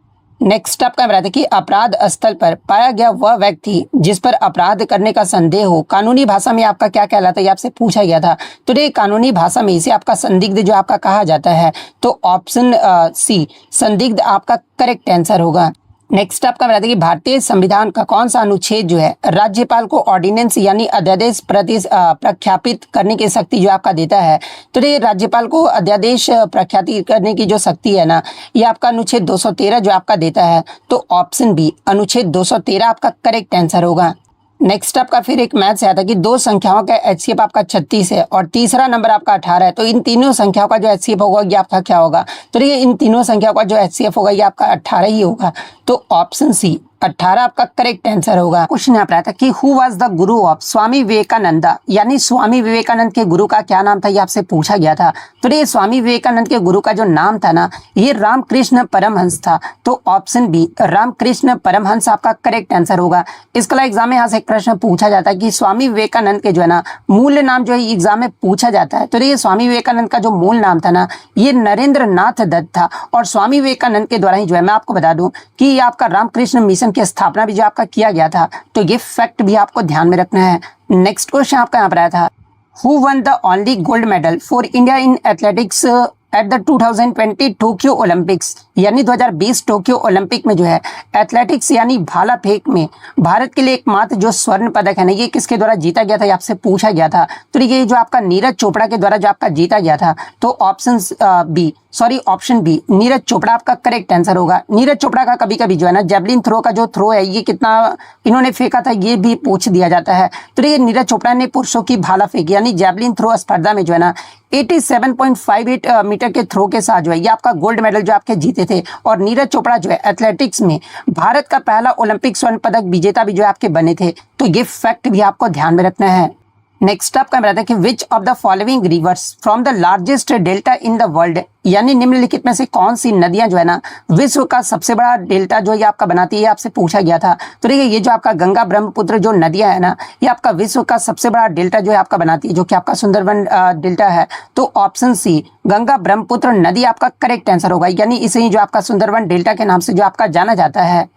नेक्स्ट आपका बताते कि अपराध स्थल पर पाया गया वह व्यक्ति जिस पर अपराध करने का संदेह हो, कानूनी भाषा में आपका क्या कहलाता है, ये आपसे पूछा गया था। तो ये कानूनी भाषा में इसे आपका संदिग्ध जो आपका कहा जाता है। तो ऑप्शन सी संदिग्ध आपका करेक्ट आंसर होगा। नेक्स्ट आपका बताते कि भारतीय संविधान का कौन सा अनुच्छेद जो है राज्यपाल को ऑर्डिनेंस यानी अध्यादेश प्रख्यापित करने की शक्ति जो आपका देता है। तो ये राज्यपाल को अध्यादेश प्रख्यापित करने की जो शक्ति है ना ये आपका अनुच्छेद 213 जो आपका देता है। तो ऑप्शन बी अनुच्छेद 213 आपका करेक्ट आंसर होगा। नेक्स्ट आपका फिर एक मैथ से आता है कि 2 संख्याओं का एचसीएफ आपका 36 है और तीसरा नंबर आपका 18 है। तो इन तीनों संख्याओं का जो एचसीएफ होगा ये आपका क्या होगा। तो ये इन तीनों संख्याओं का जो एचसीएफ होगा ये आपका 18 ही होगा। तो ऑप्शन सी 18 आपका करेक्ट आंसर होगा। क्वेश्चन यहाँ पर आता है कि who was the Guru of स्वामी विवेकानंदा, यानी स्वामी विवेकानंद के गुरु का क्या नाम था, ये आपसे पूछा गया था। तो ये स्वामी विवेकानंद के गुरु का जो नाम था ना ये रामकृष्ण परमहंस था। तो ऑप्शन बी रामकृष्ण परमहंस आपका करेक्ट आंसर होगा। इसका एग्जाम में यहाँ से एक प्रश्न पूछा जाता है कि स्वामी विवेकानंद के जो है ना मूल नाम जो है एग्जाम में पूछा जाता है। तो ये स्वामी विवेकानंद का जो मूल नाम था ना ये नरेंद्र नाथ दत्त था। और स्वामी विवेकानंद के द्वारा ही जो है मैं आपको बता दूं कि ये आपका रामकृष्ण मिशन की स्थापना भी जो आपका किया गया था। तो ये फैक्ट भी आपको ध्यान में रखना है। नेक्स्ट क्वेश्चन आपका यहाँ पर आया था, who one the only gold medal for India in athletics at the 2020 Tokyo Olympics, यानी 2020 टोक्यो ओलंपिक में जो है एथलेटिक्स यानी भाला फेंक में भारत के लिए एकमात्र जो स्वर्ण पदक है ना ये किसके द्वारा जीता गया था, ये आपसे पूछा गया था। तो ये जो आपका नीरज चोपड़ा के द्वारा जो आपका जीता गया था। तो ऑप्शन बी नीरज चोपड़ा आपका करेक्ट आंसर होगा। नीरज चोपड़ा का कभी कभी जो है ना जेवलिन थ्रो का जो थ्रो है ये कितना इन्होंने फेंका था ये भी पूछ दिया जाता है। तो ये नीरज चोपड़ा ने पुरुषों की भाला फेंकी यानी जेवलिन थ्रो स्पर्धा में जो है ना 87.58 मीटर के थ्रो के साथ जो है ये आपका गोल्ड मेडल जो आपके जीते थे। और नीरज चोपड़ा जो है एथलेटिक्स में भारत का पहला ओलंपिक स्वर्ण पदक विजेता भी जो आपके बने थे। तो ये फैक्ट भी आपको ध्यान में रखना है। नेक्स्ट आपका बताता है कि which of the following rivers from the largest delta in the world, यानी निम्नलिखित में से कौन सी नदियां जो है ना विश्व का सबसे बड़ा डेल्टा जो ये आपका बनाती है, आपसे पूछा गया था। तो देखिए ये जो आपका गंगा ब्रह्मपुत्र जो नदियां है ना, ये आपका विश्व का सबसे बड़ा डेल्टा जो है आपका बनाती है, जो कि आपका सुंदरबन डेल्टा है। तो ऑप्शन सी गंगा ब्रह्मपुत्र नदी आपका करेक्ट आंसर होगा, यानी इसे ही जो आपका सुंदरबन डेल्टा के नाम से जो आपका जाना जाता है।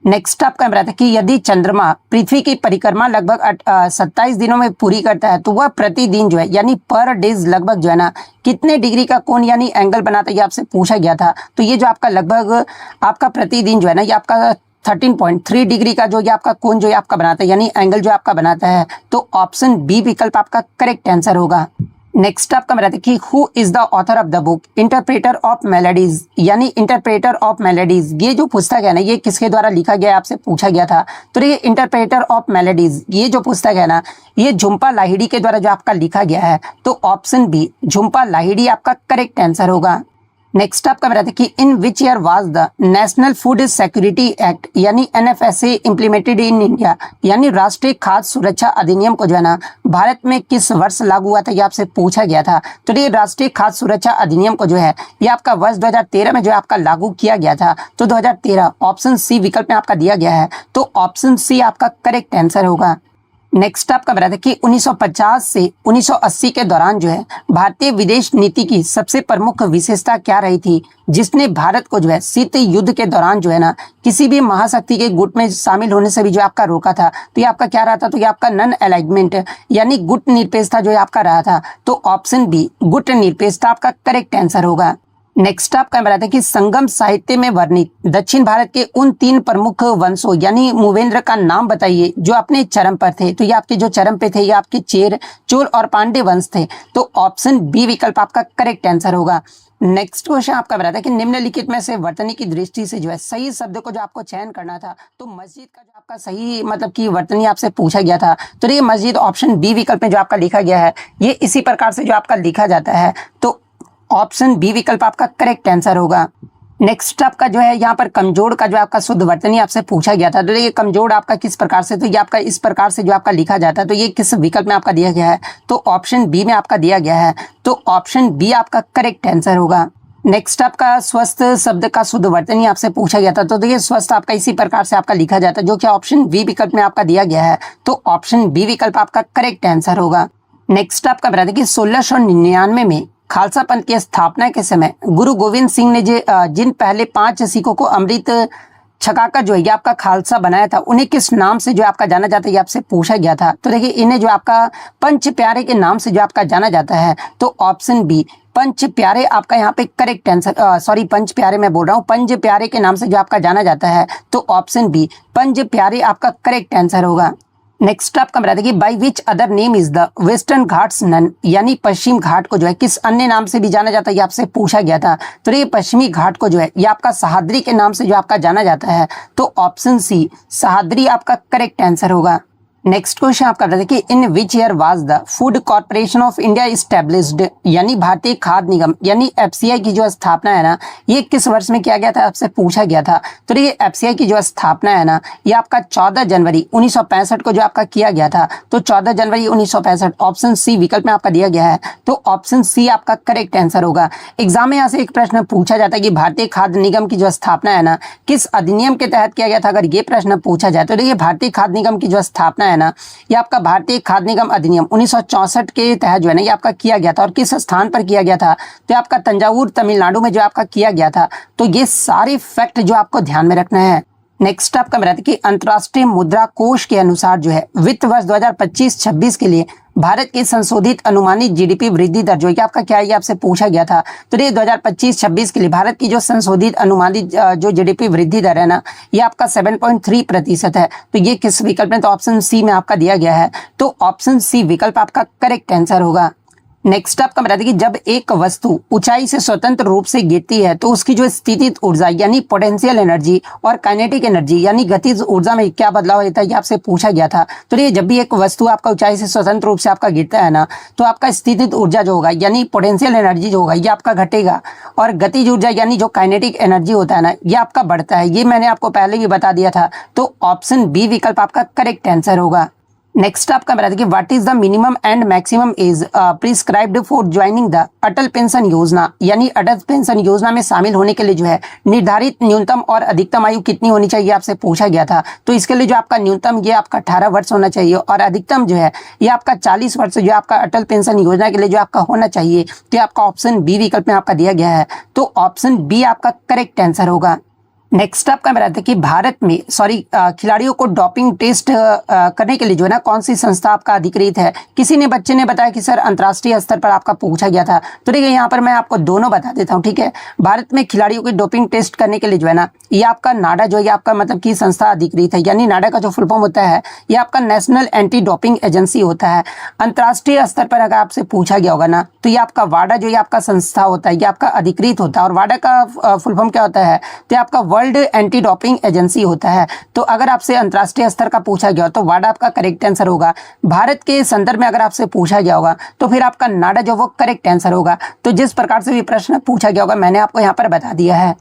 नेक्स्ट आपका बताता है कि यदि चंद्रमा पृथ्वी की परिक्रमा लगभग 27 दिनों में पूरी करता है तो वह प्रतिदिन जो है यानी पर डेज लगभग जो है ना कितने डिग्री का कोण यानी एंगल बनाता है, ये आपसे पूछा गया था। तो ये जो आपका लगभग आपका प्रतिदिन जो है ना ये आपका 13.3 डिग्री का जो ये आपका कोण जो ये आपका बनाता है यानी एंगल जो आपका बनाता है। तो ऑप्शन बी विकल्प आपका करेक्ट आंसर होगा। नेक्स्ट आपका बताते हैं कि who is the author of the book interpreter of melodies, यानी इंटरप्रेटर ऑफ मेलोडीज, ये जो पुस्तक है ना ये किसके द्वारा लिखा गया आपसे पूछा गया था। तो ये इंटरप्रेटर ऑफ मेलोडीज ये जो पुस्तक है ना ये झुम्पा लाहिड़ी के द्वारा जो आपका लिखा गया है। तो ऑप्शन बी झुम्पा लाहिड़ी आपका करेक्ट आंसर होगा। नेक्स्ट आपका बताते हैं कि in which year was the national food security act यानी एनएफएसए इम्प्लीमेंटेड इन इंडिया, यानी राष्ट्रीय खाद्य सुरक्षा अधिनियम को जो है ना भारत में किस वर्ष लागू हुआ था, ये आपसे पूछा गया था। तो ये राष्ट्रीय खाद्य सुरक्षा अधिनियम को जो है ये आपका वर्ष 2013 में जो आपका लागू किया गया था। तो 2013 ऑप्शन सी विकल्प में आपका दिया गया है। तो ऑप्शन सी आपका करेक्ट आंसर होगा। नेक्स्ट आपका बताते हैं कि 1950 से 1980 के दौरान जो है भारतीय विदेश नीति की सबसे प्रमुख विशेषता क्या रही थी, जिसने भारत को जो है शीत युद्ध के दौरान जो है ना किसी भी महाशक्ति के गुट में शामिल होने से भी जो आपका रोका था। तो ये आपका क्या रहा था, तो ये आपका नॉन अलाइनमेंट यानी गुट निरपेक्षता जो है आपका रहा था। तो ऑप्शन बी गुट निरपेक्षता आपका करेक्ट आंसर होगा। नेक्स्ट आपका बताते हैं कि संगम साहित्य में वर्णित दक्षिण भारत के उन 3 प्रमुख वंशों यानी मूवेंद्र का नाम बताइए जो अपने चरम पर थे। तो ये आपके जो चरम पे थे ये आपके चेर, चोल और पांडे वंश थे। तो ऑप्शन बी विकल्प आपका करेक्ट आंसर होगा। नेक्स्ट क्वेश्चन आपका बताता है कि निम्नलिखित में से वर्तनी की दृष्टि से जो है सही शब्द को जो आपको चयन करना था, तो मस्जिद का जो आपका सही मतलब कि वर्तनी आपसे पूछा गया था। तो ये मस्जिद ऑप्शन बी विकल्प में जो आपका लिखा गया है ये इसी प्रकार से जो आपका लिखा जाता है। तो ऑप्शन बी विकल्प आपका करेक्ट आंसर होगा। नेक्स्ट आपका जो है यहाँ पर कमजोर का जो आपका शुद्ध वर्तनी आपसे पूछा गया था। तो ये कमजोर आपका किस प्रकार से, तो ये आपका इस प्रकार से जो आपका लिखा जाता है। तो ये किस विकल्प में आपका दिया गया है, तो ऑप्शन बी में आपका दिया गया है। तो ऑप्शन बी आपका करेक्ट आंसर होगा। नेक्स्ट आपका स्वस्थ शब्द का शुद्ध वर्तनी आपसे पूछा गया था। तो ये स्वस्थ आपका इसी प्रकार से आपका लिखा जाता है जो कि ऑप्शन बी विकल्प में आपका दिया गया है। तो ऑप्शन बी विकल्प आपका करेक्ट आंसर होगा। नेक्स्ट आपका बता दें कि 1699 में खालसा पंथ की स्थापना के समय गुरु गोविंद सिंह ने जिन पहले 5 सिखों को अमृत छकाकर जो है आपका खालसा बनाया था, उन्हें किस नाम से जो आपका जाना जाता है ये आपसे पूछा गया था। तो देखिए इन्हें जो आपका पंच प्यारे के नाम से जो आपका जाना जाता है। तो ऑप्शन बी पंच प्यारे आपका यहाँ पे करेक्ट आंसर, सॉरी पंच प्यारे मैं बोल रहा हूँ, पंच प्यारे के नाम से जो आपका जाना जाता है। तो ऑप्शन बी पंच प्यारे आपका करेक्ट आंसर होगा। नेक्स्ट आपका बता दें कि by which other name is the western Ghats known, यानी पश्चिम घाट को जो है किस अन्य नाम से भी जाना जाता है ये आपसे पूछा गया था। तो ये पश्चिमी घाट को जो है ये आपका सहाद्री के नाम से जो आपका जाना जाता है। तो ऑप्शन सी सहाद्री आपका करेक्ट आंसर होगा। नेक्स्ट क्वेश्चन आपका बता दें कि in which year was the food corporation of India established, यानी भारतीय खाद्य निगम यानी एफसीआई की जो स्थापना है ना ये किस वर्ष में किया गया था आपसे पूछा गया था। तो ये एफसीआई की जो स्थापना है ना ये आपका 14 जनवरी 1965 को जो आपका किया गया था। तो 14 जनवरी 1965 ऑप्शन सी विकल्प में आपका दिया गया है। तो ऑप्शन सी आपका करेक्ट आंसर होगा। एग्जाम में यहाँ से एक प्रश्न पूछा जाता है कि भारतीय खाद्य निगम की जो स्थापना है ना किस अधिनियम के तहत किया गया था। अगर ये प्रश्न पूछा जाए तो देखिए भारतीय खाद्य निगम की जो स्थापना है ना ये आपका भारतीय खाद्य निगम अधिनियम 1964 के तहत जो है ना ये आपका किया गया था। और किस स्थान पर किया गया था, तो आपका तंजावुर तमिलनाडु में जो आपका किया गया था। तो ये सारे फैक्ट जो आपको ध्यान में रखना है। नेक्स्ट आपका बताते हैं कि अंतर्राष्ट्रीय मुद्रा कोष के अनुसार जो है वित्त वर्ष 2025-26 के लिए भारत की संशोधित अनुमानित जीडीपी वृद्धि दर जो है आपका क्या है ये आपसे पूछा गया था। तो ये 2025-26 के लिए भारत की जो संशोधित अनुमानित जो जीडीपी वृद्धि दर है ना ये आपका 7.3% है। तो ये किस विकल्प में, तो ऑप्शन सी में आपका दिया गया है। तो ऑप्शन सी विकल्प आपका करेक्ट आंसर होगा। नेक्स्ट आपका बता दें कि जब एक वस्तु ऊंचाई से स्वतंत्र रूप से गिरती है तो उसकी जो स्थितिज ऊर्जा यानी पोटेंशियल एनर्जी और काइनेटिक एनर्जी यानी गतिज ऊर्जा में क्या बदलाव होता है ये आपसे पूछा गया था। तो ये जब भी एक वस्तु आपका ऊंचाई से स्वतंत्र रूप से आपका गिरता है ना तो आपका स्थितिज ऊर्जा जो होगा यानी पोटेंशियल एनर्जी जो होगा ये आपका घटेगा और गतिज ऊर्जा यानी जो काइनेटिक एनर्जी होता है ना ये आपका बढ़ता है। ये मैंने आपको पहले भी बता दिया था। तो ऑप्शन बी विकल्प आपका करेक्ट आंसर होगा। नेक्स्ट आपका बता दें कि what is the minimum and maximum age prescribed for joining the Atal pension योजना, यानी अटल पेंशन योजना में शामिल होने के लिए जो है निर्धारित न्यूनतम और अधिकतम आयु कितनी होनी चाहिए आपसे पूछा गया था। तो इसके लिए जो आपका न्यूनतम ये आपका 18 वर्ष होना चाहिए और अधिकतम जो है ये आपका 40 वर्ष जो आपका अटल पेंशन योजना के लिए जो आपका होना चाहिए। तो आपका ऑप्शन बी विकल्प में आपका दिया गया है, तो ऑप्शन बी आपका करेक्ट आंसर होगा। नेक्स्ट आपका बताते हैं कि भारत में खिलाड़ियों को डोपिंग टेस्ट करने के लिए जो है ना कौन सी संस्था आपका अधिकृत है। किसी ने बच्चे ने बताया कि सर अंतर्राष्ट्रीय स्तर पर आपका पूछा गया था, तो देखिए यहाँ पर मैं आपको दोनों बता देता हूँ, ठीक है। भारत में खिलाड़ियों की डोपिंग टेस्ट करने के लिए जो है ना ये आपका नाडा जो है आपका मतलब की संस्था अधिकृत है, यानी नाडा का जो फुल फॉर्म होता है ये आपका नेशनल एंटी डोपिंग एजेंसी होता है। अंतर्राष्ट्रीय स्तर पर अगर आपसे पूछा गया होगा ना तो ये आपका वाडा जो ये आपका संस्था होता है ये आपका अधिकृत होता है, और वाडा का फुल फॉर्म क्या होता है तो आपका वर्ल्ड एंटी डोपिंग एजेंसी होता है। तो अगर आपसे अंतर्राष्ट्रीय स्तर का पूछा गया तो वाडा आपका करेक्ट आंसर होगा। भारत के संदर्भ में अगर आपसे पूछा गया होगा तो फिर आपका नाडा जो वो करेक्ट आंसर होगा। तो जिस प्रकार से भी प्रश्न पूछा गया होगा मैंने आपको यहाँ पर बता दिया है।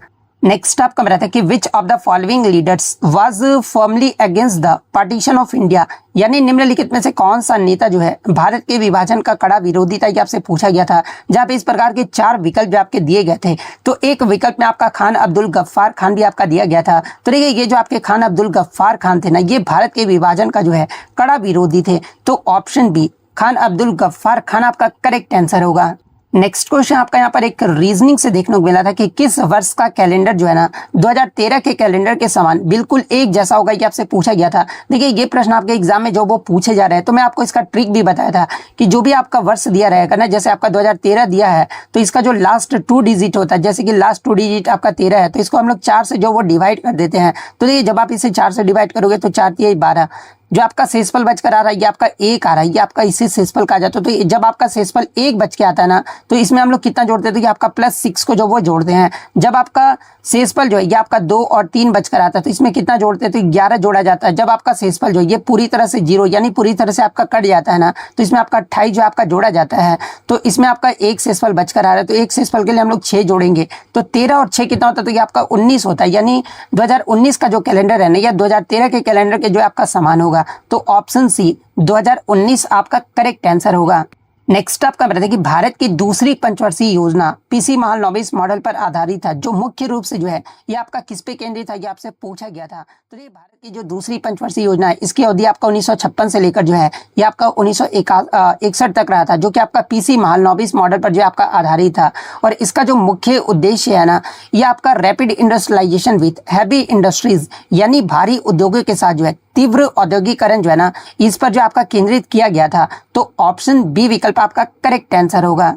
नेक्स्ट आपका बताता है कि which of the following leaders was firmly against the partition of India, यानी निम्नलिखित में से कौन सा नेता जो है भारत के विभाजन का कड़ा विरोधी था, ये आपसे पूछा गया था। जहाँ पे इस प्रकार के 4 विकल्प जो आपके दिए गए थे, तो एक विकल्प में आपका खान अब्दुल गफ्फार खान भी आपका दिया गया था। तो देखिए ये जो आपके खान अब्दुल गफ्फार खान थे ना ये भारत के विभाजन का जो है कड़ा विरोधी थे। तो ऑप्शन बी खान अब्दुल गफ्फार खान आपका करेक्ट आंसर होगा। नेक्स्ट क्वेश्चन आपका यहाँ पर एक रीजनिंग से देखने को मिला था कि किस वर्ष का कैलेंडर जो है ना 2013 के कैलेंडर के समान बिल्कुल एक जैसा होगा, ये आपसे पूछा गया था। देखिए ये प्रश्न आपके एग्जाम में जो वो पूछे जा रहे हैं, तो मैं आपको इसका ट्रिक भी बताया था कि जो भी आपका वर्ष दिया रहेगा ना, जैसे आपका 2013 दिया है तो इसका जो लास्ट 2 डिजिट होता है, जैसे कि लास्ट 2 डिजिट आपका 13 है तो इसको हम लोग 4 से जो वो डिवाइड कर देते हैं। तो देखिए जब आप इसे 4 से डिवाइड करोगे तो 4 3 12, जो आपका शेषफल बचकर आ रहा है ये आपका 1 आ रहा है, ये आपका इसी शेषफल का आ जाता है। तो जब आपका शेषफल 1 बच के आता है ना तो इसमें हम लोग कितना जोड़ते हैं, तो ये आपका +6 को जो वो जोड़ते हैं। जब आपका शेषफल जो है ये आपका 2 और 3 बचकर आता है तो इसमें कितना जोड़ते हैं, तो 11 जोड़ा जाता है। जब आपका शेषफल जो है ये पूरी तरह से 0 यानी पूरी तरह से आपका कट जाता है ना तो इसमें आपका 28 जो आपका जोड़ा जाता है। तो इसमें आपका एक शेषफल बचकर आ रहा है, तो एक शेषफल के लिए हम लोग 6 जोड़ेंगे तो 13 और 6 कितना होता है, तो ये आपका 19 होता है। यानी 2019 का जो कैलेंडर है ना या 2013 के कैलेंडर के जो आपका समान होगा। तो ऑप्शन सी 2019 आपका करेक्ट आंसर होगा। नेक्स्ट आपका बताते हैं कि भारत की दूसरी पंचवर्षीय योजना पीसी महालनोबिस मॉडल पर आधारित था, जो मुख्य रूप से जो है ये आपका किस पे केंद्रित था, ये आपसे पूछा गया था। तो ये भारत की जो दूसरी पंचवर्षीय योजना है इसकी अवधि आपका 1956 से लेकर जो है ये आपका 1961 तक रहा था, जो कि आपका पीसी महालनोबिस मॉडल पर जो आपका आधारित था। और इसका जो मुख्य उद्देश्य है ना ये आपका rapid industrialisation with heavy industries, यानी भारी उद्योगों के साथ जो है तीव्र औद्योगिकरण जो है ना इस पर जो आपका केंद्रित किया गया था। तो ऑप्शन बी विकल्प आपका करेक्ट आंसर होगा।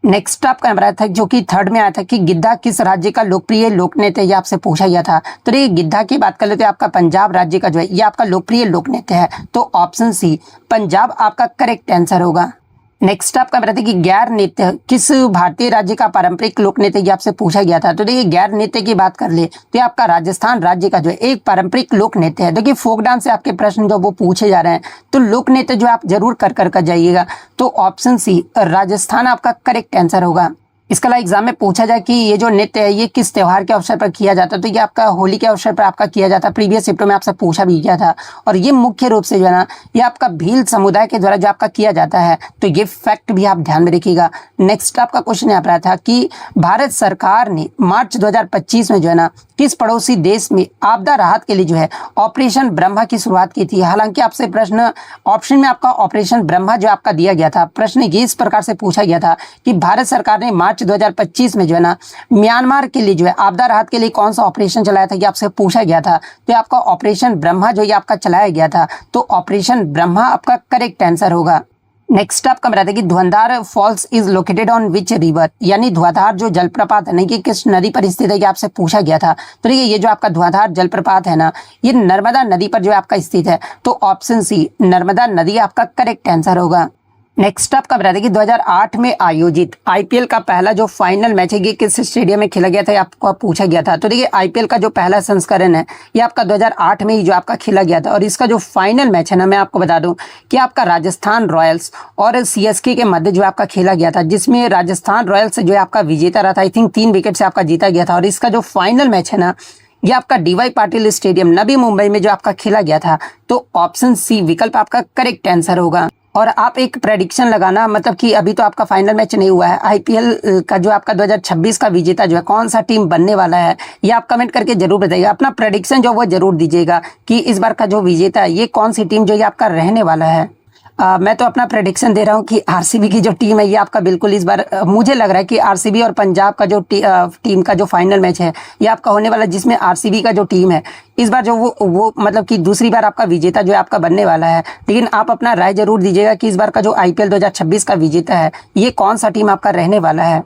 नेक्स्ट आपका नंबर था जो कि थर्ड में आया था कि गिद्धा किस राज्य का लोकप्रिय लोक नृत्य है, ये आपसे पूछा गया था। तो ये गिद्धा की बात कर लेते हैं, आपका पंजाब राज्य का जो है ये आपका लोकप्रिय लोक नृत्य है। तो ऑप्शन सी पंजाब आपका करेक्ट आंसर होगा। नेक्स्ट आपका बताते हैं कि गैर नृत्य किस भारतीय राज्य का पारंपरिक लोक नृत्य, ये आपसे पूछा गया था। तो देखिए गैर नृत्य की बात कर ले तो ये आपका राजस्थान राज्य का जो है एक पारंपरिक लोक नृत्य है। देखिए फोक डांस से आपके प्रश्न जो वो पूछे जा रहे हैं, तो लोक नृत्य जो आप जरूर कर जाइएगा। तो ऑप्शन सी राजस्थान आपका करेक्ट आंसर होगा। इसके अलावा एग्जाम में पूछा जाए कि ये जो नृत्य है ये किस त्योहार के अवसर पर किया जाता है, तो ये आपका होली के अवसर पर आपका किया जाता है। प्रीवियस शिफ्टों में आपसे पूछा भी गया था। और ये मुख्य रूप से जो है ना ये आपका भील समुदाय के द्वारा जो आपका किया जाता है, तो ये फैक्ट भी आप ध्यान में रखिएगा। नेक्स्ट आपका क्वेश्चन यहाँ पर रहा था कि भारत सरकार ने मार्च 2025 में जो है ना किस पड़ोसी देश में आपदा राहत के लिए जो है ऑपरेशन ब्रह्मा की शुरुआत की थी। हालांकि आपसे प्रश्न ऑप्शन में आपका ऑपरेशन ब्रह्मा जो आपका दिया गया था, प्रश्न ये इस प्रकार से पूछा गया था कि भारत सरकार ने मार्च 2025 में जो है ना म्यांमार के लिए जो है आपदा राहत के लिए कौन सा ऑपरेशन चलाया था, ये आपसे पूछा गया था। तो आपका ऑपरेशन ब्रह्मा जो ये आपका चलाया गया था, तो ऑपरेशन ब्रह्मा आपका करेक्ट आंसर होगा। नेक्स्ट आपका बताते हैं कि Dhuandhar falls is located on which river, यानी धुआंधार जो जलप्रपात है ना कि किस नदी पर स्थित है, ये आपसे पूछा गया था। तो देखिए ये जो आपका धुआंधार जलप्रपात है ना ये नर्मदा नदी पर जो आपका स्थित है। तो ऑप्शन सी नर्मदा नदी आपका करेक्ट आंसर होगा। नेक्स्ट आपका बता दें कि 2008 में आयोजित आईपीएल का पहला जो फाइनल मैच है ये किस स्टेडियम में खेला गया था, आपको पूछा गया था। तो देखिए आईपीएल का जो पहला संस्करण है ये आपका 2008 में ही जो आपका खेला गया था। और इसका जो फाइनल मैच है ना मैं आपको बता दूं कि आपका राजस्थान रॉयल्स और सीएसके के मध्य जो आपका खेला गया था, जिसमें राजस्थान रॉयल्स जो है आपका विजेता रहा था। आई थिंक 3 विकेट से आपका जीता गया था। और इसका जो फाइनल मैच है ना ये आपका डीवाई पाटिल स्टेडियम नवी मुंबई में जो आपका खेला गया था। तो ऑप्शन सी विकल्प आपका करेक्ट आंसर होगा। और आप एक प्रेडिक्शन लगाना, मतलब कि अभी तो आपका फाइनल मैच नहीं हुआ है, आईपीएल का जो आपका 2026 का विजेता जो है कौन सा टीम बनने वाला है, ये आप कमेंट करके जरूर बताइएगा। अपना प्रेडिक्शन जो वो जरूर दीजिएगा कि इस बार का जो विजेता है ये कौन सी टीम जो ये आपका रहने वाला है। मैं तो अपना प्रेडिक्शन दे रहा हूँ कि आरसीबी की जो टीम है ये आपका बिल्कुल इस बार मुझे लग रहा है कि आरसीबी और पंजाब का जो टीम का जो फाइनल मैच है ये आपका होने वाला है, जिसमें आरसीबी का जो टीम है इस बार जो वो मतलब कि दूसरी बार आपका विजेता जो है आपका बनने वाला है। लेकिन आप अपना राय जरूर दीजिएगा कि इस बार का जो आईपीएल 2026 का विजेता है ये कौन सा टीम आपका रहने वाला है।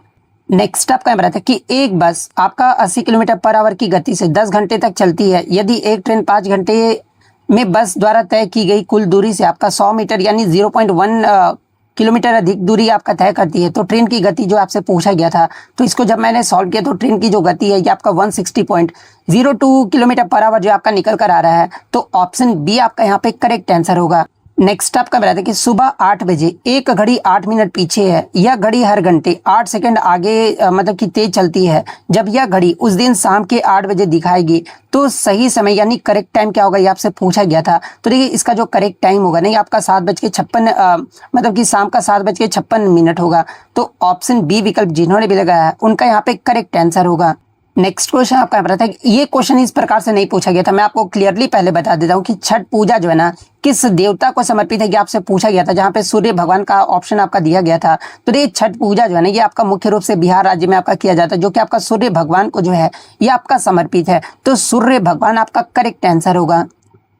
नेक्स्ट आपका बताता है कि एक बस आपका 80 किलोमीटर पर आवर की गति से 10 घंटे तक चलती है। यदि एक ट्रेन 5 घंटे में बस द्वारा तय की गई कुल दूरी से आपका 100 मीटर यानी 0.1 किलोमीटर अधिक दूरी आपका तय करती है तो ट्रेन की गति जो आपसे पूछा गया था, तो इसको जब मैंने सॉल्व किया तो ट्रेन की जो गति है ये आपका 160.02 किलोमीटर पर आवर जो आपका निकल कर आ रहा है। तो ऑप्शन बी आपका यहाँ पे करेक्ट आंसर होगा। नेक्स्ट आपका बताते हैं कि सुबह 8 बजे एक घड़ी 8 मिनट पीछे है। यह घड़ी हर घंटे 8 सेकंड आगे मतलब कि तेज चलती है। जब यह घड़ी उस दिन शाम के 8 बजे दिखाएगी तो सही समय यानी करेक्ट टाइम क्या होगा, ये आपसे पूछा गया था। तो देखिए इसका जो करेक्ट टाइम होगा नहीं आपका 7:56 मतलब कि शाम का 7:56 होगा। तो ऑप्शन बी विकल्प जिन्होंने भी लगाया है उनका यहाँ पे करेक्ट आंसर होगा। नेक्स्ट क्वेश्चन आपका बताता है कि ये क्वेश्चन इस प्रकार से नहीं पूछा गया था, मैं आपको क्लियरली पहले बता देता हूँ कि छठ पूजा जो है ना किस देवता को समर्पित है, ये आपसे पूछा गया था, जहाँ पे सूर्य भगवान का ऑप्शन आपका दिया गया था। तो ये छठ पूजा जो है ना ये आपका मुख्य रूप से बिहार राज्य में आपका किया जाता है, जो कि आपका सूर्य भगवान को जो है ये आपका समर्पित है। तो सूर्य भगवान आपका करेक्ट आंसर होगा।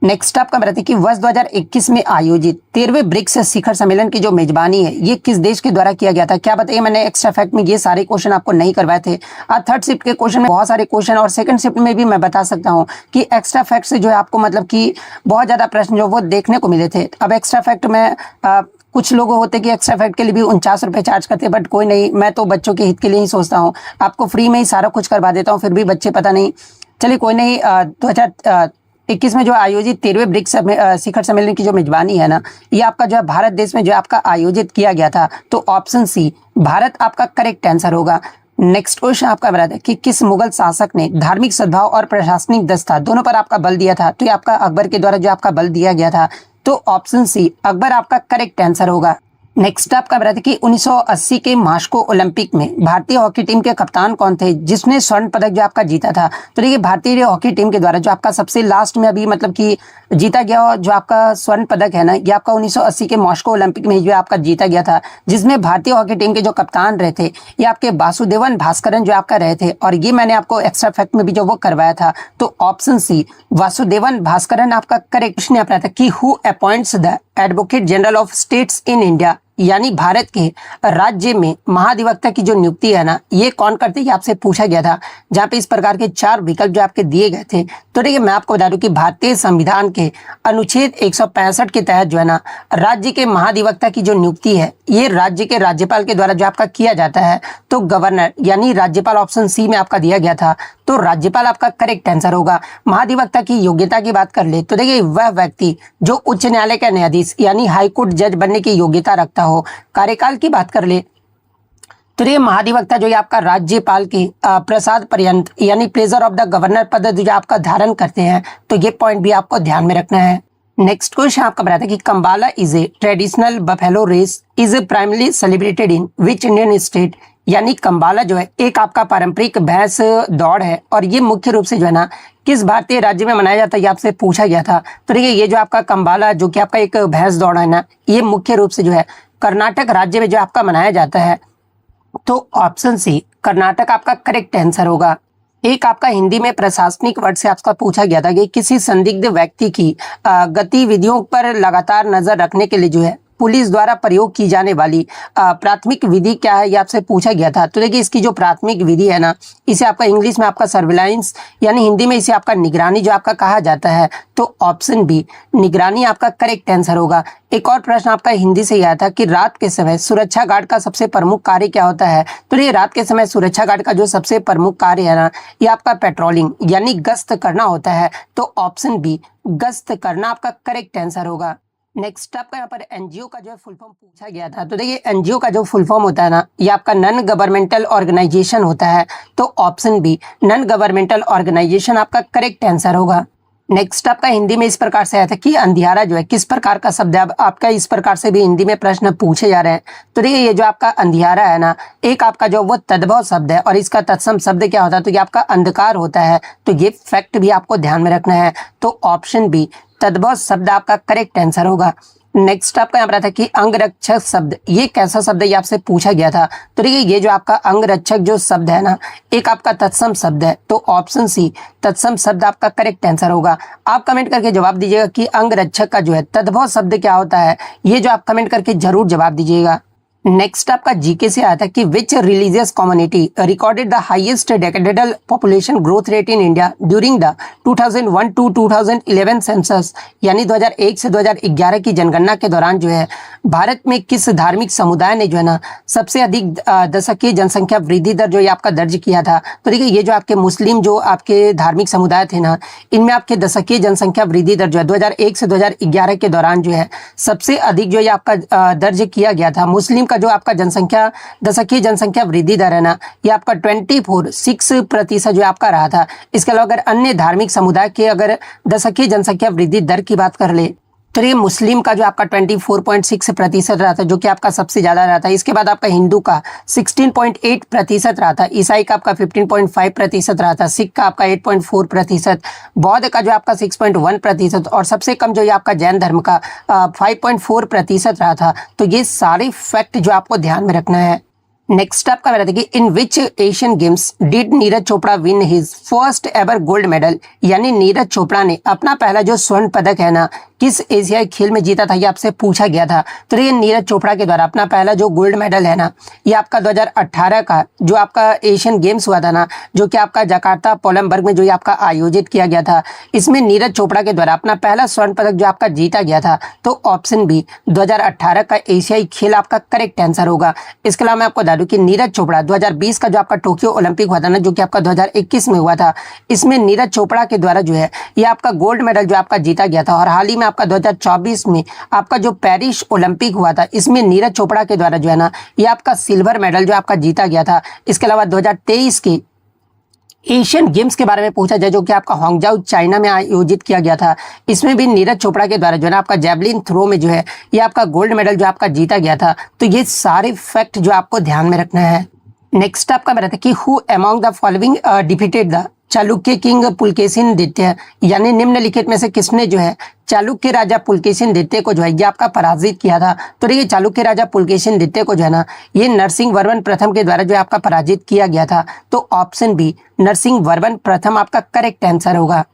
नेक्स्ट आपका बताते हैं कि वर्ष 2021 में आयोजित 13वें ब्रिक्स शिखर सम्मेलन की जो मेजबानी है ये किस देश के द्वारा किया गया था। क्या बताइए, मैंने एक्स्ट्रा फैक्ट में ये सारे क्वेश्चन आपको नहीं करवाए थे। आज थर्ड शिफ्ट के क्वेश्चन में बहुत सारे क्वेश्चन और सेकंड शिफ्ट में भी मैं बता सकता हूँ कि एक्स्ट्रा फैक्ट से जो है आपको मतलब कि बहुत ज्यादा प्रश्न जो वो देखने को मिले थे। अब एक्स्ट्रा फैक्ट में कुछ लोग होते कि एक्स्ट्रा फैक्ट के लिए भी 49 रुपये चार्ज करते, बट कोई नहीं, मैं तो बच्चों के हित के लिए ही सोचता हूँ, आपको फ्री में ही सारा कुछ करवा देता हूँ, फिर भी बच्चे पता नहीं। चलिए कोई नहीं, 2021 में जो आयोजित 13वें ब्रिक्स शिखर सम्मेलन की जो मेजबानी है ना ये आपका जो है भारत देश में जो आपका आयोजित किया गया था। तो ऑप्शन सी भारत आपका करेक्ट आंसर होगा। नेक्स्ट क्वेश्चन आपका बताता है कि किस मुगल शासक ने धार्मिक सद्भाव और प्रशासनिक दक्षता दोनों पर आपका बल दिया था। तो ये आपका अकबर के द्वारा जो आपका बल दिया गया था। तो ऑप्शन सी अकबर आपका करेक्ट आंसर होगा। नेक्स्ट आपका बताते कि 1980 के मास्को ओलंपिक में भारतीय हॉकी टीम के कप्तान कौन थे जिसने स्वर्ण पदक जो आपका जीता था। तो देखिए भारतीय हॉकी टीम के द्वारा जो आपका सबसे लास्ट में अभी मतलब कि जीता गया जो आपका स्वर्ण पदक है ना ये आपका 1980 के मास्को ओलंपिक में जो आपका जीता गया था, जिसमें भारतीय हॉकी टीम के जो कप्तान रहे थे ये आपके वासुदेवन भास्करन जो आपका रहे थे। और ये मैंने आपको एक्स्ट्रा फैक्ट में भी जो वो करवाया था। तो ऑप्शन सी वासुदेवन भास्करन आपका करेक्ट। क्वेश्चन आता था कि who appoints the advocate general of states in India, यानी भारत के राज्य में महाधिवक्ता की जो नियुक्ति है ना ये कौन करते हैं, आपसे पूछा गया था, जहाँ पे इस प्रकार के 4 विकल्प जो आपके दिए गए थे। तो देखिए मैं आपको बता दूं कि भारतीय संविधान के अनुच्छेद 165 के तहत जो है ना राज्य के महाधिवक्ता की जो नियुक्ति है ये राज्य के राज्यपाल के द्वारा जो आपका किया जाता है। तो गवर्नर यानी राज्यपाल ऑप्शन सी में आपका दिया गया था। तो राज्यपाल आपका करेक्ट आंसर होगा। महाधिवक्ता की योग्यता की बात कर ले तो देखिए वह व्यक्ति जो उच्च न्यायालय का न्यायाधीश यानी हाईकोर्ट जज बनने की योग्यता रखता हो। कार्यकाल की बात कर ले तो ये महाधिवक्ता जो ये आपका राज्यपाल के प्रसाद पर्यंत यानी प्लेजर ऑफ द गवर्नर पद जो आपका धारण करते हैं। तो ये पॉइंट भी आपको ध्यान में रखना है। नेक्स्ट क्वेश्चन आपका बताता है कि Kambala is a traditional buffalo race is primarily celebrated in which Indian state, यानी कंबाला जो है एक आपका पारंपरिक भैंस दौड़ है और ये मुख्य रूप से जो है ना किस भारतीय राज्य में मनाया जाता है ये आपसे पूछा गया था। तो देखिए ये जो आपका कंबाला जो कि आपका एक भैंस दौड़ है ना ये मुख्य रूप से जो है कर्नाटक राज्य में जो आपका मनाया जाता है। तो ऑप्शन सी कर्नाटक आपका करेक्ट आंसर होगा। एक आपका हिंदी में प्रशासनिक वर्ड से आपका पूछा गया था कि किसी संदिग्ध व्यक्ति की गतिविधियों पर लगातार नजर रखने के लिए जो है पुलिस द्वारा प्रयोग की जाने वाली प्राथमिक विधि क्या है, ये आपसे पूछा गया था। तो देखिए इसकी जो प्राथमिक विधि है ना इसे आपका इंग्लिश में आपका सर्विलांस यानी हिंदी में इसे आपका निगरानी जो आपका कहा जाता है। तो ऑप्शन बी निगरानी आपका करेक्ट आंसर होगा। एक और प्रश्न आपका हिंदी से यह था कि रात के समय सुरक्षा गार्ड का सबसे प्रमुख कार्य क्या होता है। तो ये रात के समय सुरक्षा गार्ड का जो सबसे प्रमुख कार्य है ना ये आपका पेट्रोलिंग यानी गश्त करना होता है। तो ऑप्शन बी गश्त करना आपका करेक्ट आंसर होगा। नेक्स्ट आपका यहाँ पर एनजीओ का जो है फुल फॉर्म पूछा गया था। तो देखिए एनजीओ का जो फुल फॉर्म होता है ना, ये आपका नॉन गवर्नमेंटल ऑर्गेनाइजेशन होता है। तो option B non governmental organisation आपका करेक्ट आंसर होगा। नेक्स्ट आपका हिंदी में इस प्रकार से आया था कि अंधियारा जो है किस प्रकार का शब्द है। अब आपका इस प्रकार से भी हिंदी में प्रश्न पूछे जा रहे हैं। तो देखिए ये जो आपका अंधियारा है ना, एक आपका जो वो तद्भव शब्द है और इसका तत्सम शब्द क्या होता है, तो ये आपका अंधकार होता है। तो ये फैक्ट भी आपको ध्यान में रखना है। तो ऑप्शन बी तद्भव शब्द आपका करेक्ट आंसर होगा। नेक्स्ट आपका यहाँ पर था कि अंगरक्षक शब्द, ये कैसा शब्द है, ये आपसे पूछा गया था। तो देखिए ये जो आपका अंगरक्षक जो शब्द है ना, एक आपका तत्सम शब्द है। तो ऑप्शन सी तत्सम शब्द आपका करेक्ट आंसर होगा। आप कमेंट करके जवाब दीजिएगा कि अंगरक्षक का जो है तद्भव शब्द क्या होता है, ये जो आप कमेंट करके जरूर जवाब दीजिएगा। नेक्स्ट आपका जीके से आया था कि which religious community recorded the highest decadal population growth rate in India during the 2001 to 2011 census, यानी 2001 से 2011 की जनगणना के दौरान जो है भारत में किस धार्मिक समुदाय ने जो है ना सबसे अधिक दशकीय जनसंख्या वृद्धि दर जो ये आपका दर्ज किया था। तो देखिए ये जो आपके मुस्लिम जो आपके धार्मिक समुदाय थे ना, इनमें आपके दशकीय जनसंख्या वृद्धि दर जो है 2001 से 2011 के दौरान जो है सबसे अधिक जो ये आपका दर्ज किया गया था। मुस्लिम जो आपका जनसंख्या दशकीय जनसंख्या वृद्धि दर है ना, ये आपका 24.6% जो आपका रहा था। इसके अलावा अगर अन्य धार्मिक समुदाय के अगर दशकीय जनसंख्या वृद्धि दर की बात कर ले तो ये मुस्लिम का जो आपका 24.6% रहा था, जो कि आपका सबसे ज्यादा रहा था। इसके बाद आपका हिंदू का 16.8% रहा था, ईसाई का आपका 15.5% रहा था, सिख का आपका 8.4%, बौद्ध का जो आपका 6.1% और सबसे कम जो ये आपका जैन धर्म का 5.4% रहा था। तो ये सारे फैक्ट जो आपको ध्यान में रखना है। नेक्स्ट आपका मेरा देखिए in which Asian Games did Neeraj Chopra win his first ever gold medal, यानी नीरज चोपड़ा ने अपना पहला जो स्वर्ण पदक है ना किस एशियाई खेल में जीता था, ये आपसे पूछा गया था। तो ये नीरज चोपड़ा के द्वारा अपना पहला जो गोल्ड मेडल है ना, ये आपका 2018 का जो आपका एशियन गेम्स हुआ था ना, जो कि आपका जकार्ता पोलमबर्ग में जो ये आपका आयोजित किया गया था, इसमें नीरज चोपड़ा के द्वारा अपना पहला स्वर्ण पदक जो आपका जीता गया था। तो ऑप्शन बी 2018 का एशियाई खेल आपका करेक्ट आंसर होगा। इसके अलावा मैं आपको बता दूं कि नीरज चोपड़ा 2020 का जो आपका टोक्यो ओलंपिक हुआ था ना, जो कि आपका 2021 में हुआ था, इसमें नीरज चोपड़ा के द्वारा जो है ये आपका गोल्ड मेडल जो आपका जीता गया था। और हाल ही में आपका 2024 में आपका जो पेरिस ओलंपिक हुआ था, इसमें नीरज चोपड़ा के द्वारा जो है ना ये आपका सिल्वर मेडल जो आपका जीता गया था। इसके अलावा 2023 के एशियन गेम्स के बारे में पूछा जाए, जो कि आपका हांगझाऊ चाइना में आयोजित किया गया था, इसमें भी नीरज चोपड़ा के द्वारा जो है ना आपका जैवलिन थ्रो में जो है ये आपका गोल्ड मेडल जो आपका जीता गया था। तो ये सारे फैक्ट जो आपको ध्यान में रखना है। नेक्स्ट आपका मेरा था कि who among the following defeated the Chalukya king Pulakeshin द्वितीय, यानी निम्नलिखित में से किसने जो है चालुक्य राजा पुलकेशिन द्वितीय को जो है ये आपका पराजित किया था। तो देखिए चालुक्य राजा पुलकेशिन द्वितीय को जो है ना ये नरसिंह वर्मन प्रथम के द्वारा जो है आपका पराजित किया गया था। तो ऑप्शन बी नरसिंह वर्मन प्रथम आपका करेक्ट आंसर होगा।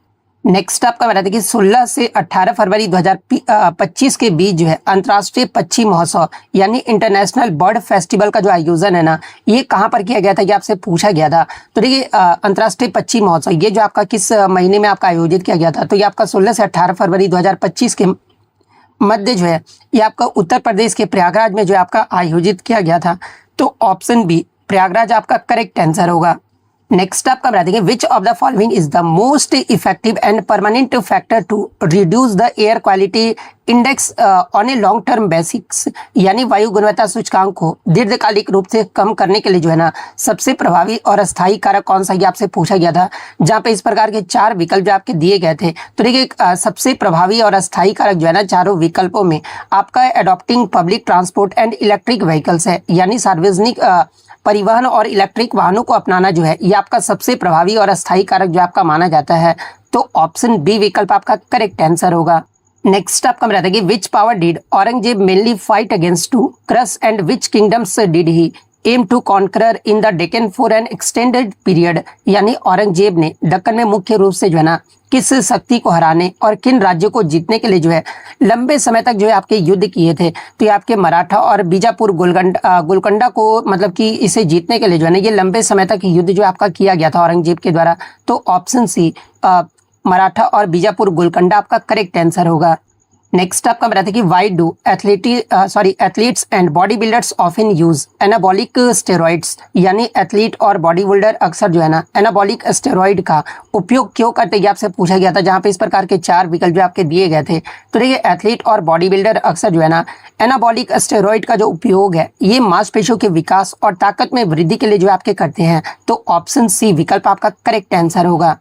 नेक्स्ट आपका बता दें कि 16 से 18 फरवरी 2025 के बीच जो है अंतर्राष्ट्रीय पक्षी महोत्सव यानी इंटरनेशनल बर्ड फेस्टिवल का जो आयोजन है ना, ये कहाँ पर किया गया था, ये आपसे पूछा गया था। तो देखिए अंतर्राष्ट्रीय पक्षी महोत्सव ये जो आपका किस महीने में आपका आयोजित किया गया था, तो ये आपका 16 से 18 फरवरी 2025 के मध्य जो है ये आपका उत्तर प्रदेश के प्रयागराज में जो आपका आयोजित किया गया था। तो ऑप्शन बी प्रयागराज आपका करेक्ट आंसर होगा। नेक्स्ट आपका बता देंगे which of the following is the most effective and permanent factor to reduce the air quality index on a long term basics, यानी वायु गुणवत्ता सूचकांक को दीर्घकालिक रूप से कम करने के लिए जो है ना सबसे प्रभावी और अस्थायी कारक कौन सा, ये आपसे पूछा गया था, जहाँ पे इस प्रकार के 4 विकल्प जो आपके दिए गए थे। तो देखिए सबसे प्रभावी और अस्थायी कारक जो है ना चारों विकल्पों में आपका adopting public transport and electric vehicles है, यानी सार्वजनिक परिवहन और इलेक्ट्रिक वाहनों को अपनाना जो है ये आपका सबसे प्रभावी और अस्थायी कारक जो आपका माना जाता है। तो ऑप्शन बी विकल्प आपका करेक्ट आंसर होगा। नेक्स्ट आपका बताता है कि which power did Aurangzeb mainly fight against to crush and which kingdoms did he aim to conquer in the Deccan for an extended period, यानी औरंगजेब ने दक्कन में मुख्य रूप से जो है ना किस शक्ति को हराने और किन राज्यों को जीतने के लिए जो है लंबे समय तक जो है आपके युद्ध किए थे। तो ये आपके मराठा और बीजापुर गोलकोंडा को मतलब कि इसे जीतने के लिए जो है ना ये लंबे समय तक युद्ध जो आपका किया गया था औरंगजेब के द्वारा। तो ऑप्शन सी मराठा और बीजापुर गोलकोंडा आपका करेक्ट आंसर होगा। नेक्स्ट आपका बताते हैं कि why do athletes and body builders often use anabolic steroids, यानी एथलीट और बॉडी बिल्डर अक्सर जो है ना एनाबॉलिक स्टेरॉइड का उपयोग क्यों करते हैं, आपसे पूछा गया था, जहां पे इस प्रकार के 4 विकल्प जो आपके दिए गए थे। तो देखिए एथलीट और बॉडी बिल्डर अक्सर जो है ना एनाबॉलिक स्टेरॉइड का जो उपयोग है ये मांसपेशियों के विकास और ताकत में वृद्धि के लिए जो आपके करते हैं। तो ऑप्शन सी विकल्प आपका करेक्ट आंसर होगा।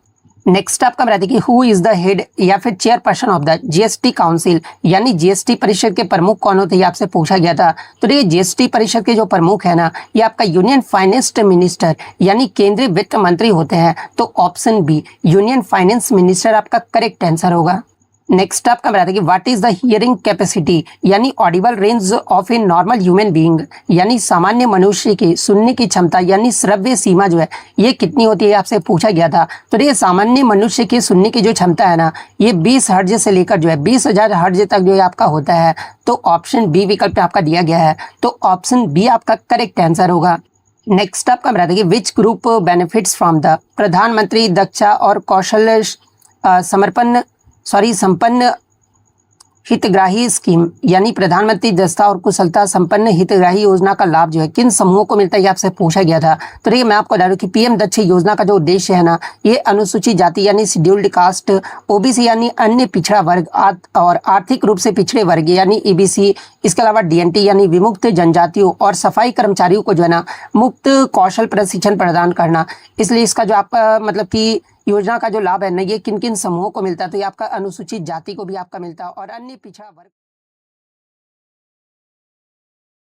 नेक्स्ट आपका बताते कि हु इज द हेड या फिर chairperson of the GST council, यानी जीएसटी परिषद के प्रमुख कौन होते हैं, ये आपसे पूछा गया था। तो देखिए जीएसटी परिषद के जो प्रमुख है ना ये आपका यूनियन फाइनेंस मिनिस्टर यानी केंद्रीय वित्त मंत्री होते हैं। तो option B union finance minister आपका करेक्ट आंसर होगा। नेक्स्ट आपका बताते हैं कि what is the hearing capacity, यानी audible range of a normal human being, यानी सामान्य मनुष्य की सुनने की क्षमता यानी श्रव्य सीमा जो है ये कितनी होती है, आपसे पूछा गया था। तो ये सामान्य मनुष्य की सुनने की जो क्षमता है ना ये 20 हर्ट्ज से लेकर जो है 20,000 हर्ट्ज तक जो है आपका होता है। तो ऑप्शन बी विकल्प आपका दिया गया है। तो ऑप्शन बी आपका करेक्ट आंसर होगा। नेक्स्ट आपका बताते हैं कि which group benefits from the प्रधानमंत्री दक्षा और कौशल संपन्न हितग्राही स्कीम, यानी प्रधानमंत्री दक्षता और कुशलता संपन्न हितग्राही योजना का लाभ जो है किन समूहों को मिलता है, ये आपसे पूछा गया था। तो देखिए मैं आपको बता दूं कि पीएम दक्ष योजना का जो उद्देश्य है ना ये अनुसूचित जाति यानी शेड्यूल्ड कास्ट, ओबीसी यानी अन्य पिछड़ा वर्ग और आर्थिक रूप से पिछड़े वर्ग यानी ईबीसी, इसके अलावा डीएनटी यानी विमुक्त जनजातियों और सफाई कर्मचारियों को जो है ना मुफ्त कौशल प्रशिक्षण प्रदान करना। इसलिए इसका जो आपका मतलब कि योजना का जो लाभ है ना ये किन किन समूहों को मिलता है, तो ये आपका अनुसूचित जाति को भी आपका मिलता है और अन्य पिछड़ा वर्ग।